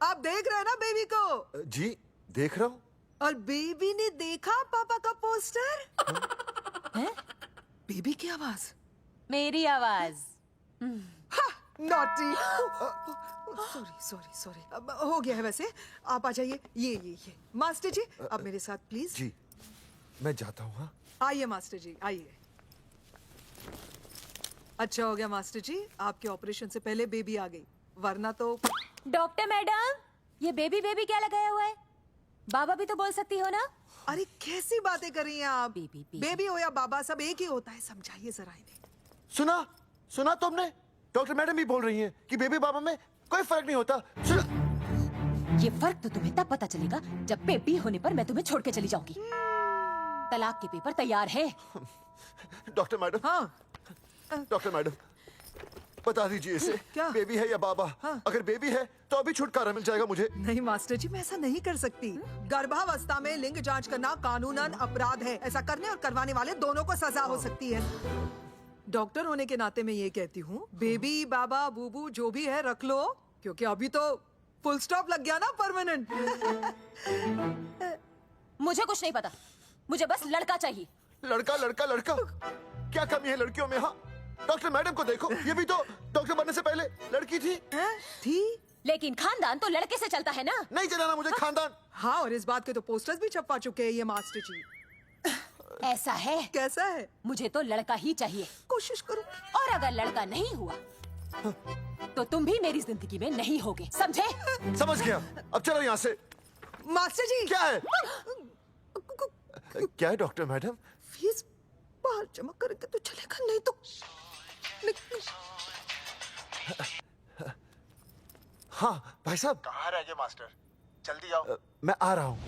[SPEAKER 6] आप देख रहे हैं ना बेबी को?
[SPEAKER 18] जी देख रहा हूँ।
[SPEAKER 6] और बेबी ने देखा पापा का पोस्टर? हैं? बेबी की आवाज?
[SPEAKER 10] मेरी आवाज।
[SPEAKER 6] नॉटी। सॉरी सॉरी सॉरी, हो गया है वैसे। आप आ जाइए। ये मास्टर जी, अब मेरे साथ प्लीज।
[SPEAKER 18] जी मैं जाता हूँ। हाँ
[SPEAKER 6] आइए मास्टर जी, आइए। अच्छा हो गया मास्टर जी, आपके ऑपरेशन से पहले बेबी आ गई, वरना तो।
[SPEAKER 10] डॉक्टर मैडम, ये बेबी बेबी क्या लगाया हुआ है? बाबा भी तो बोल सकती हो ना?
[SPEAKER 6] अरे कैसी बातें कर रही हैं आप? बेबी हो या बाबा, सब एक ही होता है, समझाइए जरा इन्हें।
[SPEAKER 18] सुना तुमने? डॉक्टर मैडम भी बोल रही हैं कि बेबी बाबा में कोई फर्क नहीं होता।
[SPEAKER 10] ये फर्क तो तुम्हें तब पता चलेगा जब बेबी होने पर मैं तुम्हें छोड़ के चली जाऊंगी। तलाक के पेपर तैयार है।
[SPEAKER 18] Doctor madam.
[SPEAKER 6] हाँ।
[SPEAKER 18] डॉक्टर मैडम, बता दीजिए इसे,
[SPEAKER 6] क्या?
[SPEAKER 18] बेबी है या बाबा? हाँ। अगर बेबी है तो अभी छुटकारा मिल जाएगा मुझे।
[SPEAKER 6] नहीं मास्टर जी, मैं ऐसा नहीं कर सकती। गर्भावस्था में लिंग जांच करना कानूनन अपराध है। ऐसा करने और करवाने वाले दोनों को सजा हो सकती है। डॉक्टर होने के नाते मैं ये कहती हूँ, बेबी बाबा बूबू जो भी है रख लो, क्योंकि अभी तो फुल स्टॉप लग गया ना परमानेंट।
[SPEAKER 10] मुझे कुछ नहीं पता, मुझे बस लड़का चाहिए।
[SPEAKER 18] लड़का लड़का लड़का, क्या कमी है लड़कियों में? हाँ, डॉक्टर मैडम को देखो, ये भी तो डॉक्टर बनने से पहले लड़की थी।
[SPEAKER 6] थी?
[SPEAKER 10] लेकिन खानदान तो लड़के से चलता है ना।
[SPEAKER 18] नहीं चलाना मुझे खानदान।
[SPEAKER 6] हाँ, और इस बात के तो पोस्टर्स भी छपवा चुके हैं ये मास्टर जी।
[SPEAKER 10] ऐसा है?
[SPEAKER 6] कैसा है?
[SPEAKER 10] मुझे तो लड़का ही चाहिए।
[SPEAKER 6] कोशिश करो।
[SPEAKER 10] और अगर लड़का नहीं हुआ तो तुम भी मेरी जिंदगी में नहीं होगे, समझे?
[SPEAKER 18] समझ गया। अब चलो यहाँ से।
[SPEAKER 6] मास्टर जी।
[SPEAKER 18] क्या है? क्या है डॉक्टर मैडम?
[SPEAKER 6] फीस बाहर जमा करेंगे तो चलेगा, नहीं तो
[SPEAKER 18] हाँ भाई साहब।
[SPEAKER 2] कहाँ रह गए मास्टर? जल्दी आओ।
[SPEAKER 18] मैं आ रहा हूँ।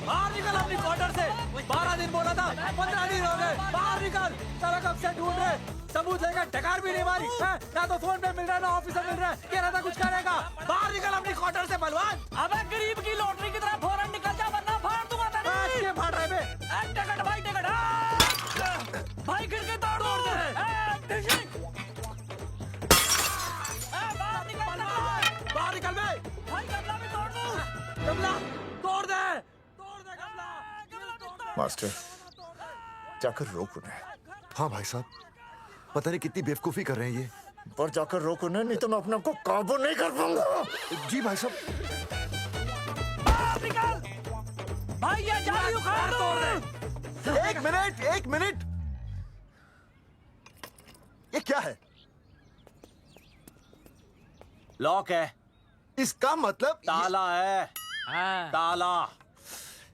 [SPEAKER 8] बाहर निकल अपनी क्वार्टर से। 12 दिन बोला था, 15 दिन हो गए। बाहर निकल, सारा कब से ढूंढ रहे, सबूत लेकर डकार भी नहीं मारी है? ना तो फोन पे मिल रहा है, ना ऑफिसर मिल रहा है। कह रहा था कुछ करेगा। बाहर निकल अपनी क्वार्टर से बलवान।
[SPEAKER 14] अबे गरीब की लॉटरी की तरह फौरन निकल जा, वरना फाड़ दूंगा तेरी।
[SPEAKER 8] क्या फाड़ रहे बे?
[SPEAKER 14] टिकट भाई, टिकट। भाई खिड़की तोड़ दे।
[SPEAKER 8] बाहर निकल बे।
[SPEAKER 14] भाई गमला भी तोड़ दूं।
[SPEAKER 8] गमला तोड़ दे।
[SPEAKER 2] मास्टर, जाकर रोक उन्हें।
[SPEAKER 18] हाँ भाई साहब, पता नहीं कितनी बेवकूफी कर रहे हैं ये।
[SPEAKER 2] पर जाकर रोक उन्हें, नहीं तो मैं अपने आप को काबू नहीं कर पाऊंगा।
[SPEAKER 18] जी भाई साहब।
[SPEAKER 14] भाई ये जाली उखाड़ दो।
[SPEAKER 18] एक मिनट। ये क्या है?
[SPEAKER 4] लॉक है।
[SPEAKER 18] इसका मतलब
[SPEAKER 4] ताला है। ताला।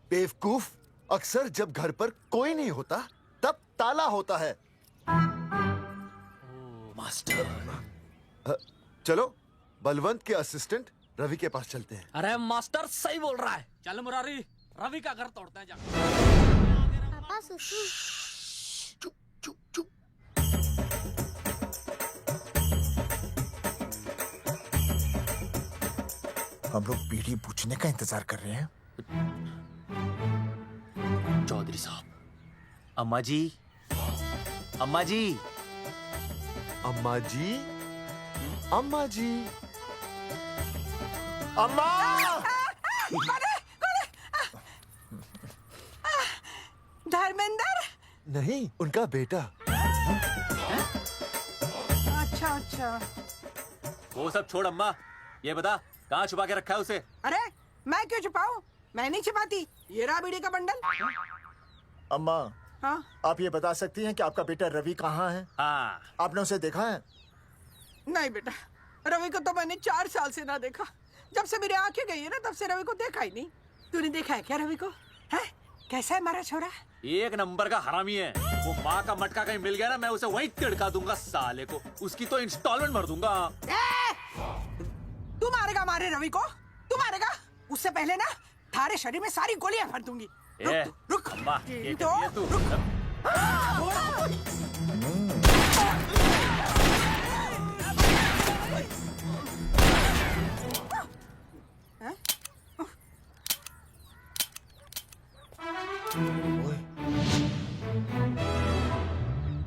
[SPEAKER 18] बेवकूफ, अक्सर जब घर पर कोई नहीं होता तब ताला होता है।
[SPEAKER 4] मास्टर।
[SPEAKER 18] चलो बलवंत के असिस्टेंट रवि के पास चलते हैं।
[SPEAKER 14] अरे मास्टर सही बोल रहा है। चल मुरारी, रवि का घर तोड़ते हैं जा।
[SPEAKER 21] पापा सुसु।
[SPEAKER 2] हम लोग बीड़ी पूछने का इंतजार कर रहे हैं।
[SPEAKER 4] चौधरी साहब। अम्मा जी, अम्मा जी,
[SPEAKER 18] अम्मा जी, अम्मा जी, अम्मा।
[SPEAKER 6] धर्मेंद्र?
[SPEAKER 18] नहीं, उनका बेटा।
[SPEAKER 6] अच्छा।
[SPEAKER 4] वो सब छोड़ अम्मा, ये बता कहाँ छुपा के रखा है उसे?
[SPEAKER 6] अरे मैं क्यों छुपाऊं? मैं नहीं छिपाती। ये रहा बीड़ी का बंडल।
[SPEAKER 2] अम्मा,
[SPEAKER 6] हाँ?
[SPEAKER 2] आप ये बता सकती हैं कि आपका बेटा रवि कहाँ है?
[SPEAKER 4] हाँ।
[SPEAKER 2] आपने उसे देखा है?
[SPEAKER 6] नहीं बेटा, रवि को तो मैंने 4 साल से ना देखा। जब से मेरी आंखें गई है ना, तब से रवि को देखा ही नहीं। तूने देखा है क्या रवि को? है? कैसा है हमारा छोरा?
[SPEAKER 4] एक नंबर का हरामी है। वो माँ का मटका कहीं मिल गया ना, मैं उसे वहीं तिड़का दूंगा साले को। उसकी तो इंस्टॉलमेंट भर दूंगा।
[SPEAKER 6] तू मारेगा हमारे रवि को? तू मारेगा? उससे पहले ना थारे शरीर में सारी गोलियां भर दूंगी। रुक।
[SPEAKER 4] अम्मा, ये कर दिया तू।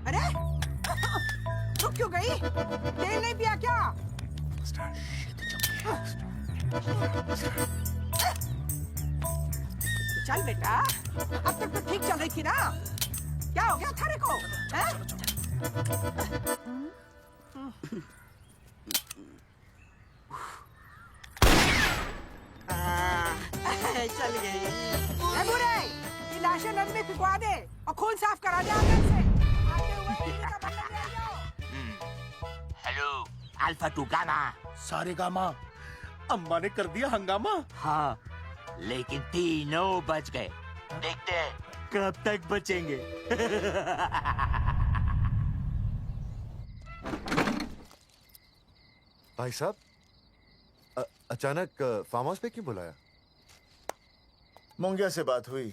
[SPEAKER 6] अरे रुक क्यों गई? तेल नहीं पिया क्या? चल बेटा, अब तक तो ठीक चल रही थी ना। क्या हो गया थारे को? चल गई। बुरे, ये लाशें नदी में फिकवा दे और खून साफ करा दे अंदर से। आते हुए
[SPEAKER 13] अल्फा टू गामा।
[SPEAKER 7] सारे गामा। अम्मा ने कर दिया हंगामा।
[SPEAKER 13] हाँ, लेकिन तीनों बच गए। देखते हैं कब तक बचेंगे।
[SPEAKER 18] भाई साहब, अचानक फार्म हाउस पे क्यों बुलाया?
[SPEAKER 2] मुंगिया से बात हुई,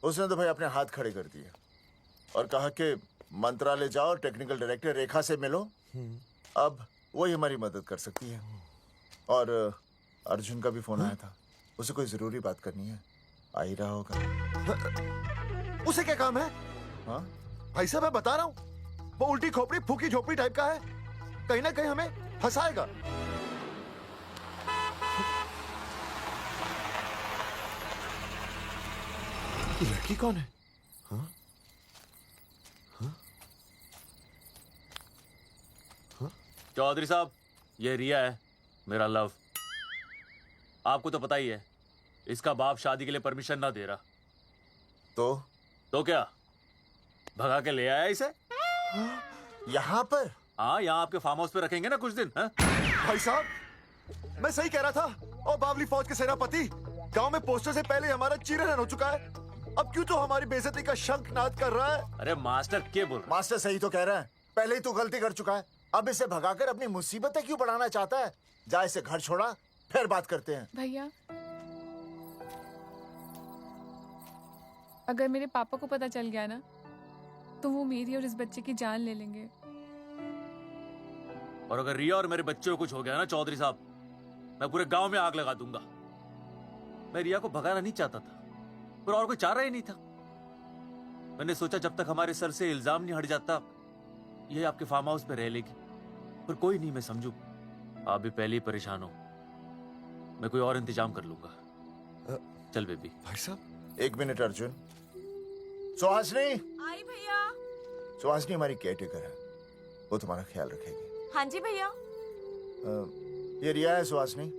[SPEAKER 2] उसने तो भाई अपने हाथ खड़े कर दिए और कहा कि मंत्रालय जाओ, टेक्निकल डायरेक्टर रेखा से मिलो, अब वही हमारी मदद कर सकती है। और अर्जुन का भी फोन आया था, उसे कोई जरूरी बात करनी है, आ ही रहा होगा।
[SPEAKER 18] उसे क्या काम है?
[SPEAKER 2] हाँ
[SPEAKER 18] भाई साहब, मैं बता रहा हूँ, वो उल्टी खोपड़ी फूकी झोपड़ी टाइप का है, कहीं ना कहीं हमें फंसाएगा। ये लड़की कौन है? हाँ? हाँ?
[SPEAKER 4] हाँ? चौधरी साहब, ये रिया है, मेरा लव। आपको तो पता ही है, इसका बाप शादी के लिए परमिशन ना दे रहा। तो क्या, भगा के ले आया इसे
[SPEAKER 2] यहाँ पर?
[SPEAKER 4] हाँ, यहाँ आपके फार्म हाउस पे रखेंगे ना कुछ दिन। हाँ?
[SPEAKER 18] भाई साहब, मैं सही कह रहा था। और बावली फौज के सेनापति, गांव में पोस्टर से पहले हमारा चीरहरण हो चुका है, अब क्यों तो हमारी बेइज्जती का शंखनाद कर रहा है?
[SPEAKER 4] अरे मास्टर क्या बोल रहा?
[SPEAKER 2] मास्टर सही तो कह रहा है, पहले ही तो गलती कर चुका है, अब इसे भगाकर अपनी मुसीबतें क्यों बढ़ाना चाहता है? जा इसे घर छोड़ा, फिर बात करते हैं।
[SPEAKER 3] भैया, अगर मेरे पापा को पता चल गया ना, तो वो मेरी और इस बच्चे की जान ले लेंगे।
[SPEAKER 4] और अगर रिया और मेरे बच्चे को कुछ हो गया ना चौधरी साहब, मैं पूरे गांव में आग लगा दूंगा। मैं रिया को भगाना नहीं चाहता था, पर और कोई चारा ही नहीं था। मैंने सोचा जब तक हमारे सर से इल्जाम नहीं हट जाता, ये आपके फार्म हाउस पे रह लेगी। पर कोई नहीं, मैं समझू आप भी पहले ही परेशान हो, मैं कोई और इंतजाम कर लूंगा। चल बेबी।
[SPEAKER 18] भाई साहब,
[SPEAKER 2] 1 मिनट अर्जुन। सुहासनी।
[SPEAKER 20] आई भैया।
[SPEAKER 2] सुहासनी हमारी केयरटेकर है, वो तुम्हारा ख्याल रखेगी।
[SPEAKER 20] हाँ जी भैया।
[SPEAKER 2] ये रिया है सुहासनी,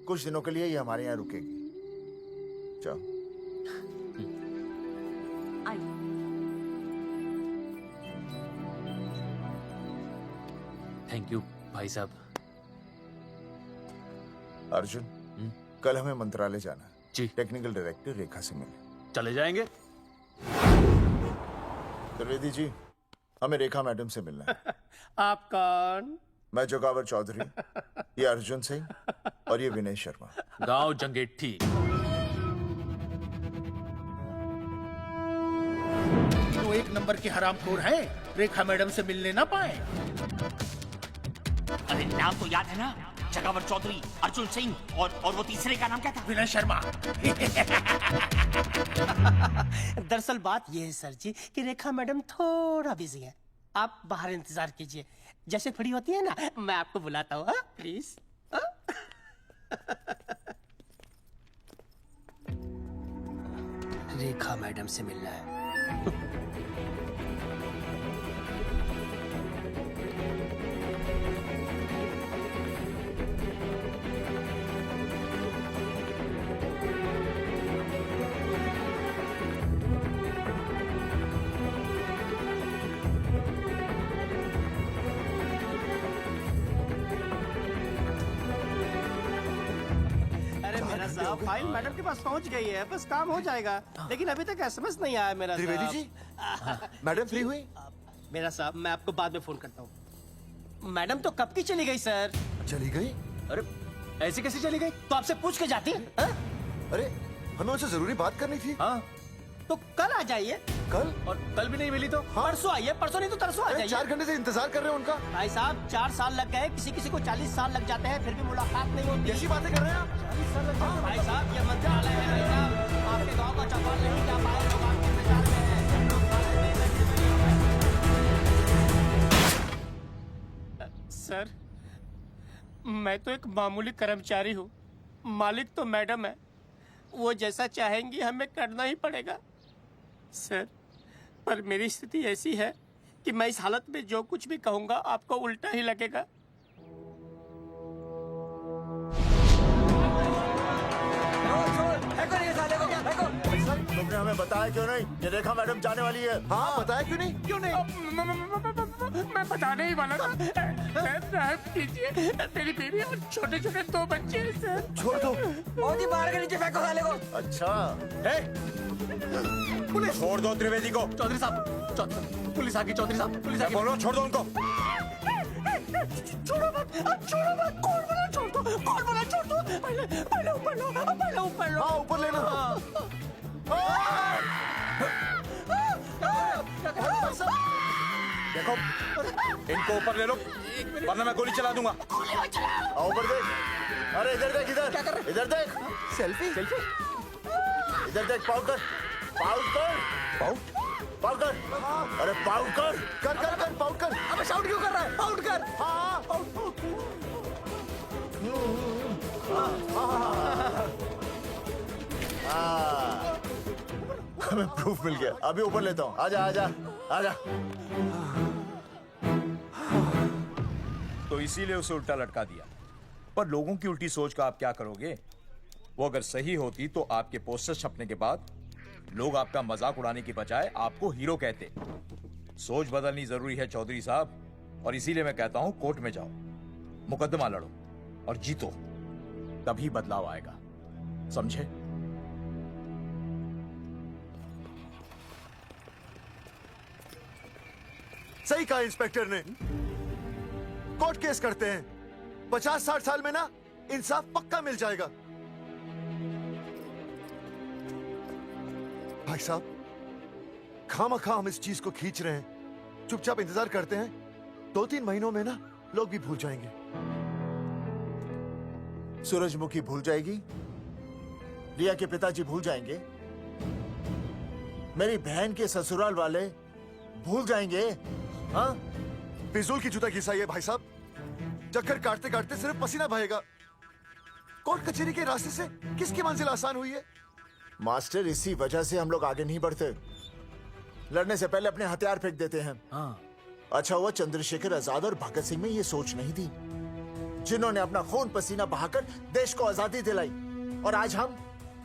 [SPEAKER 2] कुछ दिनों के लिए ये हमारे यहाँ रुकेगी। जाओ।
[SPEAKER 4] थैंक यू भाई साहब।
[SPEAKER 2] अर्जुन, कल हमें मंत्रालय जाना है
[SPEAKER 4] जी।
[SPEAKER 2] टेक्निकल डायरेक्टर रेखा से मिले।
[SPEAKER 4] चले जाएंगे।
[SPEAKER 2] त्रिवेदी जी, हमें रेखा मैडम से मिलना है।
[SPEAKER 15] आप कौन?
[SPEAKER 2] मैं जोगावर चौधरी, ये अर्जुन सिंह और ये विनय शर्मा।
[SPEAKER 4] गांव जंगेठी।
[SPEAKER 7] तो 1 नंबर के हरामखोर हैं, रेखा मैडम से मिलने ना पाए।
[SPEAKER 13] अरे नाम तो याद है ना, जगावर चौधरी, अर्जुन सिंह और वो तीसरे का नाम क्या था?
[SPEAKER 7] विनय शर्मा।
[SPEAKER 22] दरअसल बात ये है सर जी कि रेखा मैडम थोड़ा बिजी है, आप बाहर इंतजार कीजिए, जैसे फ्री होती है ना मैं आपको बुलाता हूँ, प्लीज। रेखा मैडम से मिलना है। फाइल मैडम के पास पहुंच गई है, बस काम हो जाएगा, लेकिन अभी तक एसएमएस नहीं आया मेरा।
[SPEAKER 18] त्रिवेदी जी, मैडम फ्री हुई?
[SPEAKER 22] मेरा साहब, मैं आपको बाद में फोन करता हूँ। मैडम तो कब की चली गई सर।
[SPEAKER 18] चली गई?
[SPEAKER 4] अरे ऐसे कैसे चली गई?
[SPEAKER 22] तो आपसे पूछ के जाती।
[SPEAKER 18] अरे हमें उनसे जरूरी बात करनी थी।
[SPEAKER 4] हाँ,
[SPEAKER 22] तो कल आ जाइए।
[SPEAKER 18] कल?
[SPEAKER 4] और कल भी नहीं मिली तो?
[SPEAKER 22] हाँ? परसों आइए, परसों नहीं तो तरसों आ जाइए।
[SPEAKER 18] 4 घंटे से इंतजार कर रहे हैं उनका।
[SPEAKER 22] भाई साहब 4 साल लग गए, किसी को 40 साल लग जाते हैं, फिर भी मुलाकात नहीं होती।
[SPEAKER 18] ऐसी बातें कर रहे हैं आप?
[SPEAKER 22] 40 साल लग जाते हैं। भाई साहब, ये मंत्रालय है भाई साहब, आपके गाँव का चौपाल नहीं जा पाए, लोग आपके इंतजार में हैं। सर, मैं तो एक मामूली कर्मचारी हूँ, मालिक तो मैडम है, वो जैसा चाहेंगी हमें करना ही पड़ेगा। सर, पर मेरी स्थिति ऐसी है कि मैं इस हालत में जो कुछ भी कहूंगा आपको उल्टा ही लगेगा।
[SPEAKER 2] तुमने हमें बताया क्यों नहीं? ये रेखा मैडम जाने वाली है।
[SPEAKER 18] हाँ, बताया क्यों नहीं?
[SPEAKER 22] क्यों नहीं? मैं बताने ही वाला था। माफ कीजिए, मेरी बीवी और छोटे छोटे 2 बच्चे हैं सर।
[SPEAKER 18] छोड़ दो।
[SPEAKER 8] ओ जी बाहर के नीचे फेंको साले को।
[SPEAKER 2] अच्छा
[SPEAKER 4] पुलिस छोड़ दो त्रिवेदी को। चौधरी साहब, पुलिस आ गई। चौधरी साहब, पुलिस आ गई। बोलो छोड़ दो उनको।
[SPEAKER 22] छोड़ो मत, कौन बना छोड़ दो। पहले ऊपर लो।
[SPEAKER 18] हाँ ऊपर लेना।
[SPEAKER 4] देखो इनको ऊपर ले लो वरना मैं गोली चला दूंगा।
[SPEAKER 2] आओ ऊपर देख। अरे इधर देख, इधर देख।
[SPEAKER 7] सेल्फी।
[SPEAKER 2] इधर देख, पाउट कर। अरे पाउट कर पाउट कर।
[SPEAKER 8] अबे शाउट क्यों कर रहा है? आउट कर।
[SPEAKER 2] हाँ हमें प्रूफ मिल गया। अभी ऊपर लेता हूँ। आजा।
[SPEAKER 4] तो इसीलिए उसे उल्टा लटका दिया। पर लोगों की उल्टी सोच का आप क्या करोगे? वो अगर सही होती तो आपके पोस्टर छपने के बाद लोग आपका मजाक उड़ाने की बजाय आपको हीरो कहते। सोच बदलनी जरूरी है चौधरी साहब, और इसीलिए मैं कहता हूं कोर्ट में जाओ, मुकदमा लड़ो और जीतो, तभी बदलाव आएगा। समझे?
[SPEAKER 18] सही कहा इंस्पेक्टर ने। कोर्ट केस करते हैं, 50-60 साल में ना इंसाफ पक्का मिल जाएगा। भाई साहब, खामखा हम इस चीज को खींच रहे हैं। चुपचाप इंतजार करते हैं, 2-3 महीनों में ना लोग भी भूल जाएंगे।
[SPEAKER 2] सूरजमुखी भूल जाएगी, रिया के पिताजी भूल जाएंगे, मेरी बहन के ससुराल वाले भूल जाएंगे। हाँ,
[SPEAKER 18] फिजूल की जूता घिसा है भाई साहब। चक्कर काटते काटते सिर्फ पसीना बहेगा। कोर्ट कचहरी के रास्ते से किसकी मंजिल आसान हुई है?
[SPEAKER 2] मास्टर, इसी वजह से हम लोग आगे नहीं बढ़ते। लड़ने से पहले अपने हथियार फेंक देते हैं।
[SPEAKER 4] हाँ।
[SPEAKER 2] अच्छा हुआ चंद्रशेखर आजाद और भगत सिंह में ये सोच नहीं थी, जिन्होंने अपना खून पसीना बहाकर देश को आजादी दिलाई। और आज हम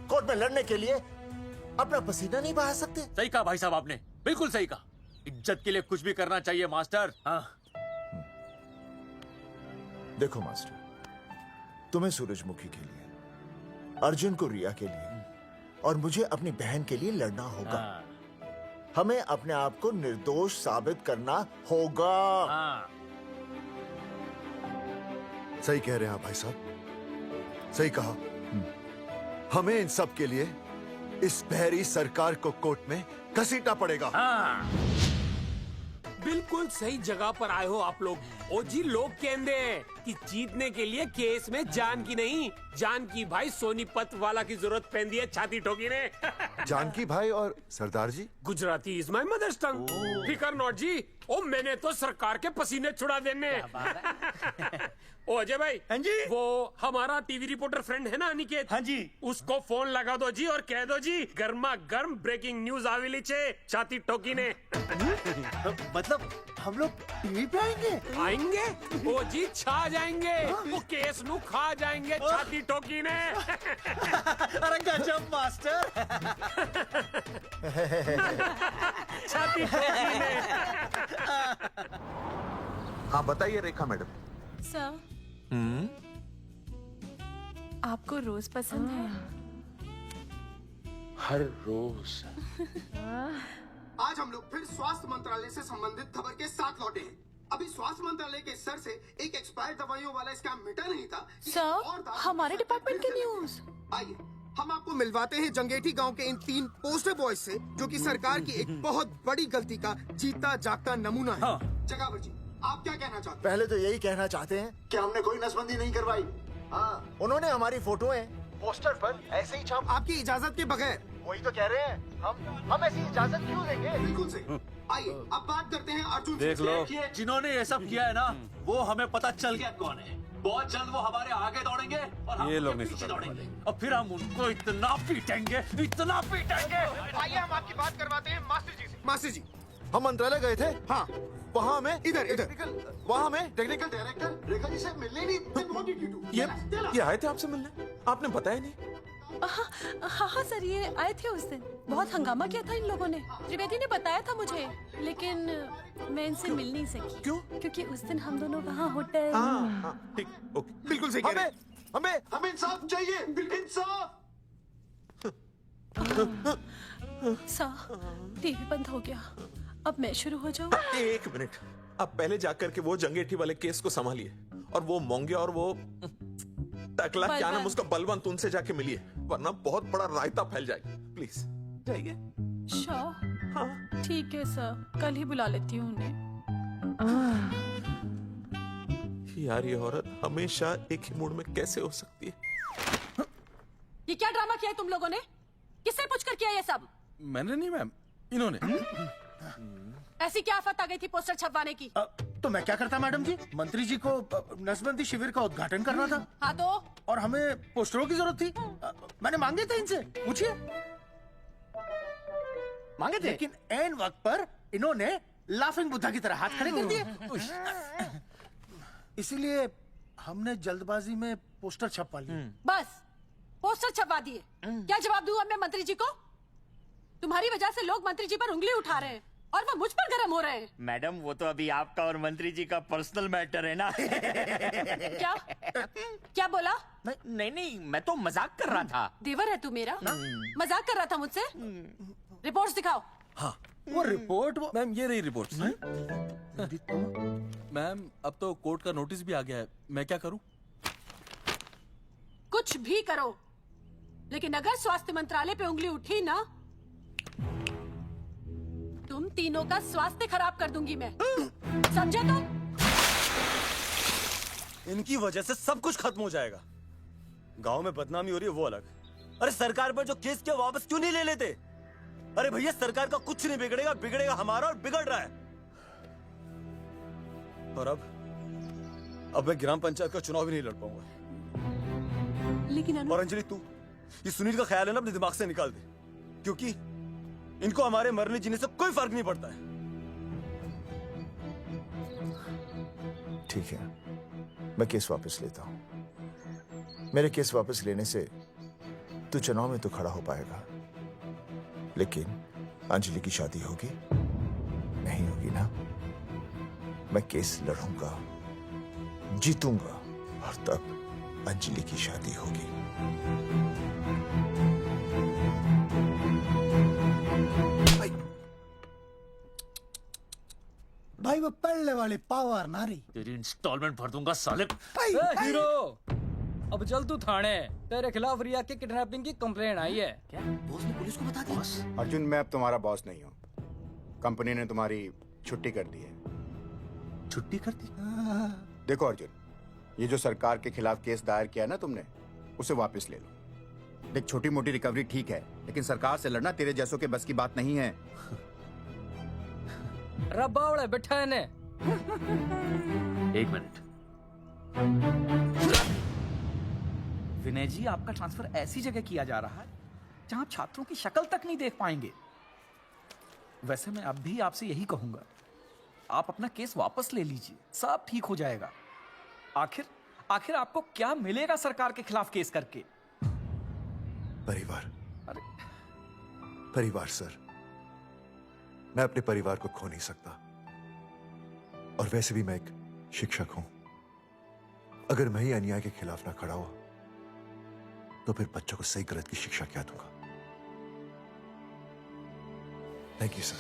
[SPEAKER 2] कोर्ट में लड़ने के लिए अपना पसीना नहीं बहा सकते।
[SPEAKER 4] सही कहा भाई साहब आपने, बिल्कुल सही कहा। इज्जत के लिए कुछ भी करना चाहिए मास्टर। हाँ।
[SPEAKER 2] देखो मास्टर, तुम्हें सूरजमुखी के लिए, अर्जुन को रिया के लिए और मुझे अपनी बहन के लिए लड़ना होगा। हमें अपने आप को निर्दोष साबित करना होगा।
[SPEAKER 18] सही कह रहे हैं आप भाई साहब, सही कहा। हमें इन सब के लिए इस बहरी सरकार को कोर्ट में घसीटना पड़ेगा।
[SPEAKER 15] बिल्कुल सही जगह पर आए हो आप लोग। ओ जी, लोग कहते हैं कि जीतने के लिए केस में जान की नहीं, जान की भाई सोनीपत वाला की जरूरत पैंदी है छाती ठोकी ने।
[SPEAKER 18] जानकी भाई और सरदार जी,
[SPEAKER 15] गुजराती इज माय मदर्स टंग। फिकर नॉट जी। ओ मैंने तो सरकार के पसीने छुड़ा देने। ओ अजय भाई। हाँ जी। वो हमारा टीवी रिपोर्टर फ्रेंड है ना अनिकेत। हाँ जी। उसको फोन लगा दो जी और कह दो जी, गर्मा गर्म ब्रेकिंग न्यूज आवेली छे छाती ठोकी ने।
[SPEAKER 4] मतलब हम लोग टीवी पे
[SPEAKER 15] आएंगे? ओ जी छा जाएंगे। वो केस नु खा जाएंगे छाती ठोकी ने।
[SPEAKER 4] अरे गजब मास्टर।
[SPEAKER 15] छाती ठोकी ने।
[SPEAKER 5] हाँ बताइए रेखा मैडम।
[SPEAKER 3] सर, आपको रोज पसंद है?
[SPEAKER 5] हर रोज।
[SPEAKER 9] आज हम लोग फिर स्वास्थ्य मंत्रालय से संबंधित खबर के साथ लौटे हैं। अभी स्वास्थ्य मंत्रालय के स्तर से एक एक्सपायर्ड दवाइयों वाला स्कैम मिटा नहीं था।
[SPEAKER 3] सर, हमारे डिपार्टमेंट की न्यूज।
[SPEAKER 9] आइए हम आपको मिलवाते हैं जंगेठी गांव के इन 3 पोस्टर बॉयज से, जो कि सरकार की एक बहुत बड़ी गलती का जीता जागता नमूना है। जगावर जी, आप क्या कहना चाहते हैं?
[SPEAKER 2] पहले तो यही कहना चाहते हैं कि हमने कोई नसबंदी नहीं करवाई। हाँ, उन्होंने हमारी फोटोएं पोस्टर पर ऐसे ही छाप,
[SPEAKER 9] आपकी इजाजत के बगैर।
[SPEAKER 2] वही तो कह रहे हैं, हम ऐसी इजाजत क्यों देंगे?
[SPEAKER 9] बिल्कुल सही। आइए अब बात करते हैं अर्जुन से।
[SPEAKER 4] देख लो, जिन्होंने ये सब किया है ना, वो हमें पता चल गया कौन है। बहुत जल्द वो हमारे आगे दौड़ेंगे और हम
[SPEAKER 17] ये लोग
[SPEAKER 4] उनके
[SPEAKER 17] नहीं
[SPEAKER 4] पीछे
[SPEAKER 17] सुधर
[SPEAKER 4] दौड़ेंगे और फिर हम उनको इतना पीटेंगे, इतना पीटेंगे।
[SPEAKER 9] आइए हम आपकी बात करवाते हैं मास्टर जी से। मास्टर जी,
[SPEAKER 18] हम मंत्रालय गए थे।
[SPEAKER 9] हाँ,
[SPEAKER 18] वहाँ हमें
[SPEAKER 9] इधर
[SPEAKER 18] वहाँ हमें
[SPEAKER 9] टेक्निकल डायरेक्टर रेखा जी से मिलने नहीं।
[SPEAKER 5] ये आए थे आपसे मिलने, आपने बताया नहीं।
[SPEAKER 1] हाँ सर, ये आए थे उस दिन। बहुत हंगामा किया था इन लोगों ने। त्रिवेदी ने बताया था मुझे, लेकिन मैं इनसे मिल नहीं सकी।
[SPEAKER 5] क्यों?
[SPEAKER 1] क्योंकि उस दिन हम दोनों वहाँ होटल।
[SPEAKER 5] ठीक, ओके, बिल्कुल सही कह रहे हैं।
[SPEAKER 2] हमें इंसाफ चाहिए, इंसाफ।
[SPEAKER 1] सर, टीवी बंद हो गया। अब मैं शुरू हो जाऊँ?
[SPEAKER 5] एक मिनट, आप पहले जाकर के वो जंगेठी वाले केस को संभालिए, और वो मोंगे और वो टकला क्या नाम उसका बलवंत, उनसे जाके मिलिए, वरना बहुत बड़ा रायता फैल जाएगा। प्लीज जाइए।
[SPEAKER 1] हाँ ठीक है सर, कल ही बुला लेती हूँ उन्हें।
[SPEAKER 5] यार ये औरत हमेशा एक ही मूड में कैसे हो सकती है?
[SPEAKER 1] ये क्या ड्रामा किया है तुम लोगों ने? किससे पूछकर किया ये सब?
[SPEAKER 17] मैंने नहीं मैम, इन्होंने।
[SPEAKER 1] ऐसी क्या आफत आ गई थी पोस्टर छपवाने की?
[SPEAKER 7] तो मैं क्या करता मैडम जी? मंत्री जी को नसबंदी शिविर का उद्घाटन करना था।
[SPEAKER 1] हाँ तो?
[SPEAKER 7] और हमें पोस्टरों की जरूरत थी। मैंने मांगे थे इनसे, पूछिए। मांगे थे, लेकिन ऐन वक्त पर इन्होंने लाफिंग बुद्धा की तरह हाथ खड़े कर दिए। इसीलिए हमने जल्दबाजी में पोस्टर छपवा लिए।
[SPEAKER 1] बस पोस्टर छपवा दिए। क्या जवाब दूं अब मैं मंत्री जी को? तुम्हारी वजह से लोग मंत्री जी पर उंगली उठा रहे हैं और वो मुझ पर गर्म हो रहे हैं।
[SPEAKER 13] मैडम वो तो अभी आपका और मंत्री जी का पर्सनल मैटर है ना।
[SPEAKER 1] क्या क्या बोला?
[SPEAKER 13] नहीं, मैं तो मजाक कर रहा था।
[SPEAKER 1] देवर है तू मेरा? मजाक कर रहा था मुझसे? रिपोर्ट्स दिखाओ।
[SPEAKER 17] हाँ
[SPEAKER 7] वो रिपोर्ट
[SPEAKER 17] मैम, ये रही रिपोर्ट। मैम अब तो कोर्ट का नोटिस भी आ गया है, मैं क्या करूं?
[SPEAKER 1] कुछ भी करो, लेकिन अगर स्वास्थ्य मंत्रालय पे उंगली उठी ना, तुम तीनों का स्वास्थ्य खराब कर दूंगी मैं। समझे तुम?
[SPEAKER 12] इनकी वजह से सब कुछ खत्म हो जाएगा। गांव में बदनामी हो रही है वो अलग, अरे सरकार पर जो केस किया वापस क्यों नहीं ले लेते? अरे भैया सरकार का कुछ नहीं बिगड़ेगा, बिगड़ेगा हमारा, और बिगड़ रहा है। और अब मैं ग्राम पंचायत का चुनाव भी नहीं लड़ पाऊंगा।
[SPEAKER 1] लेकिन
[SPEAKER 12] और अंजलि तू ये सुनील का ख्याल है ना अपने दिमाग से निकाल दे, क्योंकि इनको हमारे मरने जीने से कोई फर्क नहीं पड़ता है।
[SPEAKER 2] ठीक है, मैं केस वापस लेता हूं। मेरे केस वापस लेने से तू चुनाव में तो खड़ा हो पाएगा, लेकिन अंजलि की शादी होगी नहीं होगी ना? मैं केस लड़ूंगा, जीतूंगा, और तब अंजलि की शादी होगी।
[SPEAKER 19] भाई वो पढ़ने वाली पावर नारी।
[SPEAKER 4] तेरी इंस्टॉलमेंट भर दूंगा साले।
[SPEAKER 14] हीरो, अब चल तू थाने। तेरे खिलाफ रिया के किडनैपिंग की कंप्लेन आई है।
[SPEAKER 19] क्या बॉस ने पुलिस को बता दिया?
[SPEAKER 23] अर्जुन, मैं अब तुम्हारा बॉस नहीं हूँ। कंपनी ने तुम्हारी छुट्टी कर दी है।
[SPEAKER 5] छुट्टी कर दी?
[SPEAKER 23] देखो अर्जुन, ये जो सरकार के खिलाफ केस दायर किया है ना तुमने, उसे वापस ले लो। देख, छोटी मोटी रिकवरी ठीक है, लेकिन सरकार से लड़ना तेरे जैसों के बस की बात नहीं है।
[SPEAKER 14] रब्बावड़े बैठा है ने।
[SPEAKER 4] एक मिनट।
[SPEAKER 8] विनय जी, आपका ट्रांसफर ऐसी जगह किया जा रहा है जहां आप छात्रों की शक्ल तक नहीं देख पाएंगे। वैसे मैं अब भी आपसे यही कहूंगा, आप अपना केस वापस ले लीजिए, सब ठीक हो जाएगा। आखिर आपको क्या मिलेगा सरकार के खिलाफ केस करके?
[SPEAKER 2] परिवार। परिवार सर, मैं अपने परिवार को खो नहीं सकता, और वैसे भी मैं एक शिक्षक हूं। अगर मैं ही अन्याय के खिलाफ ना खड़ा हुआ तो फिर बच्चों को सही गलत की शिक्षा क्या दूंगा? Thank you sir.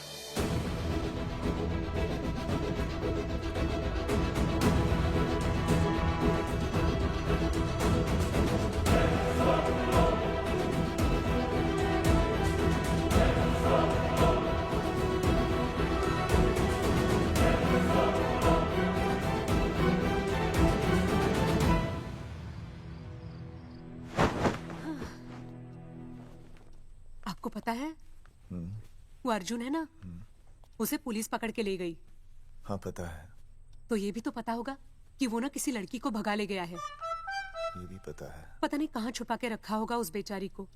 [SPEAKER 1] आपको पता है वो अर्जुन है ना, उसे पुलिस पकड़ के ले गई।
[SPEAKER 2] हाँ पता है।
[SPEAKER 1] तो ये भी तो पता होगा कि वो ना किसी लड़की को भगा ले गया है।
[SPEAKER 2] ये भी पता है।
[SPEAKER 1] पता नहीं कहाँ छुपा के रखा होगा उस बेचारी को।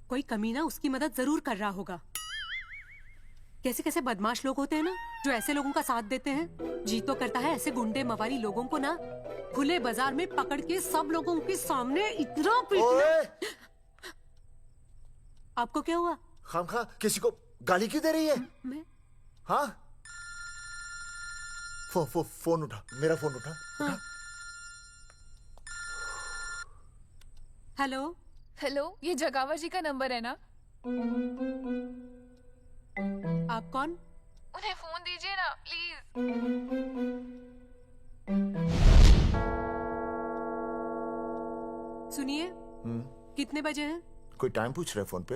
[SPEAKER 1] कोई कमीना उसकी मदद जरूर कर रहा होगा। कैसे कैसे बदमाश लोग होते हैं ना, जो ऐसे लोगों का साथ देते हैं। जी तो करता है ऐसे गुंडे मवाली लोगों को ना खुले बाजार में पकड़ के सब लोगों के सामने इतना पीटना। आपको क्या हुआ?
[SPEAKER 2] खामखा किसी को गाली क्यों दे रही है?
[SPEAKER 1] मैं?
[SPEAKER 2] हाँ? फोन उठा, मेरा फोन उठा।
[SPEAKER 1] हाँ। हेलो
[SPEAKER 3] हेलो, ये जगावर जी का नंबर है ना?
[SPEAKER 1] आप कौन?
[SPEAKER 3] उन्हें फोन दीजिए ना प्लीज।
[SPEAKER 1] सुनिए, कितने बजे हैं?
[SPEAKER 2] कोई टाइम पूछ रहे फोन पे?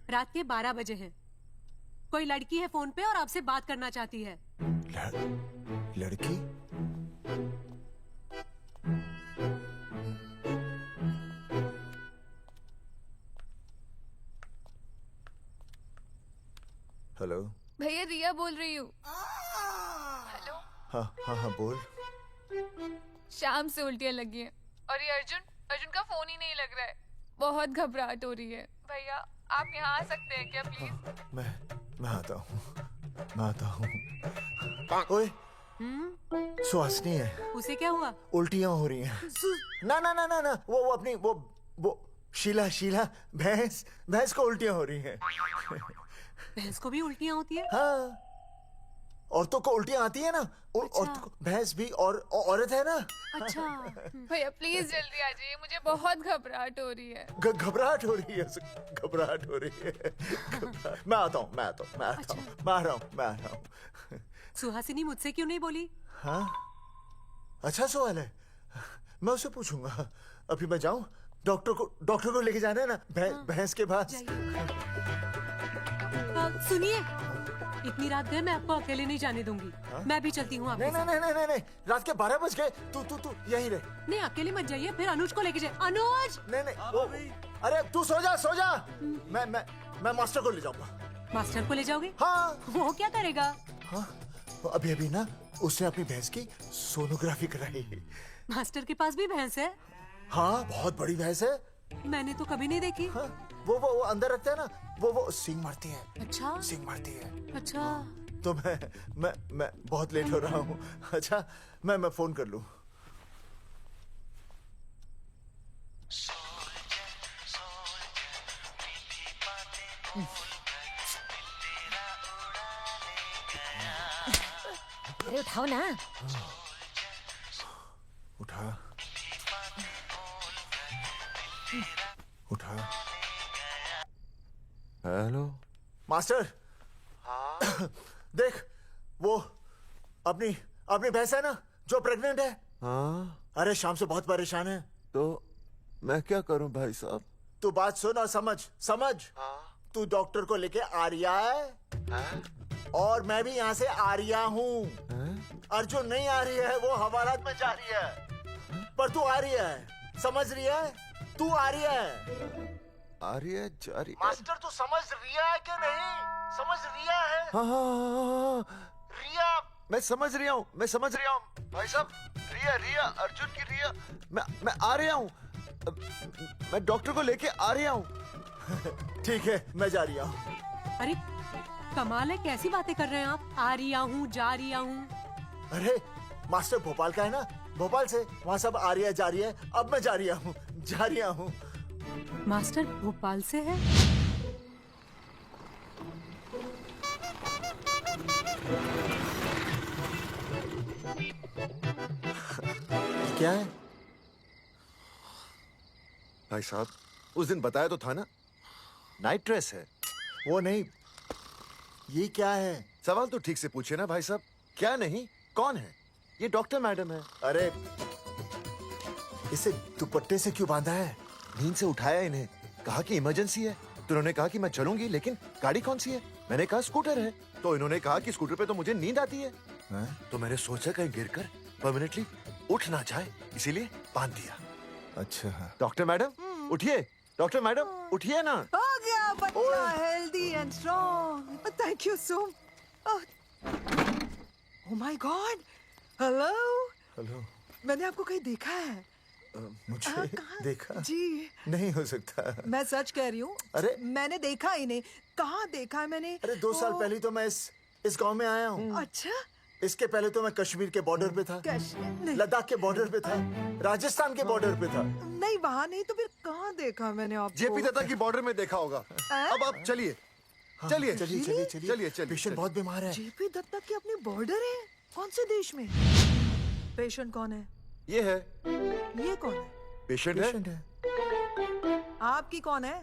[SPEAKER 1] रात के 12 बजे हैं। कोई लड़की है फोन पे और आपसे बात करना चाहती है।
[SPEAKER 2] लड़की? हेलो
[SPEAKER 3] भैया, रिया बोल रही हूँ। हेलो।
[SPEAKER 2] हाँ हाँ हाँ बोल।
[SPEAKER 3] शाम से उल्टियाँ लगी हैं और ये अर्जुन का फोन ही नहीं लग रहा है। बहुत घबराहट हो रही है। भैया आप यहाँ आ सकते हैं क्या प्लीज?
[SPEAKER 2] मैं आता हूँ। ओए, सुहासिनी है।
[SPEAKER 1] उसे क्या हुआ?
[SPEAKER 2] उल्टियाँ हो रही हैं। ना वो अपनी वो शीला भैंस को उल्टियाँ हो रही हैं।
[SPEAKER 1] भैंस को भी उल्टियाँ होती है?
[SPEAKER 2] हाँ, औरतों को उल्टियाँ आती है ना। औरतों को, भैंस भी और औरत है ना।
[SPEAKER 3] अच्छा। भैया प्लीज जल्दी आ जाइए, मुझे बहुत घबराहट हो रही है।
[SPEAKER 2] घबराहट हो रही है। मैं आता हूँ। मैं आ रहा हूँ।
[SPEAKER 1] सुहासिनी मुझसे क्यों नहीं बोली?
[SPEAKER 2] हाँ, अच्छा सवाल है, मैं उसे पूछूंगा। अभी मैं जाऊँ? डॉक्टर को लेके जाना है ना भैंस के पास।
[SPEAKER 1] सुनिए, इतनी रात गए मैं आपको अकेले नहीं जाने दूंगी। मैं भी चलती हूँ आपके साथ।
[SPEAKER 2] नहीं, रात के 12 बज गए। तू यहीं रहे।
[SPEAKER 1] नहीं, अकेले मत जाइए, फिर अनुज को लेके जाए। अनुज!
[SPEAKER 2] नहीं, अरे तू सो जा। मैं मास्टर को ले जाऊंगा।
[SPEAKER 1] मास्टर को ले जाओगे?
[SPEAKER 2] हाँ।
[SPEAKER 1] वो क्या करेगा?
[SPEAKER 2] हाँ, अभी ना उसने अपनी भैंस की सोनोग्राफी कराई।
[SPEAKER 1] मास्टर के पास भी भैंस है?
[SPEAKER 2] हाँ, बहुत बड़ी भैंस है।
[SPEAKER 1] मैंने तो कभी नहीं देखी।
[SPEAKER 2] हाँ, वो अंदर रखते हैं ना, वो सींग मारती है।
[SPEAKER 1] अच्छा,
[SPEAKER 2] सींग मारती है।
[SPEAKER 1] अच्छा।
[SPEAKER 2] तो मैं बहुत लेट हो रहा हूँ। अच्छा, मैं फोन कर लूँ।
[SPEAKER 21] अरे उठाओ ना।
[SPEAKER 2] उठा। Hello master. हाँ? देख, वो अपनी भैंस है ना जो प्रेग्नेंट है।
[SPEAKER 18] हाँ?
[SPEAKER 2] अरे शाम से बहुत परेशान है।
[SPEAKER 18] तो मैं क्या करूं भाई साहब?
[SPEAKER 2] तू बात सुन और समझ। तू डॉक्टर को लेके आ रहा है? और मैं भी यहाँ से आ रहा हूँ। अर्जुन नहीं आ रही है, वो हवालात में जा रही है। पर तू आ रही है, समझ रही है? तू आ रही है।
[SPEAKER 18] जा रही है।
[SPEAKER 2] मास्टर तू समझ रिया है कि नहीं? समझ रिया है?
[SPEAKER 18] हाँ।
[SPEAKER 2] रिया,
[SPEAKER 18] मैं समझ रहा हूँ भाई साहब। रिया अर्जुन की रिया। मैं आ रहा हूँ। मैं डॉक्टर को लेके आ रहा हूँ।
[SPEAKER 2] ठीक है, मैं जा रहा हूँ।
[SPEAKER 1] अरे कमाल है, कैसी बातें कर रहे हैं आप? आ रहा हूँ, जा रहा हूँ।
[SPEAKER 2] अरे मास्टर भोपाल का है ना, भोपाल से वहाँ सब आ रही है, जा रही है। अब मैं जा रहा हूँ।
[SPEAKER 1] मास्टर भोपाल से है?
[SPEAKER 2] क्या है
[SPEAKER 18] भाई साहब? उस दिन बताया तो था ना, नाइट ड्रेस है।
[SPEAKER 2] वो नहीं, ये क्या है?
[SPEAKER 18] सवाल तो ठीक से पूछे ना भाई साहब। क्या नहीं, कौन है? ये डॉक्टर मैडम है।
[SPEAKER 2] अरे इसे दुपट्टे से क्यों बांधा है?
[SPEAKER 18] नींद से उठाया इन्हें, कहा कि इमरजेंसी है। तो उन्होंने कहा कि मैं चलूंगी, लेकिन गाड़ी कौन सी है? मैंने कहा स्कूटर है। तो इन्होंने कहा कि स्कूटर पे तो मुझे नींद आती है। तो मैंने सोचा कहीं गिरकर परमानेंटली उठ ना जाए, इसीलिए बांध दिया।
[SPEAKER 2] अच्छा।
[SPEAKER 18] डॉक्टर मैडम उठिए, डॉक्टर मैडम उठिए ना।
[SPEAKER 6] हो गया बच्चा healthy and strong. Thank you so. Oh my God, hello.
[SPEAKER 2] Hello.
[SPEAKER 6] मैंने आपको कहीं देखा है।
[SPEAKER 2] मुझे देखा
[SPEAKER 6] जी
[SPEAKER 2] नहीं हो सकता।
[SPEAKER 6] मैं सच कह रही हूँ।
[SPEAKER 2] अरे
[SPEAKER 6] मैंने देखा ही नहीं। कहाँ देखा है मैंने?
[SPEAKER 2] अरे 2 साल पहले तो मैं इस गांव में आया हूँ।
[SPEAKER 6] अच्छा।
[SPEAKER 2] इसके पहले तो मैं कश्मीर के बॉर्डर पे था,
[SPEAKER 6] कश्मीर
[SPEAKER 2] लद्दाख के बॉर्डर पे था, राजस्थान के बॉर्डर पे था।
[SPEAKER 6] नहीं वहाँ नहीं तो फिर कहाँ देखा मैंने आपको?
[SPEAKER 18] जेपी दत्ता की बॉर्डर में देखा होगा। अब आप चलिए चलिए
[SPEAKER 2] चलिए चलिए चलिए चलिए। पेशेंट बहुत बीमार है।
[SPEAKER 6] जेपी दत्ता की अपनी बॉर्डर है? कौन से देश में? पेशेंट कौन है?
[SPEAKER 18] ये है।
[SPEAKER 6] ये कौन है?
[SPEAKER 18] पेशेंट है।
[SPEAKER 6] आपकी कौन है?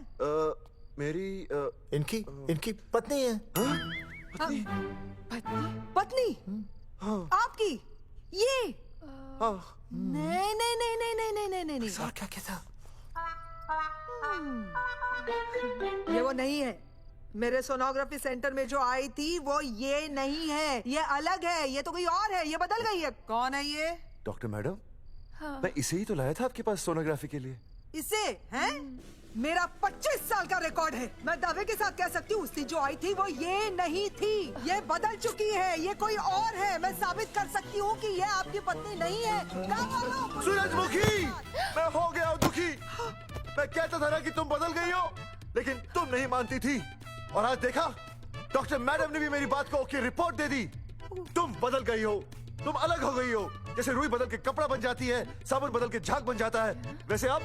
[SPEAKER 18] मेरी
[SPEAKER 2] इनकी पत्नी है।
[SPEAKER 6] पत्नी? पत्नी? आपकी? ये? नहीं नहीं नहीं नहीं नहीं नहीं नहीं नहीं।
[SPEAKER 2] सर क्या था?
[SPEAKER 6] ये वो नहीं है। मेरे सोनोग्राफी सेंटर में जो आई थी वो ये नहीं है, ये अलग है, ये तो कोई और है, ये बदल गई है। कौन है ये?
[SPEAKER 18] डॉक्टर मैडम,
[SPEAKER 3] हाँ।
[SPEAKER 18] मैं इसे ही तो लाया था आपके पास सोनोग्राफी के लिए।
[SPEAKER 6] इसे हैं? मेरा 25 साल का रिकॉर्ड है। मैं दावे के साथ कह सकती हूँ उसकी जो आई थी वो ये नहीं थी, ये बदल चुकी है, ये कोई और है। मैं साबित कर सकती हूँ कि ये आपकी पत्नी नहीं है।
[SPEAKER 18] सूरजमुखी, मैं हो गया हूँ दुखी। मैं कहता था ना कि तुम बदल गई हो, लेकिन तुम नहीं मानती थी। और आज देखा, डॉक्टर मैडम ने भी मेरी बात को ओके रिपोर्ट दे दी। तुम बदल गई हो, तुम अलग हो गई हो। जैसे रुई बदल के कपड़ा बन जाती है, साबुन बदल के झाग बन जाता है, वैसे अब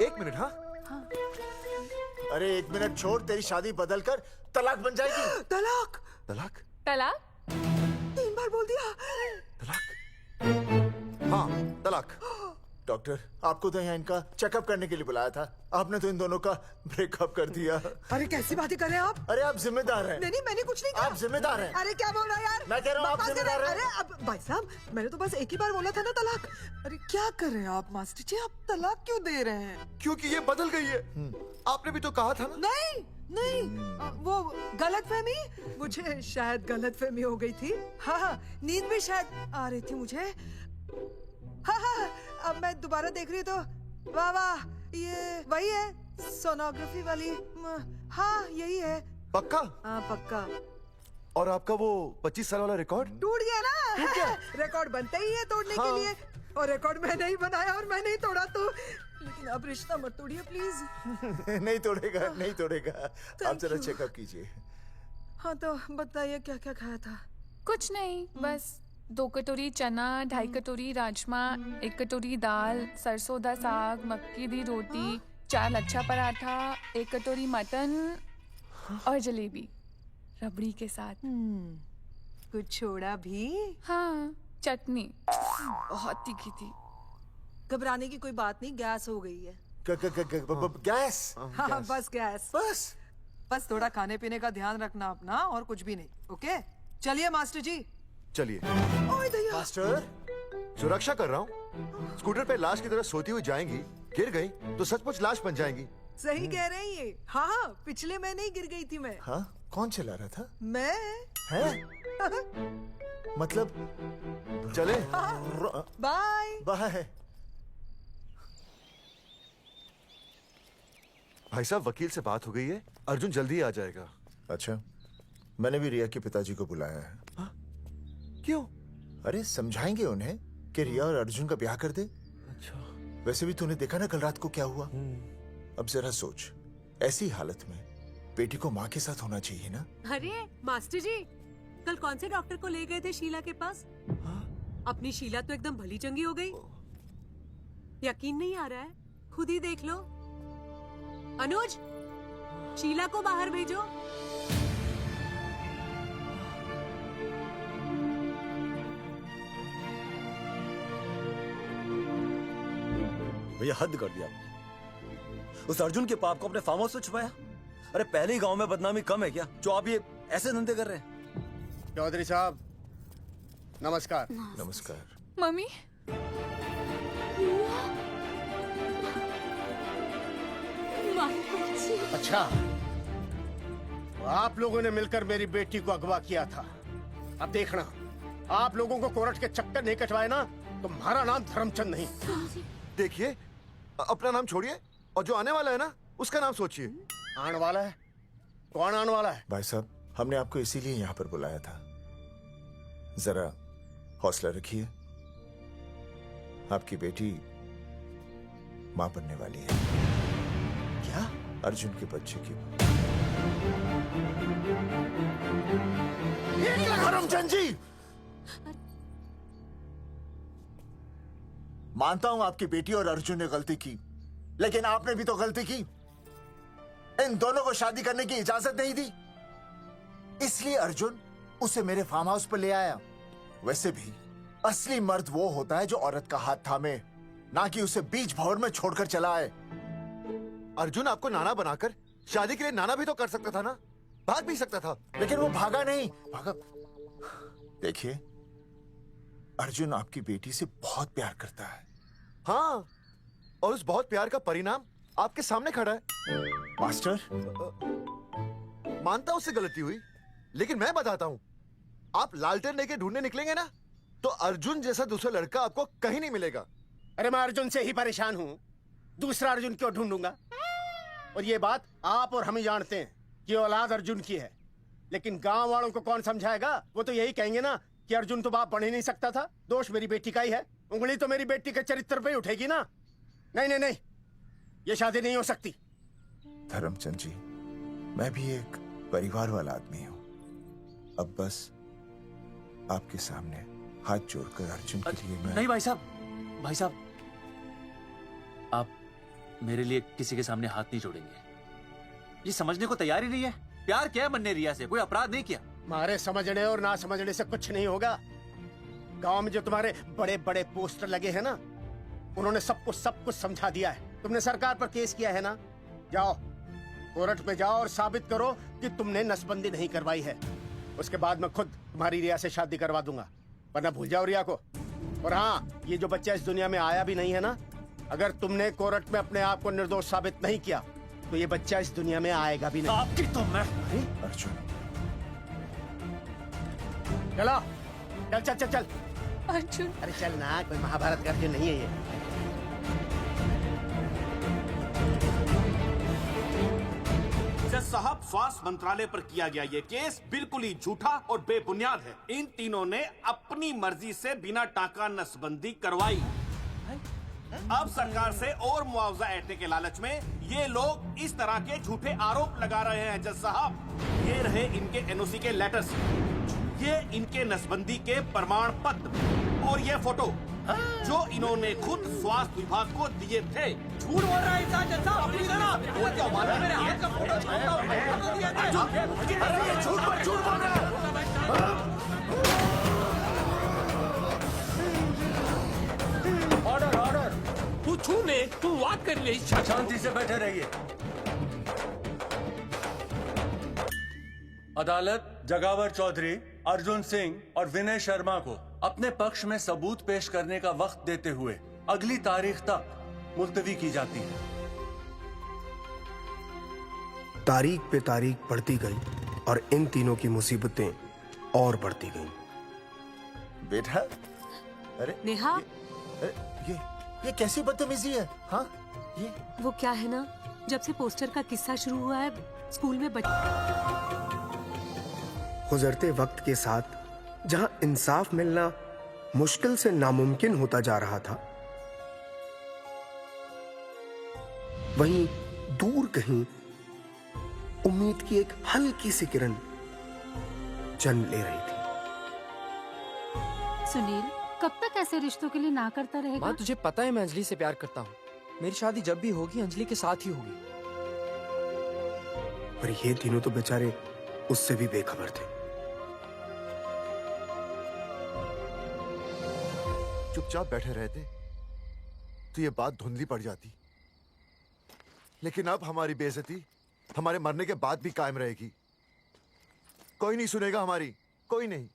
[SPEAKER 18] 1 मिनट। हाँ
[SPEAKER 2] अरे 1 मिनट छोड़, तेरी शादी बदल कर तलाक बन जाएगी।
[SPEAKER 6] तलाक?
[SPEAKER 18] तलाक?
[SPEAKER 3] तलाक?
[SPEAKER 6] 3 बार बोल दिया।
[SPEAKER 18] हाँ तलाक।
[SPEAKER 2] डॉक्टर, आपको तो यहाँ इनका चेकअप करने के लिए बुलाया था, आपने तो इन दोनों का ब्रेकअप कर दिया।
[SPEAKER 6] अरे कैसी बातें कर रहे हैं आप?
[SPEAKER 2] अरे आप जिम्मेदार हैं।
[SPEAKER 6] नहीं मैंने कुछ नहीं कहा।
[SPEAKER 2] आप जिम्मेदार हैं।
[SPEAKER 6] अरे क्या बोल रहा है यार?
[SPEAKER 2] मैं कह रहा हूँ आप जिम्मेदार हैं।
[SPEAKER 6] अरे अब भाई साहब, मैंने तो बस एक ही बार बोला था ना तलाक। अरे क्या कर रहे हैं आप मास्टर जी? आप तलाक क्यों दे रहे हैं?
[SPEAKER 18] क्योंकि ये बदल गई है। आपने भी तो कहा था ना।
[SPEAKER 6] नहीं वो गलतफहमी, मुझे शायद गलतफहमी हो गई थी। हाँ नींद भी शायद आ रही थी मुझे। हाँ अब मैं दोबारा देख रही तो वाह वाह, ये वही है सोनोग्राफी वाली। हाँ यही है।
[SPEAKER 18] पक्का?
[SPEAKER 6] हाँ पक्का।
[SPEAKER 18] और आपका वो 25 साल वाला रिकॉर्ड
[SPEAKER 6] टूट गया ना?
[SPEAKER 18] टूट गया?
[SPEAKER 6] रिकॉर्ड बनते ही है तोड़ने
[SPEAKER 18] हाँ।
[SPEAKER 6] के लिए, और रिकॉर्ड मैंने ही बनाया और मैंने ही तोड़ा। तो लेकिन अब रिश्ता मत तोड़िए प्लीज।
[SPEAKER 2] नहीं तोड़ेगा, नहीं तोड़ेगा। आप जरा चेकअप कीजिए।
[SPEAKER 6] हाँ तो बताइए क्या क्या खाया था?
[SPEAKER 3] कुछ नहीं, बस 2 कटोरी चना, 2.5 कटोरी राजमा, 1 कटोरी दाल, सरसों दा साग, मक्की दी रोटी, 4 लच्छा पराठा, 1 कटोरी मटन और जलेबी रबड़ी के साथ।
[SPEAKER 6] कुछ छोड़ा भी?
[SPEAKER 3] हाँ, चटनी बहुत तीखी थी।
[SPEAKER 6] घबराने की कोई बात नहीं, गैस हो गई है।
[SPEAKER 2] गैस?
[SPEAKER 6] हाँ बस गैस। बस थोड़ा खाने पीने का ध्यान रखना अपना, और कुछ भी नहीं। ओके चलिए मास्टर जी।
[SPEAKER 18] चलिए।
[SPEAKER 2] मास्टर,
[SPEAKER 18] सुरक्षा कर रहा हूँ। स्कूटर पे लाश की तरह सोती हुई जाएंगी, गिर गई तो सचमुच लाश बन जाएंगी।
[SPEAKER 6] सही कह रही है। हाँ पिछले महीने ही गिर गई थी मैं।
[SPEAKER 2] हाँ कौन चला रहा था?
[SPEAKER 6] मैं
[SPEAKER 2] है? मतलब चले?
[SPEAKER 6] Bye
[SPEAKER 2] bye.
[SPEAKER 18] भाई साहब, वकील से बात हो गई है, अर्जुन जल्दी ही आ जाएगा।
[SPEAKER 2] अच्छा, मैंने भी रिया के पिताजी को बुलाया है।
[SPEAKER 18] क्यों?
[SPEAKER 2] अरे समझाएंगे उन्हें कि रिया और अर्जुन का ब्याह कर दे।
[SPEAKER 18] अच्छा।
[SPEAKER 2] वैसे भी तूने देखा ना कल रात को क्या हुआ। अब जरा सोच, ऐसी हालत में बेटी को माँ के साथ होना चाहिए ना।
[SPEAKER 1] अरे मास्टर जी, कल कौन से डॉक्टर को ले गए थे शीला के पास? अपनी शीला तो एकदम भली चंगी हो गई। यकीन नहीं आ रहा है? खुद ही देख लो। अनुज, शीला को बाहर भेजो।
[SPEAKER 12] भैया हद कर दिया। उस अर्जुन के पाप को अपने फार्म हाउस में छुपाया। अरे पहले ही गांव में बदनामी कम है क्या, जो आप ये ऐसे धंधे कर रहे हैं?
[SPEAKER 9] चौधरी साहब नमस्कार।
[SPEAKER 2] नमस्कार।
[SPEAKER 3] मम्मी,
[SPEAKER 9] अच्छा, तो आप लोगों ने मिलकर मेरी बेटी को अगवा किया था। अब देखना, आप लोगों को कोर्ट के चक्कर नहीं कटवाए ना, तो हमारा नाम धर्मचंद नहीं।
[SPEAKER 18] देखिए, अपना नाम छोड़िए और जो आने वाला है ना, उसका नाम सोचिए।
[SPEAKER 9] आने वाला है? कौन आने वाला है?
[SPEAKER 2] भाई साहब, हमने आपको इसीलिए यहाँ पर बुलाया था। जरा हौसला रखिए, आपकी बेटी मां बनने वाली है।
[SPEAKER 12] क्या?
[SPEAKER 2] अर्जुन के बच्चे की। करमचंद जी, मानता हूं आपकी बेटी और अर्जुन ने गलती की, लेकिन आपने भी तो गलती की। इन दोनों को शादी करने की इजाजत नहीं दी, इसलिए अर्जुन उसे मेरे फार्म हाउस पर ले आया। वैसे भी असली मर्द वो होता है जो औरत का हाथ थामे, ना कि उसे बीच भंवर में छोड़कर चला आए। अर्जुन आपको नाना बनाकर शादी के लिए नाना भी तो कर सकता था ना, भाग भी सकता था, लेकिन वो भागा नहीं। भागा। देखिए, अर्जुन आपकी बेटी से बहुत प्यार करता है। हाँ, और उस बहुत प्यार का परिणाम आपके सामने खड़ा है। मास्टर, मानता हूं उससे गलती हुई, लेकिन मैं बताता हूं, आप लालटेन लेके ढूंढने निकलेंगे ना, तो अर्जुन जैसा दूसरा लड़का आपको कहीं नहीं मिलेगा।
[SPEAKER 9] अरे मैं अर्जुन से ही परेशान हूँ, दूसरा अर्जुन क्यों ढूंढूंगा? और ये बात आप और हम ही जानते हैं कि औलाद अर्जुन की है, लेकिन गांव वालों को कौन समझाएगा? वो तो यही कहेंगे ना कि अर्जुन तो बाप बन ही नहीं सकता था, दोष मेरी बेटी का ही है। उंगली तो मेरी बेटी के चरित्र पे ही उठेगी ना। नहीं नहीं नहीं, ये शादी नहीं हो सकती।
[SPEAKER 2] धर्मचंद जी, मैं भी एक परिवार वाला आदमी हूँ। अब बस आपके सामने हाथ जोड़कर अर्जुन के लिए मैं...
[SPEAKER 4] नहीं भाई साहब, आप मेरे लिए किसी के सामने हाथ नहीं जोड़ेंगे। ये समझने को तैयार ही नहीं है। प्यार क्या है मन्ने रिया से, कोई अपराध नहीं किया।
[SPEAKER 9] तुम्हारे समझने और ना समझने से कुछ नहीं होगा। गांव में जो तुम्हारे बड़े बड़े पोस्टर लगे हैं ना, उन्होंने सब कुछ समझा दिया है। तुमने सरकार पर केस किया है ना, जाओ कोर्ट में जाओ और साबित करो कि तुमने नसबंदी नहीं करवाई है। उसके बाद मैं खुद तुम्हारी रिया से शादी करवा दूंगा, वरना भूल जाओ रिया को। और हाँ, ये जो बच्चा इस दुनिया में आया भी नहीं है ना, अगर तुमने कोर्ट में अपने आप को निर्दोष साबित नहीं किया तो ये बच्चा इस दुनिया में आएगा भी नहीं।
[SPEAKER 4] आपकी तो मैं...
[SPEAKER 2] अर्जुन,
[SPEAKER 9] चलो चल चल चल चल।
[SPEAKER 3] अर्जुन,
[SPEAKER 9] अरे चल ना, कोई महाभारत का अर्जुन नहीं है ये।
[SPEAKER 10] जज साहब, स्वास्थ्य मंत्रालय पर किया गया ये केस बिल्कुल ही झूठा और बेबुनियाद है। इन तीनों ने अपनी मर्जी से बिना टाका नसबंदी करवाई। अब सरकार से और मुआवजा ऐंठने के लालच में ये लोग इस तरह के झूठे आरोप लगा रहे हैं। जज साहब, ये रहे इनके एनओसी के लेटर्स, ये इनके नसबंदी के प्रमाण पत्र और ये फोटो जो इन्होंने खुद स्वास्थ्य विभाग को दिए थे।
[SPEAKER 14] झूठ बोल रहा है इंसान जज साहब, अपनी तरह। वो क्या माना मेरे हाथ का फोटो छोटा फोटो दिया था।
[SPEAKER 2] अरे ये झूठ बोल रहा है।
[SPEAKER 15] ऑर्डर, तू छूने, तू बात कर ले।
[SPEAKER 12] शांति से बैठे रहिए। अदालत जगावर चौधरी, अर्जुन सिंह और विनय शर्मा को अपने पक्ष में सबूत पेश करने का वक्त देते हुए अगली तारीख तक मुलतवी की जाती है।
[SPEAKER 11] तारीख पे तारीख बढ़ती गई और इन तीनों की मुसीबतें और बढ़ती गईं।
[SPEAKER 2] बेटा, अरे
[SPEAKER 1] नेहा,
[SPEAKER 2] ये कैसी बदतमीजी है? हाँ, ये
[SPEAKER 1] वो क्या है ना, जब से पोस्टर का किस्सा शुरू हुआ है स्कूल में
[SPEAKER 11] गुजरते वक्त के साथ जहां इंसाफ मिलना मुश्किल से नामुमकिन होता जा रहा था, वहीं दूर कहीं उम्मीद की एक हल्की सी किरण जन्म ले रही थी।
[SPEAKER 16] सुनील, कब तक ऐसे रिश्तों के लिए ना करता रहेगा?
[SPEAKER 24] माँ, तुझे पता है मैं अंजलि से प्यार करता हूँ। मेरी शादी जब भी होगी अंजलि के साथ ही होगी।
[SPEAKER 11] पर ये तीनों तो बेचारे उससे भी बेखबर थे।
[SPEAKER 2] चुपचाप बैठे रहते तो ये बात धुंधली पड़ जाती, लेकिन अब हमारी बेइज्जती हमारे मरने के बाद भी कायम रहेगी। कोई नहीं सुनेगा हमारी, कोई नहीं।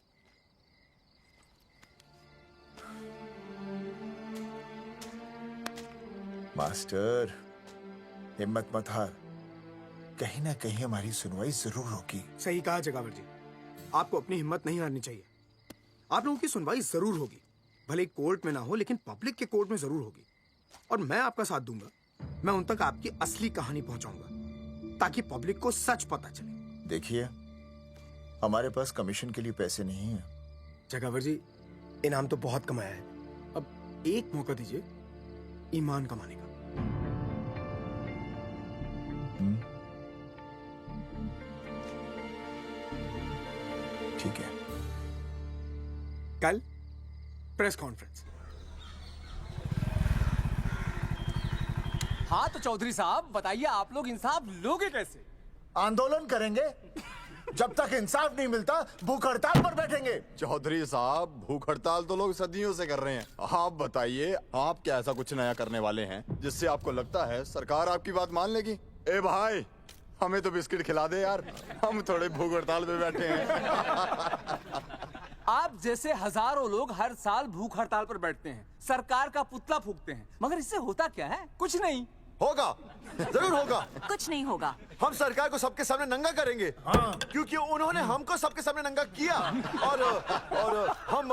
[SPEAKER 2] मास्टर, हिम्मत मत हार, कहीं ना कहीं हमारी सुनवाई जरूर होगी।
[SPEAKER 11] सही कहा जगावर जी, आपको अपनी हिम्मत नहीं हारनी चाहिए। आप लोगों की सुनवाई जरूर होगी, भले कोर्ट में ना हो लेकिन पब्लिक के कोर्ट में जरूर होगी। और मैं आपका साथ दूंगा, मैं उन तक आपकी असली कहानी पहुंचाऊंगा ताकि पब्लिक को सच पता चले।
[SPEAKER 2] देखिए, हमारे पास कमीशन के लिए पैसे नहीं है।
[SPEAKER 11] जगावर जी, इनाम तो बहुत कमाया है, अब एक मौका दीजिए ईमान कमाने का।
[SPEAKER 18] ठीक है,
[SPEAKER 11] कल प्रेस कॉन्फ्रेंस।
[SPEAKER 7] हाँ तो चौधरी साहब बताइए, आप लोग इंसाफ लोगे कैसे?
[SPEAKER 18] आंदोलन करेंगे। जब तक इंसाफ नहीं मिलता भूख हड़ताल पर बैठेंगे।
[SPEAKER 13] चौधरी साहब, भूख हड़ताल तो लोग सदियों से कर रहे हैं। आप बताइए, आप क्या ऐसा कुछ नया करने वाले हैं जिससे आपको लगता है सरकार आपकी बात मान लेगी? ए भाई, हमें तो बिस्किट खिला दे यार, हम थोड़े भूख हड़ताल पे बैठे हैं।
[SPEAKER 7] आप जैसे हजारों लोग हर साल भूख हड़ताल पर बैठते हैं, सरकार का पुतला फूकते हैं, मगर इससे होता क्या है? कुछ नहीं
[SPEAKER 18] होगा, जरूर होगा।
[SPEAKER 20] कुछ नहीं होगा।
[SPEAKER 18] हम सरकार को सबके सामने नंगा करेंगे। हाँ। क्योंकि उन्होंने हमको सबके सामने नंगा किया और हम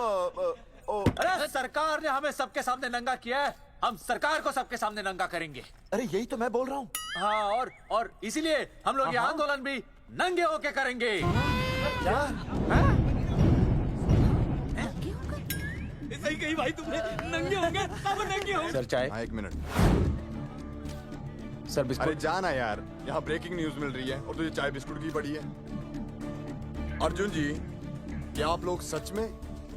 [SPEAKER 4] अरे सरकार ने हमें सबके सामने नंगा किया है, हम सरकार को सबके सामने नंगा करेंगे।
[SPEAKER 18] अरे यही तो मैं बोल रहा हूँ।
[SPEAKER 4] हाँ, और इसीलिए हम लोग ये आंदोलन भी नंगे होके करेंगे।
[SPEAKER 18] क्या?
[SPEAKER 8] सही कही भाई तुमने, नंगे होंगे, अब नंगे होंगे।
[SPEAKER 13] सर चाय? हाँ, 1 मिनट
[SPEAKER 12] सर। बिस्कुट?
[SPEAKER 13] अरे जाना यार, यहाँ ब्रेकिंग न्यूज मिल रही है और तुझे चाय बिस्कुट की पड़ी है। अर्जुन जी, क्या आप लोग सच में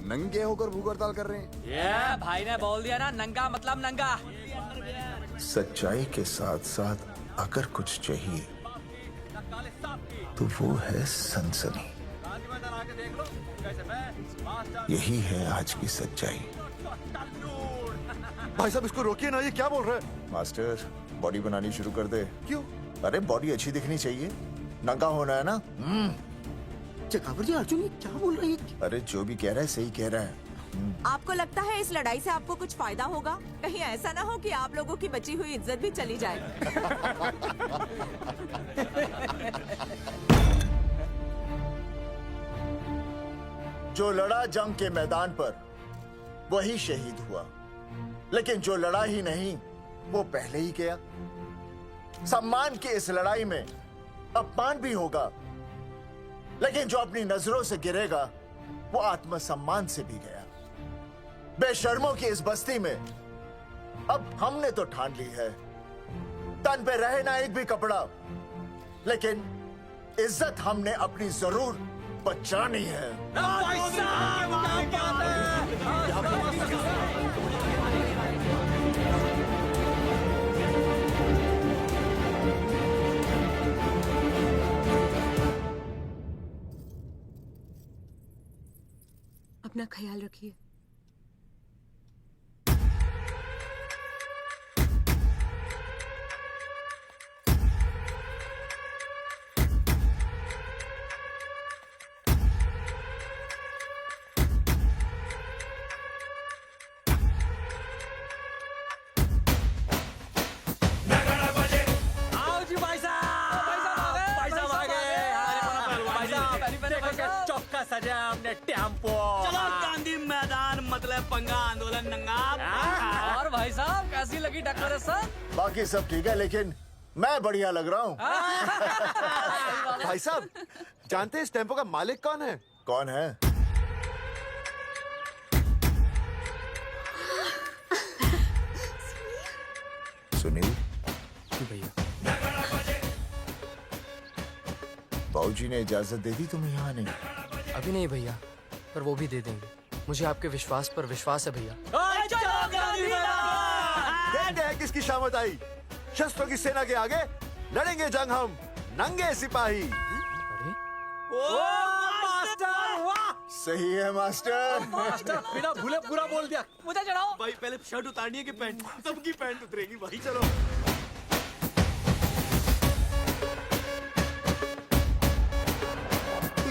[SPEAKER 13] नंगे होकर भूख हड़ताल कर रहे हैं?
[SPEAKER 14] ये भाई ने बोल दिया ना, नंगा मतलब नंगा।
[SPEAKER 2] सच्चाई के साथ साथ अगर कुछ चाहिए तो वो है सनसनी। यही है आज की सच्चाई।
[SPEAKER 18] भाई साहब इसको रोकिए ना, ये क्या बोल रहा है?
[SPEAKER 2] मास्टर, बॉडी बनानी शुरू कर दे।
[SPEAKER 18] क्यों?
[SPEAKER 2] अरे बॉडी अच्छी दिखनी चाहिए, नंगा होना है ना।
[SPEAKER 11] चकावर जी, अर्जुन ये क्या बोल रही है?
[SPEAKER 2] अरे जो भी कह रहा है सही कह रहा है।
[SPEAKER 20] आपको लगता है इस लड़ाई से आपको कुछ फायदा होगा? कहीं ऐसा ना हो कि आप लोगों की बची हुई इज्जत भी चली जाए।
[SPEAKER 2] जो लड़ा जंग के मैदान पर वही शहीद हुआ, लेकिन जो लड़ा ही नहीं वो पहले ही गया। सम्मान की इस लड़ाई में अपमान भी होगा, लेकिन जो अपनी नजरों से गिरेगा वो आत्मसम्मान से भी गया। बेशर्मों की इस बस्ती में अब हमने तो ठान ली है, तन पे रहे ना एक भी कपड़ा, लेकिन इज्जत हमने अपनी जरूर बचानी है।
[SPEAKER 1] अपना ख्याल रखिए।
[SPEAKER 4] सजा हमने टेम्पो।
[SPEAKER 8] चलो गांधी मैदान, मतलब पंगा आंदोलन नंगा।
[SPEAKER 14] और भाई साहब कैसी लगी डेकोरेशन?
[SPEAKER 2] बाकी सब ठीक है, लेकिन मैं बढ़िया लग रहा हूँ।
[SPEAKER 18] भाई साहब, जानते हैं इस टेम्पो का मालिक कौन है?
[SPEAKER 2] कौन है? सुनील।
[SPEAKER 24] भैया।
[SPEAKER 2] बाबूजी ने इजाजत दे दी तुम्हें यहाँ आने?
[SPEAKER 24] अभी नहीं भैया, पर वो भी दे देंगे। मुझे आपके विश्वास पर विश्वास है भैया।
[SPEAKER 18] कहते हैं किसकी शामत आई, शस्त्रों की सेना के आगे लड़ेंगे जंग हम नंगे सिपाही।
[SPEAKER 2] सही है मास्टर।
[SPEAKER 8] मास्टर बिना भूले पूरा बोल दिया।
[SPEAKER 14] मुझे चढ़ाओ
[SPEAKER 8] भाई, पहले शर्ट उतारनी है कि पैंट? सबकी पैंट उतरेगी भाई। चलो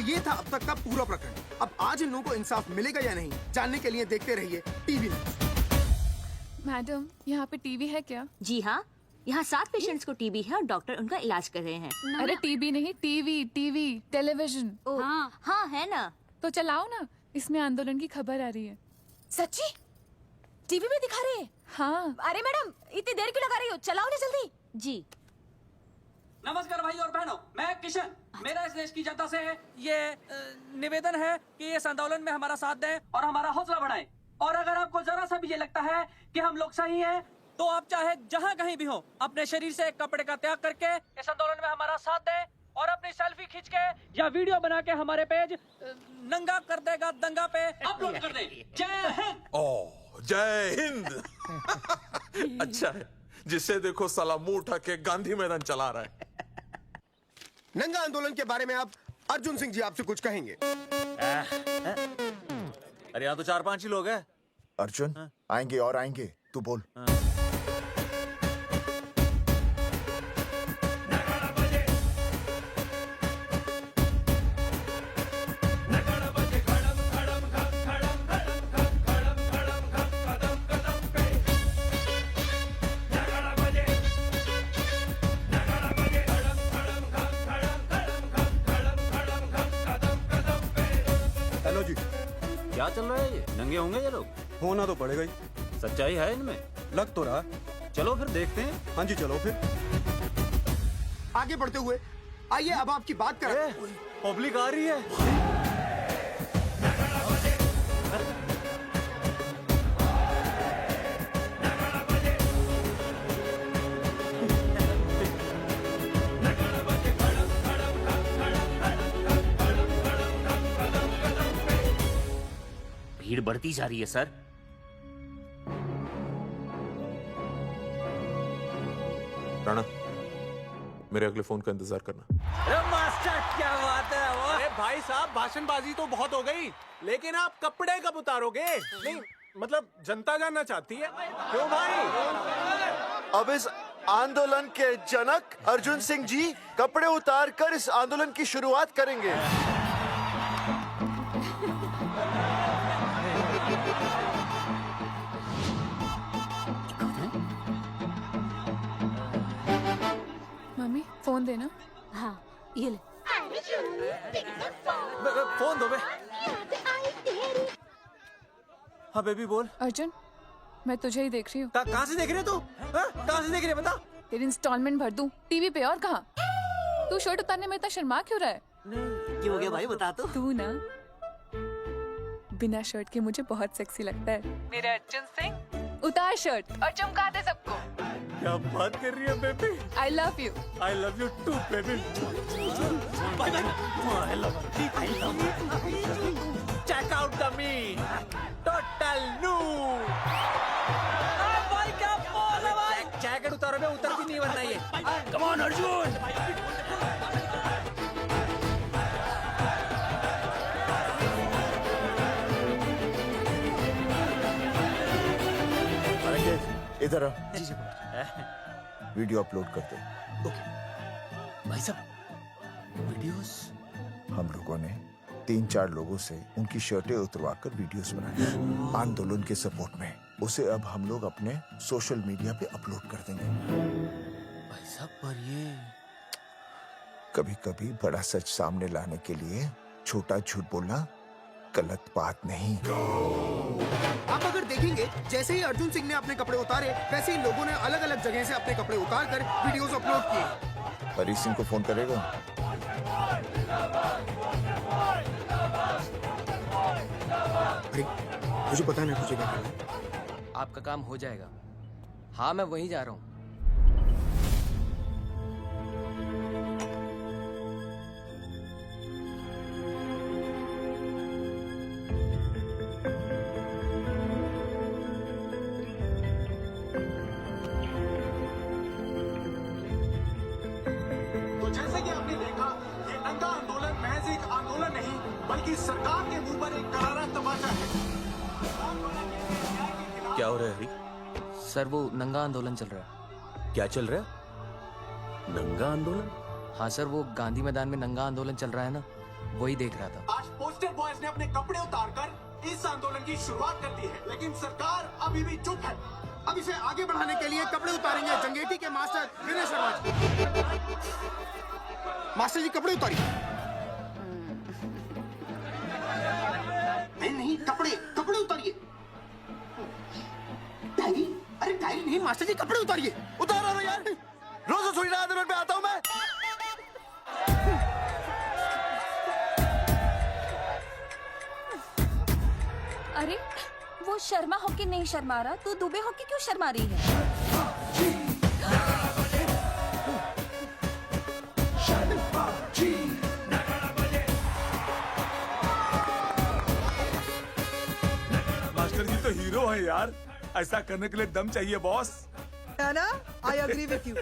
[SPEAKER 11] ये था अब तक का पूरा प्रकरण। अब आज इन लोगों को इंसाफ मिलेगा या नहीं, जानने के लिए देखते रहिए टीवी न्यूज़।
[SPEAKER 3] मैडम, यहाँ पे टीवी है क्या?
[SPEAKER 20] जी हाँ, यहाँ 7 पेशेंट्स को टीबी है और डॉक्टर उनका इलाज कर रहे हैं।
[SPEAKER 3] अरे टीबी नहीं, टीवी, टेलीविजन।
[SPEAKER 20] हाँ हाँ है ना।
[SPEAKER 3] तो चलाओ ना, इसमें आंदोलन की खबर आ रही है।
[SPEAKER 20] सच्ची? टीवी में दिखा रहे हैं?
[SPEAKER 3] हाँ।
[SPEAKER 20] अरे मैडम, इतनी देर क्यों लगा रही हो, चलाओ ना जल्दी। जी।
[SPEAKER 14] नमस्कार भाई और बहनों, मैं किशन। मेरा इस देश की जनता से ये निवेदन है कि इस आंदोलन में हमारा साथ दें और हमारा हौसला बढ़ाएं। और अगर आपको जरा सा भी ये लगता है कि हम लोग सही हैं, तो आप चाहे जहाँ कहीं भी हो, अपने शरीर से एक कपड़े का त्याग करके इस आंदोलन में हमारा साथ दें और अपनी सेल्फी खींच के या वीडियो बना के हमारे पेज नंगा कर देगा दंगा पे अपलोड कर दें। जय हिंद।
[SPEAKER 5] ओह, जय हिंद। अच्छा है, जिसे देखो साला मुंह उठा के गांधी मैदान चला रहा है।
[SPEAKER 11] नंगा आंदोलन के बारे में आप अर्जुन सिंह जी आपसे कुछ कहेंगे।
[SPEAKER 4] अरे यहाँ तो 4-5 ही लोग हैं।
[SPEAKER 2] अर्जुन आएंगे और आएंगे, तू बोल।
[SPEAKER 11] हेलो जी,
[SPEAKER 4] क्या चल रहा है ये? नंगे होंगे ये लोग?
[SPEAKER 11] होना तो पड़ेगा ही।
[SPEAKER 4] सच्चाई है इनमें?
[SPEAKER 11] लग तो रहा।
[SPEAKER 4] चलो फिर देखते हैं।
[SPEAKER 11] हाँ जी, चलो फिर आगे बढ़ते हुए आइए अब आपकी बात करें।
[SPEAKER 4] पब्लिक आ रही है।
[SPEAKER 8] भीड़ बढ़ती जा रही है सर।
[SPEAKER 5] राणा, मेरे अगले फोन का इंतजार करना।
[SPEAKER 7] अरे मास्टर, क्या बात है। अरे भाई साहब, भाषणबाजी तो बहुत हो गई, लेकिन आप कपड़े कब उतारोगे? नहीं मतलब जनता जानना चाहती है। क्यों भाई?
[SPEAKER 2] अब इस आंदोलन के जनक अर्जुन सिंह जी कपड़े उतार कर इस आंदोलन की शुरुआत करेंगे।
[SPEAKER 3] मम्मी फोन देना।
[SPEAKER 16] हाँ ये ले।
[SPEAKER 4] फोन दो बे। हाँ बेबी बोल।
[SPEAKER 3] अर्जुन, मैं तुझे ही देख रही हूँ।
[SPEAKER 4] कहाँ से देख रहे तू? कहाँ से देख रही है बता?
[SPEAKER 3] तेरी इंस्टॉलमेंट भर दूं टीवी पे, और कहाँ? तू शर्ट उतारने में इतना शर्मा क्यों रहा है?
[SPEAKER 8] क्यों हो गया भाई, बता तो।
[SPEAKER 3] तू ना बिना शर्ट के मुझे बहुत सेक्सी लगता है। मेरे अर्जुन सिंह, उतार शर्ट और चमका दे सबको।
[SPEAKER 5] क्या बात कर रही है baby?
[SPEAKER 3] I love you.
[SPEAKER 5] I love you too baby.
[SPEAKER 7] Check out the me, total new. भाई क्या बोल है भाई? जैकेट उतारो बे, उतर भी नहीं वरना ये। Come on Arjun.
[SPEAKER 2] इधर आ। वीडियो अपलोड करते।
[SPEAKER 4] भाई साहब, वीडियोस?
[SPEAKER 2] हम लोगों ने 3-4 लोगों से उनकी शर्टें उतरवाकर वीडियोस बनाए आंदोलन के सपोर्ट में। उसे अब हम लोग अपने सोशल मीडिया पे अपलोड कर देंगे।
[SPEAKER 4] भाई साहब, पर ये
[SPEAKER 2] कभी कभी बड़ा सच सामने लाने के लिए छोटा झूठ बोलना गलत बात नहीं।
[SPEAKER 11] आप अगर देखेंगे, जैसे ही अर्जुन सिंह ने अपने कपड़े उतारे, वैसे ही लोगों ने अलग अलग जगह से अपने कपड़े उतार कर वीडियोस अपलोड किए।
[SPEAKER 2] हरी सिंह को फोन करेगा?
[SPEAKER 11] अरे मुझे पता नहीं तुझे क्या करना है।
[SPEAKER 24] आपका काम हो जाएगा। हाँ मैं वहीं जा रहा हूँ।
[SPEAKER 10] तो जैसे कि आपने देखा, ये नंगा आंदोलन महज एक आंदोलन नहीं, बल्कि सरकार के मुंह पर एक करारा तमाचा है।
[SPEAKER 12] क्या हो रहा है हरी?
[SPEAKER 24] सर वो नंगा आंदोलन चल रहा है।
[SPEAKER 12] क्या चल रहा है? नंगा आंदोलन?
[SPEAKER 24] हाँ सर, वो गांधी मैदान में नंगा आंदोलन चल रहा है ना, वही देख रहा था।
[SPEAKER 10] आज पोस्टर बॉयज ने अपने कपड़े उतारकर इस आंदोलन की शुरुआत कर दी है, लेकिन सरकार अभी भी चुप है।
[SPEAKER 11] अब इसे आगे बढ़ाने के लिए कपड़े उतारेंगे जंगेटी के मास्टर विनय शर्मा जी। मास्टर जी कपड़े उतारिए। नहीं, कपड़े उतारिए। डायरी? अरे डायरी नहीं मास्टर जी, कपड़े उतारिए।
[SPEAKER 2] उतारो यार, रोज थोड़ी ना आंदोलन पे आता हूँ मैं।
[SPEAKER 17] वो शर्मा होके नहीं शर्मा रहा, तू दुबे होके क्यों शर्मा रही है?
[SPEAKER 7] मास्टर जी तो हीरो है यार, ऐसा करने के लिए दम चाहिए बॉस।
[SPEAKER 6] है ना? I agree with you.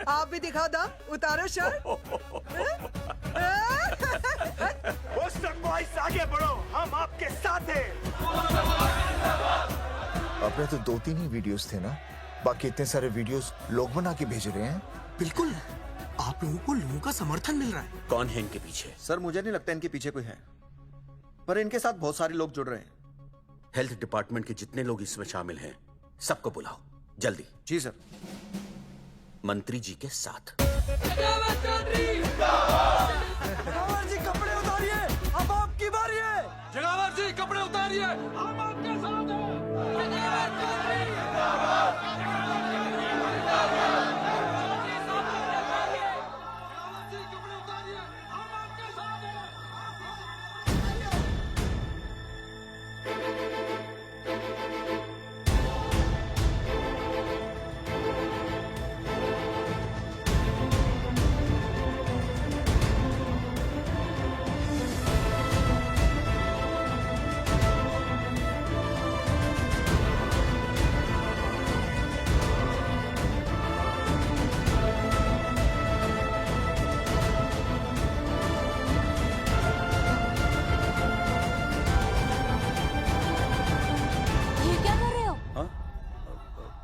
[SPEAKER 6] आप भी दिखाओ दम, उतारो शर्ट।
[SPEAKER 9] आगे बढ़ो, हम आपके साथ हैं।
[SPEAKER 2] अपने तो 2-3 ही वीडियोस थे ना, बाकी इतने सारे वीडियोस लोग बना के भेज रहे हैं।
[SPEAKER 11] बिल्कुल, आप लोगों को लोगों का समर्थन मिल रहा है।
[SPEAKER 10] कौन है इनके पीछे?
[SPEAKER 19] सर मुझे नहीं लगता इनके पीछे कोई है, पर इनके साथ बहुत सारे लोग जुड़ रहे हैं।
[SPEAKER 10] हेल्थ डिपार्टमेंट के जितने लोग इसमें शामिल हैं, सबको बुलाओ जल्दी।
[SPEAKER 19] जी सर।
[SPEAKER 10] मंत्री जी के साथ।
[SPEAKER 8] जगावर जी कपड़े उतारिए, अब आपकी बारी है।
[SPEAKER 7] जगावर जी कपड़े उतारिए, हम आपके साथ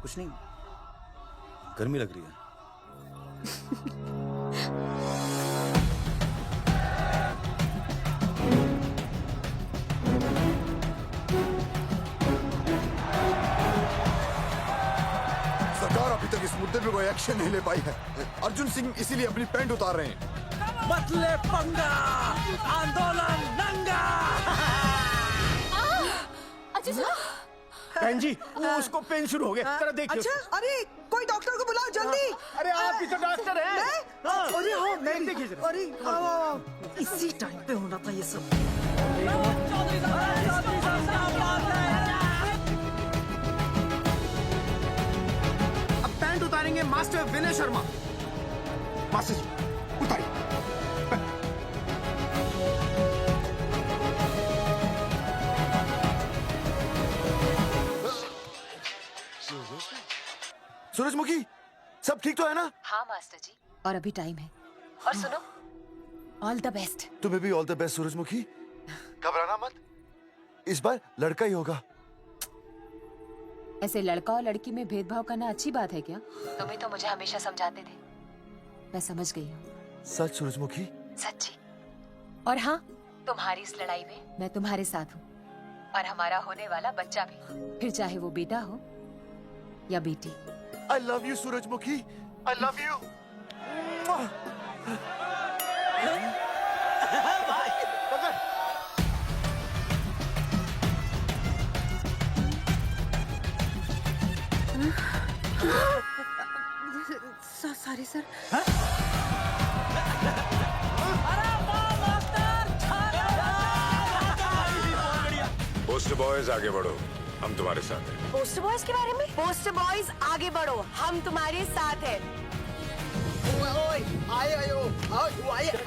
[SPEAKER 12] कुछ नहीं, गर्मी लग रही है।
[SPEAKER 13] सरकार अभी तक इस मुद्दे पे कोई एक्शन नहीं ले पाई है। अर्जुन सिंह इसीलिए अपनी पैंट उतार रहे हैं।
[SPEAKER 8] मतले पंगा, आंदोलन नंगा।
[SPEAKER 9] बहन जी, वो उसको पेन शुरू हो गया, जरा देखिए।
[SPEAKER 6] अच्छा, अरे कोई डॉक्टर को बुलाओ जल्दी।
[SPEAKER 9] अरे आप ही तो डॉक्टर हैं।
[SPEAKER 6] अरे हाँ, मैं
[SPEAKER 9] देखिए जरा।
[SPEAKER 6] अरे आओ, इसी टाइम पे होना था ये सब।
[SPEAKER 11] अब पैंट उतारेंगे मास्टर विनय शर्मा। मास्टर जी उतारिए।
[SPEAKER 2] सूरजमुखी, सब ठीक तो है ना?
[SPEAKER 22] हाँ मास्टर जी, और अभी टाइम है। और सुनो, ऑल द बेस्ट।
[SPEAKER 2] तुम्हें भी ऑल द बेस्ट सूरजमुखी। घबराना मत, इस बार लड़का ही होगा।
[SPEAKER 22] ऐसे लड़का और लड़की में भेदभाव करना अच्छी बात है क्या? तुम्हें तो मुझे हमेशा समझाते थे। मैं समझ गई हूँ।
[SPEAKER 2] सच सूरजमुखी?
[SPEAKER 22] सच्ची। और हाँ, तुम्हारी इस लड़ाई में मैं तुम्हारे साथ हूँ, और हमारा होने वाला बच्चा भी, फिर चाहे वो बेटा हो या बेटी।
[SPEAKER 2] I love you, सूरजमुखी। I love you.
[SPEAKER 1] Sorry sir.
[SPEAKER 23] Post boys आगे बढ़ो, हम तुम्हारे साथ हैं।
[SPEAKER 22] पोस्ट बॉयज के बारे में? पोस्ट बॉयज आगे बढ़ो, हम तुम्हारे साथ हैं।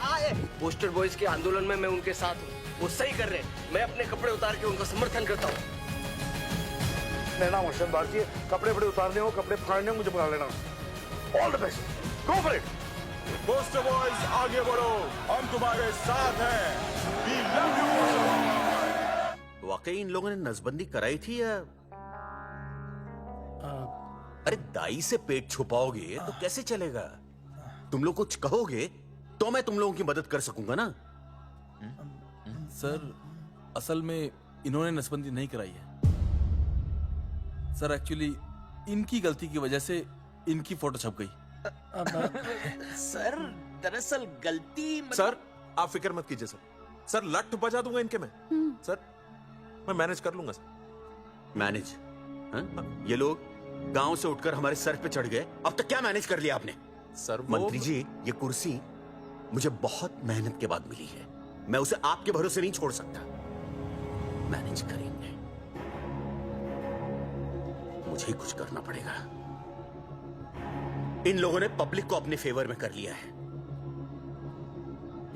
[SPEAKER 24] आए। पोस्टर बॉयज के आंदोलन में मैं उनके साथ हूँ, वो सही कर रहे हैं। मैं अपने कपड़े उतार के उनका समर्थन करता हूँ।
[SPEAKER 25] मेरा नाम अर्शद बाजी है। कपड़े उतारने हो, कपड़े फाड़ने हो, मुझे बुला लेना। All the best, go for it.
[SPEAKER 5] Poster boys आगे बढ़ो, हम तुम्हारे साथ हैं। We love you।
[SPEAKER 10] वाकई इन लोगों ने नसबंदी कराई थी या? अरे दाई से पेट छुपाओगे तो कैसे चलेगा? तुम लोग कुछ कहोगे तो मैं तुम लोगों की मदद कर सकूंगा ना।
[SPEAKER 26] सर, असल में इन्होंने नसबंदी नहीं कराई है सर। एक्चुअली इनकी गलती की वजह से इनकी फोटो छप गई।
[SPEAKER 15] सर दरअसल गलती
[SPEAKER 5] सर आप फिक्र मत कीजिए सर। सर लट बजा दूंगा इनके में। सर मैं मैनेज कर लूंगा सर।
[SPEAKER 10] मैनेज? ये लोग गांव से उठकर हमारे सर पे चढ़ गए, अब तक क्या मैनेज कर लिया आपने?
[SPEAKER 5] सर
[SPEAKER 10] मंत्री जी, ये कुर्सी मुझे बहुत मेहनत के बाद मिली है, मैं उसे आपके भरोसे नहीं छोड़ सकता। मैनेज करेंगे। मुझे ही कुछ करना पड़ेगा। इन लोगों ने पब्लिक को अपने फेवर में कर लिया है।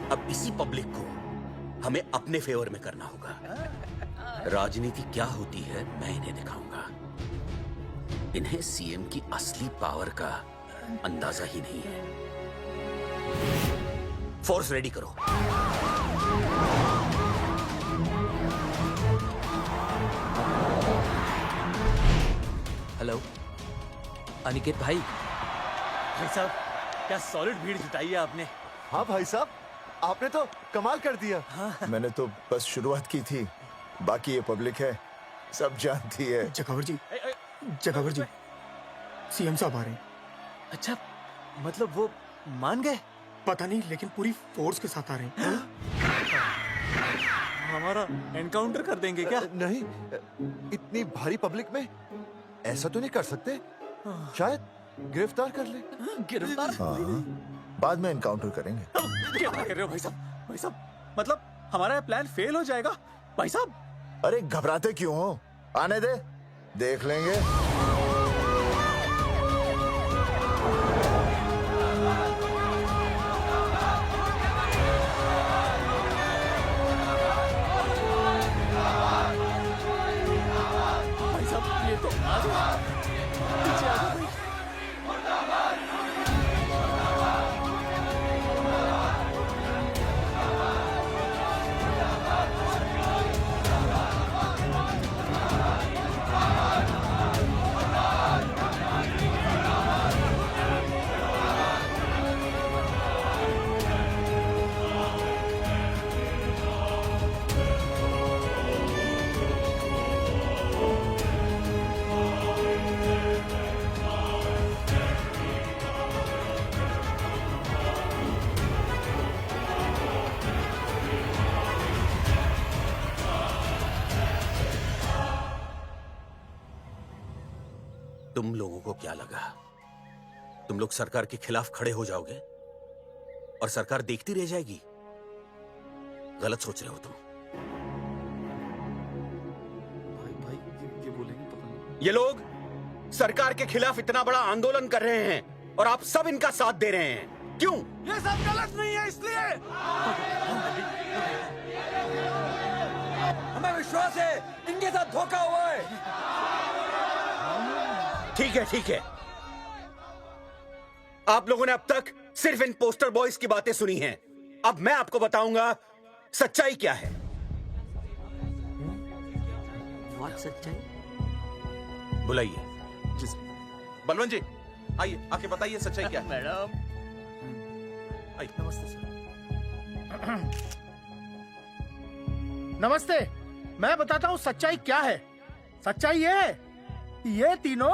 [SPEAKER 10] अब इसी पब्लिक को हमें अपने फेवर में करना होगा। राजनीति क्या होती है मैं इन्हें दिखाऊंगा। इन्हें सीएम की असली पावर का अंदाजा ही नहीं है। फोर्स रेडी करो।
[SPEAKER 4] हेलो अनिकेत भाई। भाई साहब क्या सॉलिड भीड़ जुटाई है आपने।
[SPEAKER 2] हाँ भाई साहब, आपने तो कमाल कर दिया। हाँ। मैंने तो बस शुरुआत की थी, बाकी ये पब्लिक है, सब जानती है।
[SPEAKER 11] जगावर जी सीएम साहब आ रहे हैं।
[SPEAKER 4] अच्छा, मतलब वो मान गए?
[SPEAKER 11] पता नहीं, लेकिन पूरी फोर्स के साथ आ रहे हैं।
[SPEAKER 4] हमारा एनकाउंटर कर देंगे क्या?
[SPEAKER 2] नहीं, इतनी भारी पब्लिक में ऐसा तो नहीं कर सकते। शायद गिरफ्तार कर ले।
[SPEAKER 4] गिरफ्तार?
[SPEAKER 2] हाँ, बाद में एनकाउंटर करेंगे।
[SPEAKER 4] क्या कह रहे हो भाई साहब? भाई साहब मतलब हमारा प्लान फेल हो जाएगा भाई साहब?
[SPEAKER 2] अरे घबराते क्यों हो, आने दे, देख लेंगे।
[SPEAKER 4] भाई साहब ये तो आ जाओ, पीछे आ जाओ भाई।
[SPEAKER 10] तुम लोगों को क्या लगा तुम लोग सरकार के खिलाफ खड़े हो जाओगे और सरकार देखती रह जाएगी? गलत सोच रहे हो तुम।
[SPEAKER 12] भाई ये बोलेंगे पता नहीं।
[SPEAKER 10] ये लोग सरकार के खिलाफ इतना बड़ा आंदोलन कर रहे हैं और आप सब इनका साथ दे रहे हैं। क्यों?
[SPEAKER 12] ये सब गलत नहीं है इसलिए। हमें विश्वास है इनके साथ धोखा हुआ है।
[SPEAKER 10] ठीक है। आप लोगों ने अब तक सिर्फ इन पोस्टर बॉयज की बातें सुनी हैं। अब मैं आपको बताऊंगा सच्चाई क्या है।
[SPEAKER 24] सच्चाई?
[SPEAKER 10] बुलाइए।
[SPEAKER 12] बलवंत जी आइए, आके बताइए सच्चाई क्या है।
[SPEAKER 4] मैडम
[SPEAKER 12] आइए। नमस्ते सर।
[SPEAKER 11] नमस्ते, मैं बताता हूँ सच्चाई क्या है। सच्चाई ये है कि ये तीनों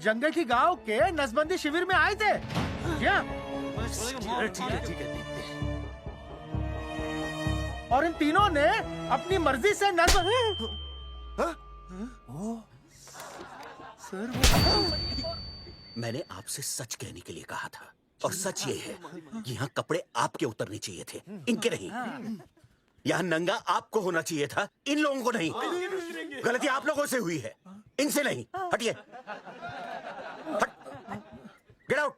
[SPEAKER 11] जंगल की गांव के नसबंदी शिविर में आए थे। क्या?
[SPEAKER 4] ठीक है।
[SPEAKER 11] और इन तीनों ने अपनी मर्जी से
[SPEAKER 10] मैंने आपसे सच कहने के लिए कहा था और सच ये है कि यहाँ कपड़े आपके उतरने चाहिए थे, इनके नहीं। यहाँ नंगा आपको होना चाहिए था, इन लोगों को नहीं। गलती आप लोगों से हुई है, इनसे नहीं। हटिए, गेट आउट।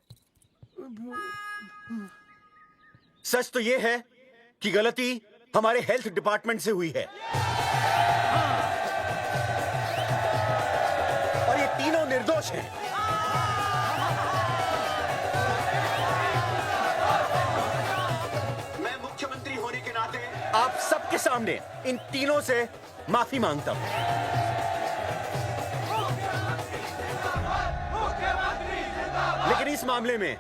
[SPEAKER 10] सच तो ये है कि गलती हमारे हेल्थ डिपार्टमेंट से हुई है और ये तीनों निर्दोष हैं। मैं मुख्यमंत्री होने के नाते आप सबके सामने इन तीनों से माफी मांगता हूं। लेकिन इस मामले में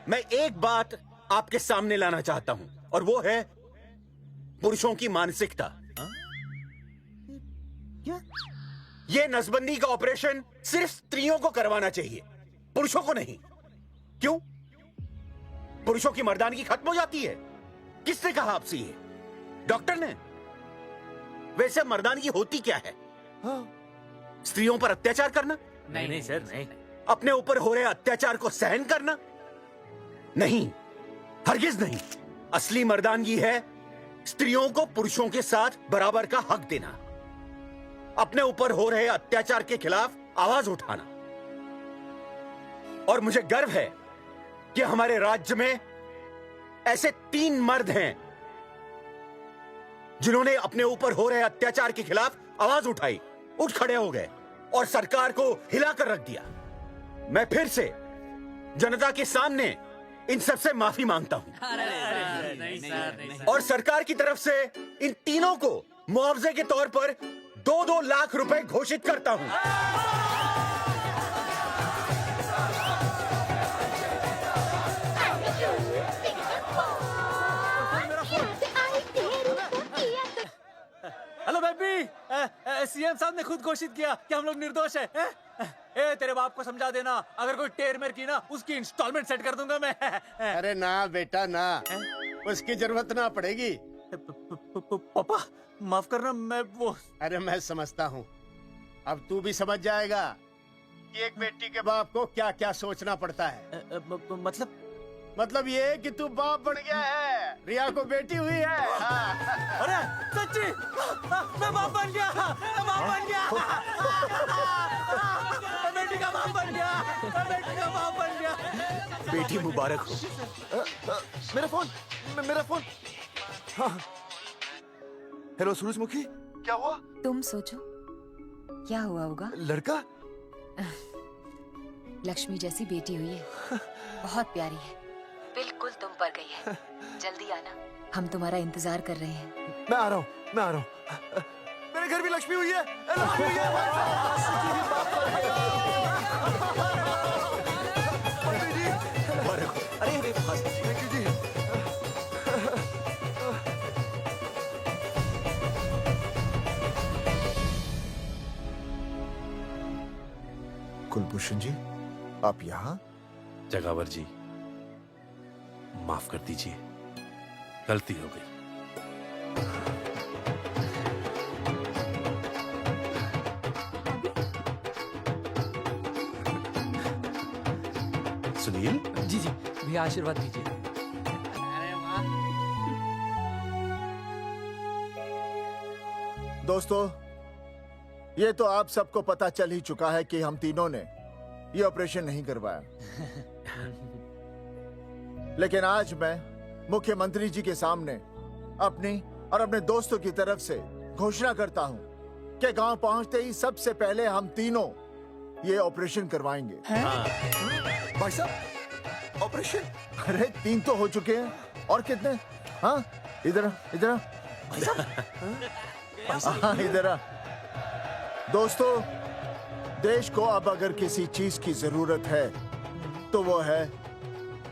[SPEAKER 10] मैं एक बात आपके सामने लाना चाहता हूं और वो है पुरुषों की मानसिकता। ये नसबंदी का ऑपरेशन सिर्फ स्त्रियों को करवाना चाहिए, पुरुषों को नहीं। क्यों? पुरुषों की मर्दानगी खत्म हो जाती है। किसने कहा आपसे ये? डॉक्टर ने? वैसे मर्दानगी होती क्या है? स्त्रियों पर अत्याचार करना?
[SPEAKER 4] नहीं सर, नहीं।
[SPEAKER 10] अपने ऊपर हो रहे अत्याचार को सहन करना? नहीं, हरगिज नहीं। असली मर्दानगी है स्त्रियों को पुरुषों के साथ बराबर का हक देना। अपने ऊपर हो रहे अत्याचार के खिलाफ आवाज उठाना। और मुझे गर्व है कि हमारे राज्य में ऐसे 3 मर्द हैं जिन्होंने अपने ऊपर हो रहे अत्याचार के खिलाफ आवाज उठाई, उठ खड़े हो गए और सरकार को हिलाकर रख दिया। मैं फिर से जनता के सामने इन सबसे माफी मांगता हूं और सरकार की तरफ से इन तीनों को मुआवजे के तौर पर 2-2 लाख रुपए घोषित करता हूं।
[SPEAKER 4] हेलो बेबी, सीएम साहब ने खुद घोषित किया कि हम लोग निर्दोष हैं। ए, तेरे बाप को समझा देना, अगर कोई टेर मेर की ना, उसकी इंस्टॉलमेंट सेट कर दूंगा मैं।
[SPEAKER 9] अरे ना बेटा ना, उसकी जरूरत ना पड़ेगी।
[SPEAKER 4] पापा माफ करना, मैं वो।
[SPEAKER 9] अरे मैं समझता हूँ, अब तू भी समझ जाएगा कि एक बेटी के बाप को क्या क्या सोचना पड़ता है। मतलब ये कि तू बाप बन गया है, रिया को बेटी हुई है।
[SPEAKER 4] अरे सच्ची, मैं बाप बन गया, मैं बाप बन गया, मैं बेटी का बाप बन गया, मैं बेटी का बाप बन गया।
[SPEAKER 10] बेटी मुबारक हो।
[SPEAKER 2] मेरा फोन, मेरा फोन। हाँ। हेलो सूरजमुखी, क्या हुआ?
[SPEAKER 22] तुम सोचो क्या हुआ होगा।
[SPEAKER 2] लड़का?
[SPEAKER 22] लक्ष्मी जैसी बेटी हुई है, बहुत प्यारी है, बिल्कुल तुम पर गई है। जल्दी आना, हम तुम्हारा इंतजार कर रहे हैं।
[SPEAKER 2] मैं आ रहा हूँ, मैं आ रहा हूँ। मेरे घर भी लक्ष्मी हुई है, लक्ष्मी हुई कुलभूषण जी, आप यहाँ?
[SPEAKER 3] जगावर जी, माफ कर दीजिए, गलती हो गई। सुनील
[SPEAKER 4] जी जी, भैया आशीर्वाद दीजिए।
[SPEAKER 2] दोस्तों, ये तो आप सबको पता चल ही चुका है कि हम तीनों ने ये ऑपरेशन नहीं करवाया। लेकिन आज मैं मुख्यमंत्री जी के सामने अपनी और अपने दोस्तों की तरफ से घोषणा करता हूं कि गांव पहुंचते ही सबसे पहले हम तीनों ये ऑपरेशन करवाएंगे। भाई साहब, ऑपरेशन? अरे 3 तो हो चुके हैं, और कितने? हाँ, इधर इधर हाँ, इधर। दोस्तों, देश को अब अगर किसी चीज की जरूरत है तो वो है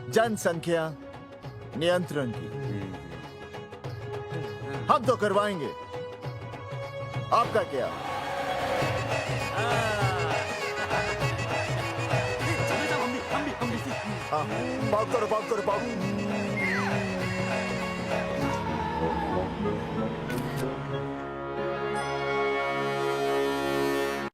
[SPEAKER 2] जनसंख्या नियंत्रण की। हम तो करवाएंगे, आपका क्या? हाँ, बात करो, बात करो, बात।